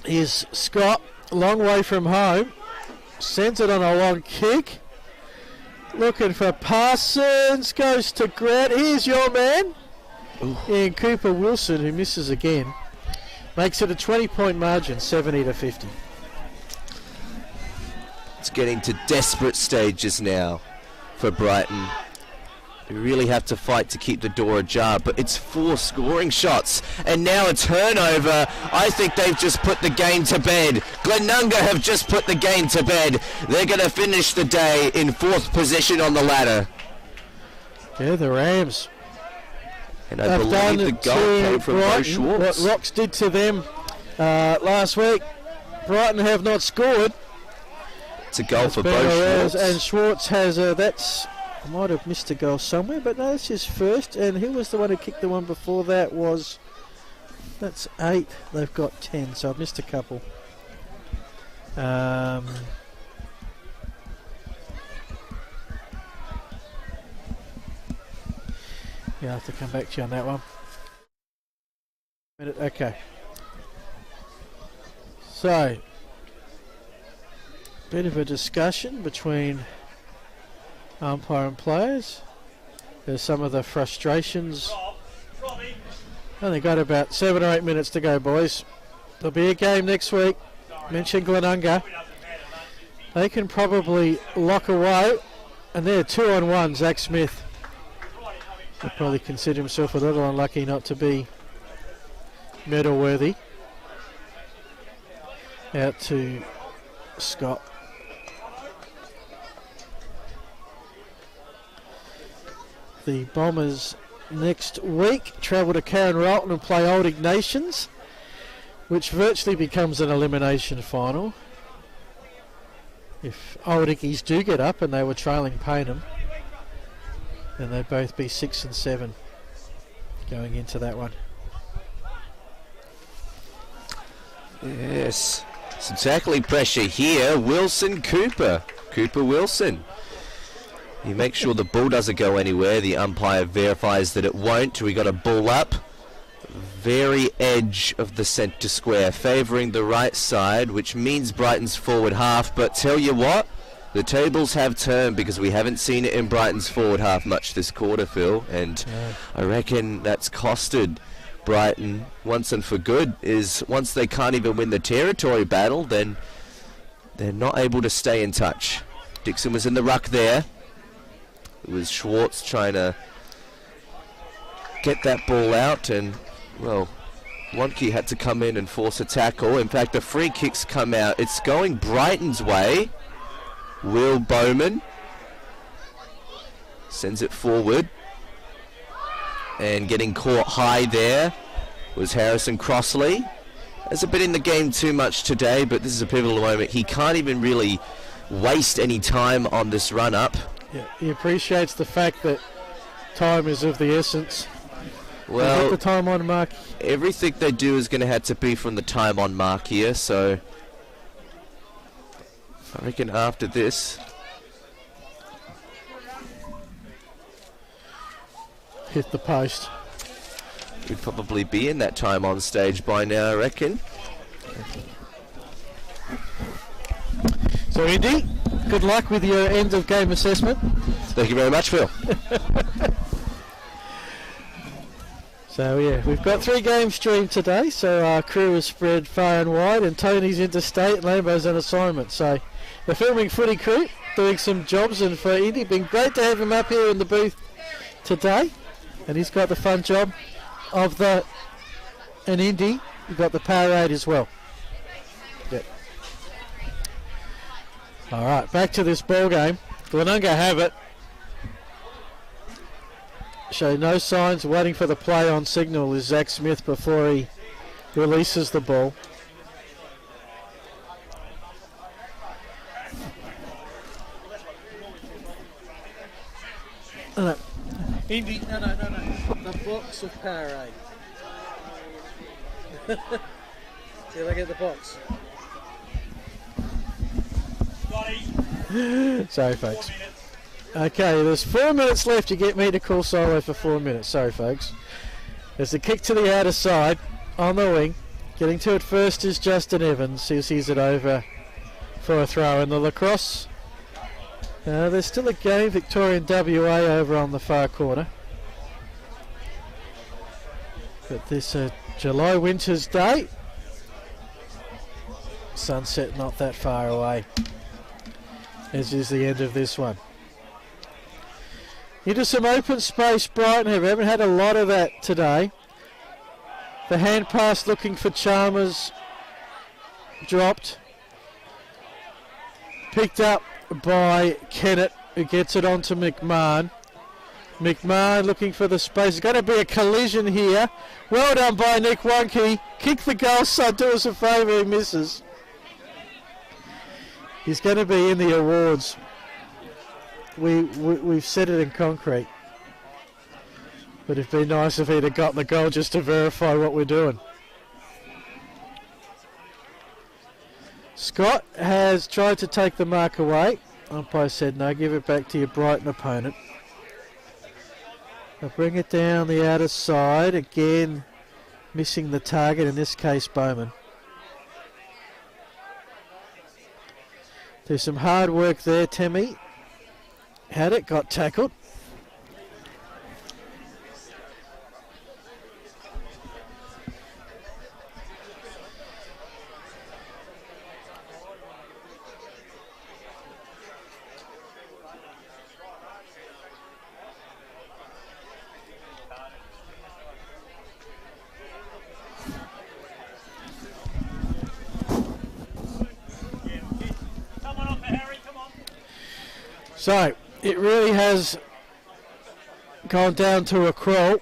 Here's Scott, long way from home. Sends it on a long kick. Looking for Parsons. Goes to Grant. Here's your man. Ooh. And Cooper Wilson, who misses again. Makes it a 20-point margin, 70-50. It's getting to desperate stages now for Brighton. They really have to fight to keep the door ajar, but it's 4 scoring shots and now a turnover. I think they've just put the game to bed. Glenunga have just put the game to bed. They're going to finish the day in 4th position on the ladder. Yeah, the Rams. And I believe the goal came from Bo Schwartz. What Rocks did to them last week. Brighton have not scored. It's a goal for Bo Schwartz. And Schwartz has that's... I might have missed a goal somewhere, but no, that's his first. And who was the one who kicked the one before that? That's 8. They've got 10, so I've missed a couple. Yeah, I'll have to come back to you on that one. Okay. So, bit of a discussion between umpire and players. There's some of the frustrations. Only got about 7 or 8 minutes to go, boys. There'll be a game next week. Mentioned Glenunga. They can probably lock away. And they're 2-on-1, Zach Smith. He'll probably consider himself a little unlucky not to be medal worthy. Out to Scott. The Bombers next week travel to Karen Rolton and play Old Ignatians, which virtually becomes an elimination final. If Old Ickies do get up and they were trailing Paynham, then they'd both be 6 and 7 going into that one. Yes, some tackling pressure here. Wilson Cooper. Cooper Wilson. You make sure the ball doesn't go anywhere. The umpire verifies that it won't. We got a ball up. Very edge of the centre square, favouring the right side, which means Brighton's forward half. But tell you what, the tables have turned because we haven't seen it in Brighton's forward half much this quarter, Phil. And I reckon that's costed Brighton once and for good. Is once they can't even win the territory battle, then they're not able to stay in touch. Dixon was in the ruck there. It was Schwartz trying to get that ball out, and well, Wonke had to come in and force a tackle. In fact, the free kicks come out. It's going Brighton's way. Will Bowman sends it forward, and getting caught high there was Harrison Crossley. Hasn't been in the game too much today, but this is a pivotal moment. He can't even really waste any time on this run-up. Yeah, he appreciates the fact that time is of the essence. Well, the time on mark. Everything they do is going to have to be from the time on mark here, so I reckon after this hit the post. We'd probably be in that time on stage by now, I reckon. So Indy, good luck with your end of game assessment. Thank you very much, Phil. So yeah, we've got 3 games streamed today, so our crew is spread far and wide, and Tony's interstate and Lambo's on assignment. So the filming footy crew doing some jobs, and for Indy, been great to have him up here in the booth today. And he's got the fun job of an Indy. You've got the parade as well. Yep. All right, back to this ball game. Glenunga have it. Show no signs, waiting for the play on signal is Zach Smith before he releases the ball. No. Indy, no. The box of parade. See, look at the box. Sorry, folks. Okay, there's 4 minutes left. You get me to call solo for 4 minutes. Sorry, folks. There's a kick to the outer side on the wing. Getting to it first is Justin Evans, who sees it over for a throw in the lacrosse. There's still a game, Victorian WA over on the far corner. But this July winter's day, sunset not that far away, as is the end of this one. Into some open space, Brighton haven't had a lot of that today. The hand pass looking for Chalmers dropped. Picked up by Kennett, who gets it on to McMahon. McMahon looking for the space. There's going to be a collision here. Well done by Nick Wonke. Kick the goal, son. Do us a favour, he misses. He's going to be in the awards. We've said it in concrete. But it'd be nice if he'd have got the goal just to verify what we're doing. Scott has tried to take the mark away. Umpire said no, give it back to your Brighton opponent. They'll bring it down the outer side. Again, missing the target, in this case Bowman. There's some hard work there, Timmy. Had it, got tackled. So it really has gone down to a crawl.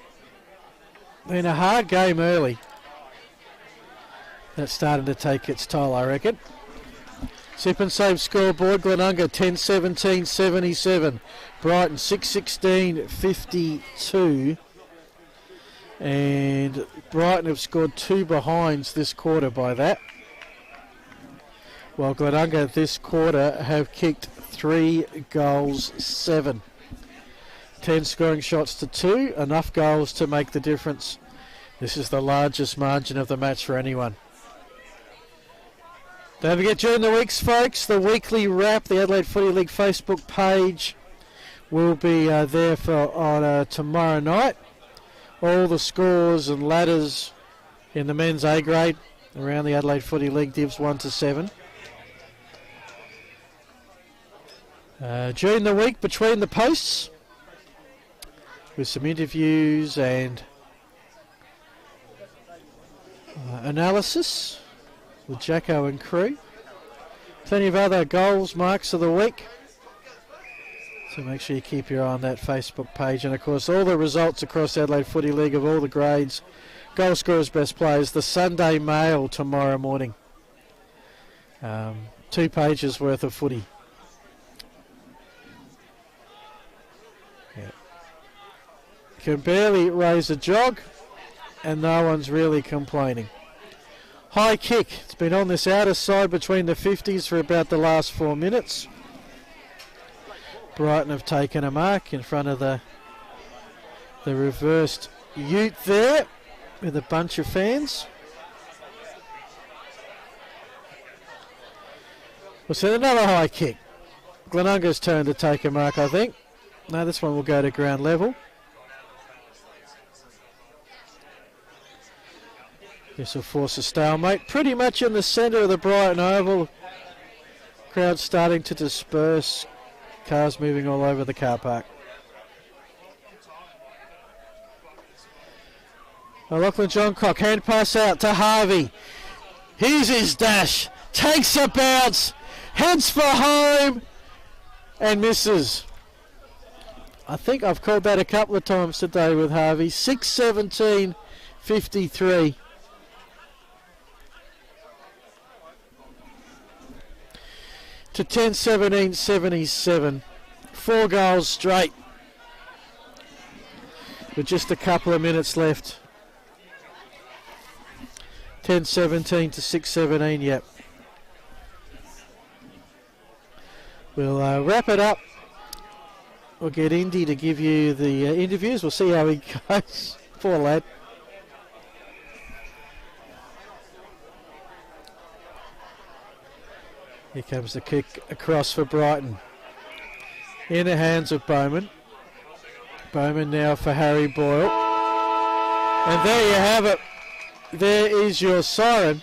Been a hard game early. That's starting to take its toll, I reckon. Sip and Save scoreboard. Glenunga 10-17-77. Brighton 6-16-52. And Brighton have scored 2 behinds this quarter by that. While Glenunga this quarter have kicked 3 goals, 7. 10 scoring shots to 2. Enough goals to make the difference. This is the largest margin of the match for anyone. Don't forget, during the weeks, folks, the weekly wrap, the Adelaide Footy League Facebook page will be there on tomorrow night. All the scores and ladders in the men's A grade around the Adelaide Footy League, divs 1 to 7. During the week, between the posts, with some interviews and analysis with Jacko and crew. Plenty of other goals, marks of the week. So make sure you keep your eye on that Facebook page. And of course, all the results across Adelaide Footy League of all the grades, goal scorers, best players, the Sunday Mail tomorrow morning. 2 pages worth of footy. Yeah. Can barely raise a jog, and no one's really complaining. High kick. It's been on this outer side between the 50s for about the last 4 minutes. Brighton have taken a mark in front of the reversed ute there with a bunch of fans. We'll see another high kick. Glenunga's turn to take a mark, I think. No, this one will go to ground level. This will force a stalemate. Pretty much in the centre of the Brighton Oval. Crowd starting to disperse. Cars moving all over the car park. Lachlan Johncock, hand pass out to Harvey. Here's his dash. Takes a bounce. Heads for home. And misses. I think I've called that a couple of times today with Harvey. 6-17-53. To 10-17-77. 4 goals straight. With just a couple of minutes left. 10-17 to 6-17, yep. We'll wrap it up. We'll get Indy to give you the interviews. We'll see how he goes. Poor lad. Here comes the kick across for Brighton. In the hands of Bowman. Bowman now for Harry Boyle. And there you have it. There is your siren.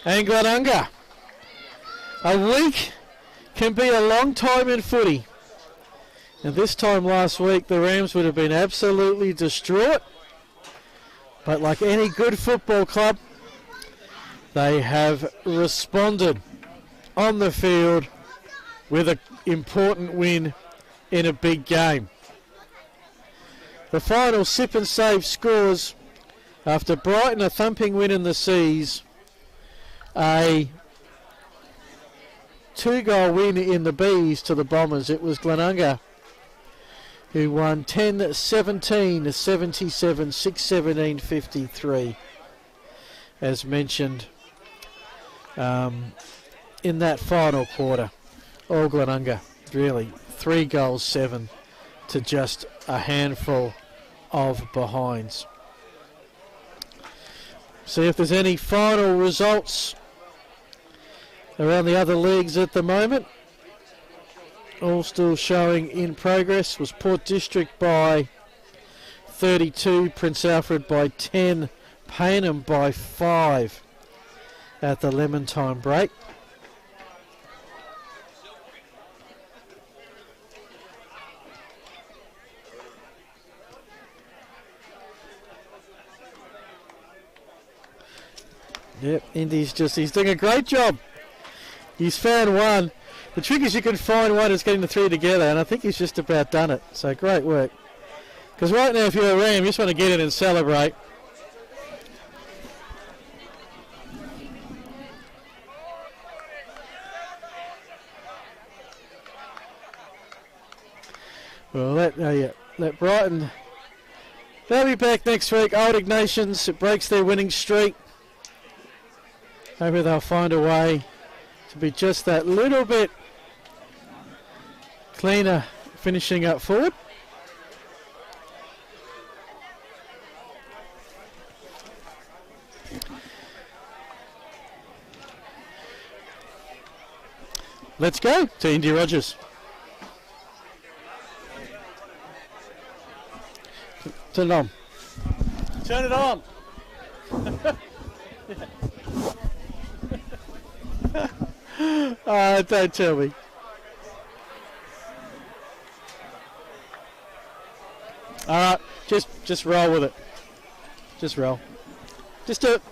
And Glenunga. A week can be a long time in footy. And this time last week, the Rams would have been absolutely distraught. But like any good football club, they have responded on the field with an important win in a big game. The final Sip and Save scores after Brighton a thumping win in the Seas, a 2-goal win in the Bs to the Bombers. It was Glenunga who won 10-17, 77, 6-17, 53. As mentioned in that final quarter. All Glenunga, really. 3 goals, 7 to just a handful of behinds. See if there's any final results around the other leagues at the moment. All still showing in progress. Was Port District by 32, Prince Alfred by 10, Payneham by 5 at the lemon time break. Yep, Indy's he's doing a great job He's found one. The trick is you can find one that's getting the three together, and I think he's just about done it. So great work. Because right now, if you're a Ram, you just want to get in and celebrate. Well, let Brighton. They'll be back next week. Old Ignatians, it breaks their winning streak. Maybe they'll find a way to be just that little bit cleaner finishing up forward. Let's go to Indy Rogers. Turn it on. Turn it on. Don't tell me. All right, just roll with it. Just roll. Just do it.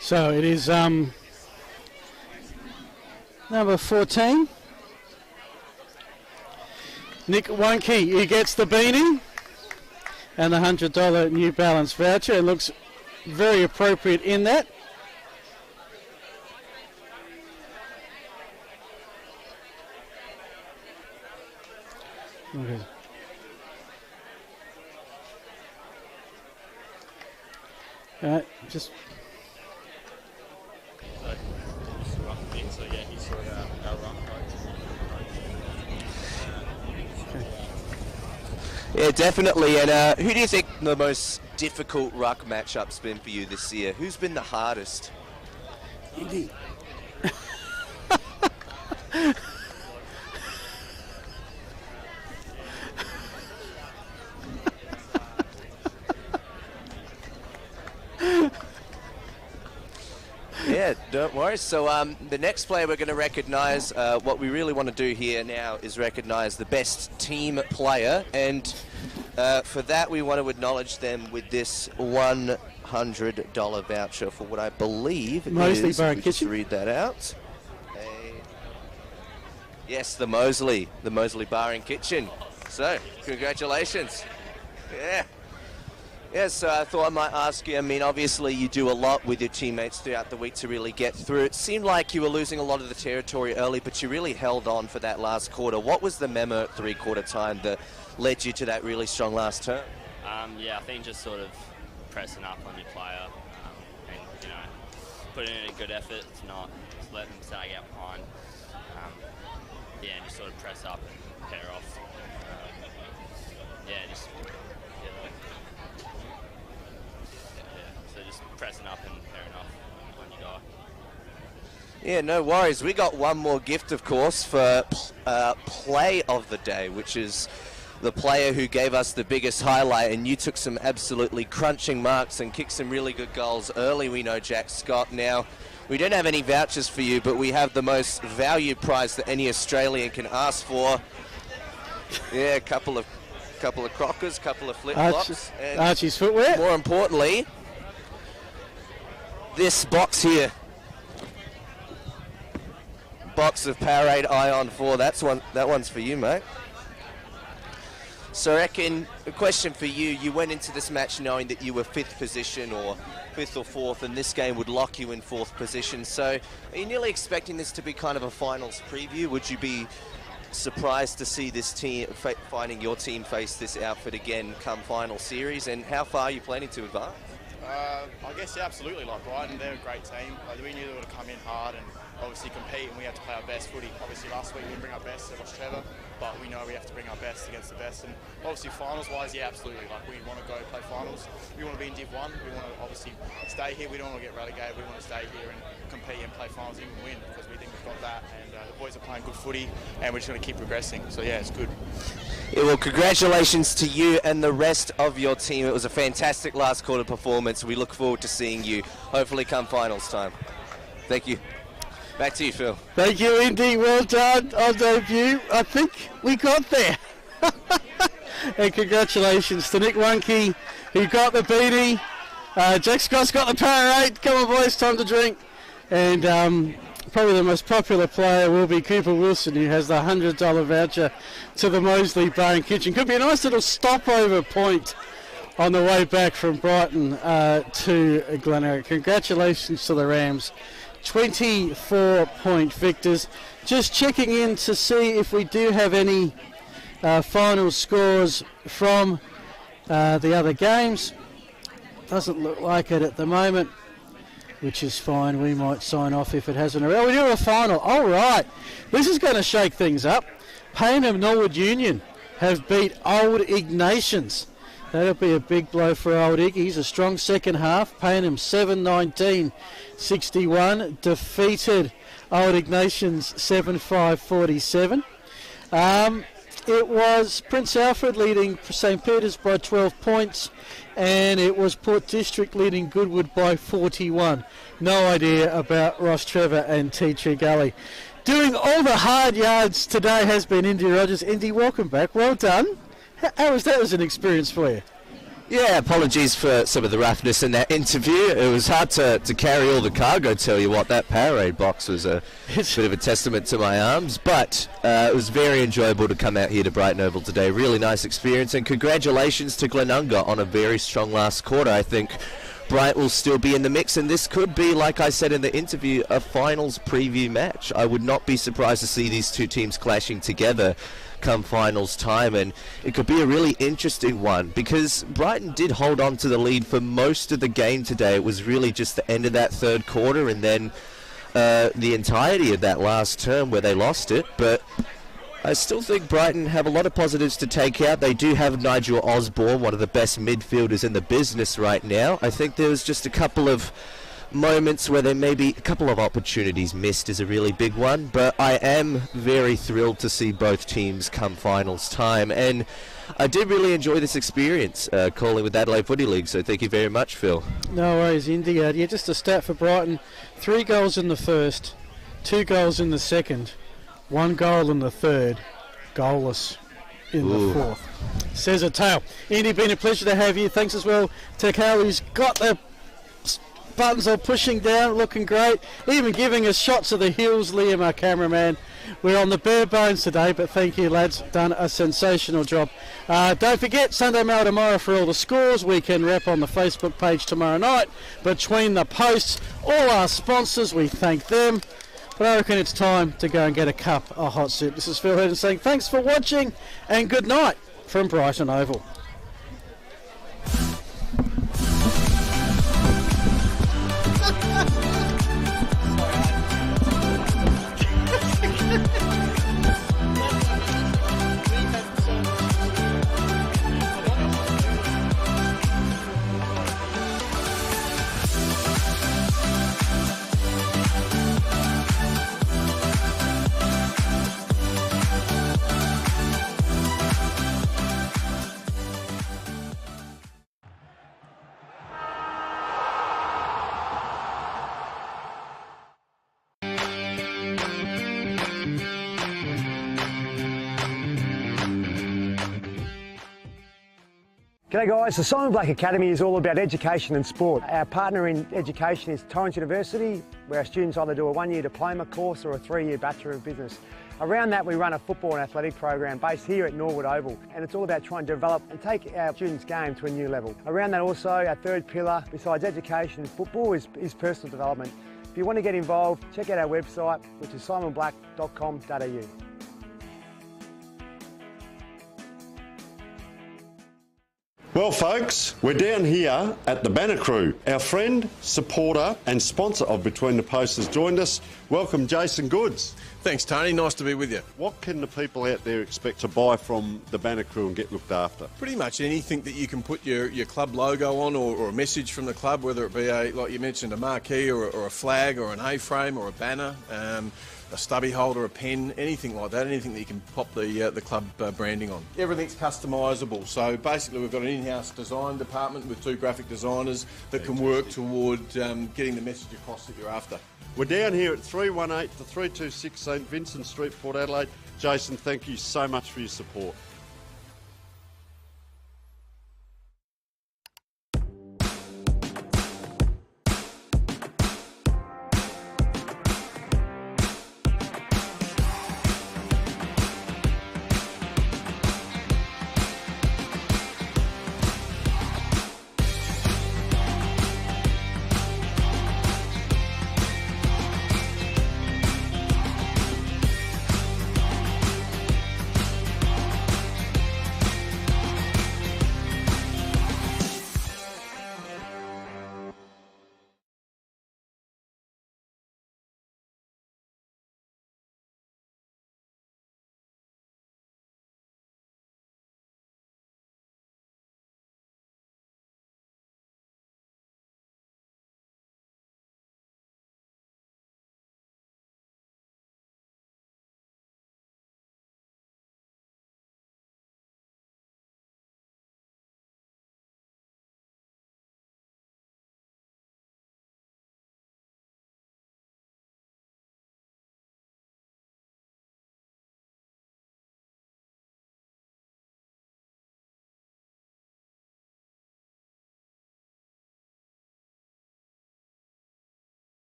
So it is number 14, Nick Wonke. He gets the beanie and the $100 New Balance voucher. It looks very appropriate in that. Okay. All right, just. Yeah, definitely. And who do you think the most difficult ruck matchup's been for you this year? Who's been the hardest? Indy. Yeah, don't worry. So the next player we're going to recognise, what we really want to do here now is recognise the best team player, and for that we want to acknowledge them with this $100 voucher for what I believe Mosley is, Bar and we just Kitchen. read that out. Yes, the Mosley Bar and Kitchen. So, congratulations. Yeah. Yeah, so I thought I might ask you, I mean, obviously you do a lot with your teammates throughout the week to really get through. It seemed like you were losing a lot of the territory early, but you really held on for that last quarter. What was the memo at three-quarter time that led you to that really strong last turn? Yeah, I think just sort of pressing up on your player and, you know, putting in a good effort to not let them sag out behind. Yeah, and just sort of press up and pair off. So just pressing up and pairing off on your guy. Yeah, no worries. We got one more gift, of course, for play of the day, which is the player who gave us the biggest highlight, and you took some absolutely crunching marks and kicked some really good goals early, we know, Jack Scott. Now, we don't have any vouchers for you, but we have the most valued prize that any Australian can ask for. Yeah, a couple of crockers, couple of flip-flops. And Archie's footwear. more importantly, this box here. Box of Powerade Ion 4. That one's for you, mate. So I reckon, a question for you. You went into this match knowing that you were fifth position or fifth or fourth, and this game would lock you in fourth position. So are you nearly expecting this to be kind of a finals preview? Would you be surprised to see this team, finding your team face this outfit again come final series? And how far are you planning to advance? I guess, yeah, absolutely. Like Brighton, they're a great team. We knew they would come in hard and obviously compete, and we had to play our best footy. Obviously last week we didn't bring our best, so it was Trevor, but we know we have to bring our best against the best. And obviously finals-wise, yeah, absolutely. Like we want to go play finals. We want to be in Div 1. We want to obviously stay here. We don't want to get relegated. We want to stay here and compete and play finals and even win, because we think we've got that. And the boys are playing good footy, and we're just going to keep progressing. So yeah, it's good. Yeah, well, congratulations to you and the rest of your team. It was a fantastic last quarter performance. We look forward to seeing you, hopefully come finals time. Thank you. Back to you, Phil. Thank you, Indy. Well done on debut. I think we got there. And congratulations to Nick Wunke, who got the beanie. Jack Scott's got the Powerade. Come on, boys, time to drink. And probably the most popular player will be Cooper Wilson, who has the $100 voucher to the Moseley Bar and Kitchen. Could be a nice little stopover point on the way back from Brighton to Glenunga. Congratulations to the Rams. 24-point victors. Just checking in to see if we do have any final scores from the other games. Doesn't look like it at the moment, which is fine. We might sign off if it hasn't already. Oh, we do a final. All right. This is going to shake things up. Payneham Norwood Union have beat Old Ignatians. That'll be a big blow for Old Iggy's. A strong second half. Payneham 7-19-61. Defeated Old Ignatians 7-5-47. It was Prince Alfred leading St Peter's by 12 points, and it was Port District leading Goodwood by 41. No idea about Ross Trevor and Tea Gully. Doing all the hard yards today has been Indy Rogers. Indy, welcome back. Well done. How was that as an experience for you? Yeah, apologies for some of the roughness in that interview. It was hard to carry all the cargo, tell you what. That Powerade box was a bit of a testament to my arms, but it was very enjoyable to come out here to Brighton Oval today. Really nice experience, and congratulations to Glenunga on a very strong last quarter. I think Brighton will still be in the mix, and this could be, like I said in the interview, a finals preview match. I would not be surprised to see these two teams clashing together come finals time, and it could be a really interesting one, because Brighton did hold on to the lead for most of the game today. It was really just the end of that third quarter and then the entirety of that last term where they lost it. But I still think Brighton have a lot of positives to take out. They do have Nigel Osborne, one of the best midfielders in the business right now. I think there was just a couple of moments where there may be a couple of opportunities missed is a really big one, but I am very thrilled to see both teams come finals time, and I did really enjoy this experience calling with Adelaide Footy League, so thank you very much, Phil. No worries, Indy. Yeah, just a stat for Brighton: 3 goals in the first, 2 goals in the second, 1 goal in the third, goalless in the fourth. Says a tale. Indy, been a pleasure to have you. Thanks as well to Carl, who's got the buttons are pushing down, looking great, even giving us shots of the hills. Liam, our cameraman, we're on the bare bones today, but thank you, lads, done a sensational job. Don't forget, Sunday Mail tomorrow for all the scores. Weekend wrap on the Facebook page tomorrow night. Between the posts, all our sponsors, we thank them. But I reckon it's time to go and get a cup of hot soup. This is Phil Hedden saying thanks for watching and good night from Brighton Oval. G'day guys, the Simon Black Academy is all about education and sport. Our partner in education is Torrens University, where our students either do a 1-year diploma course or a 3-year Bachelor of Business. Around that we run a football and athletic program based here at Norwood Oval, and it's all about trying to develop and take our students' game to a new level. Around that also, our third pillar, besides education and football, is personal development. If you want to get involved, check out our website, which is simonblack.com.au. Well, folks, we're down here at the Banner Crew. Our friend, supporter and sponsor of Between the Posts has joined us. Welcome, Jason Goods. Thanks, Tony. Nice to be with you. What can the people out there expect to buy from the Banner Crew and get looked after? Pretty much anything that you can put your club logo on, or a message from the club, whether it be like you mentioned, a marquee or a flag or an A-frame or a banner, a stubby holder, a pen, anything like that, anything that you can pop the club branding on. Everything's customisable, so basically we've got an in-house design department with 2 graphic designers that can work toward getting the message across that you're after. We're down here at 318 to 326 St Vincent Street, Port Adelaide. Jason, thank you so much for your support.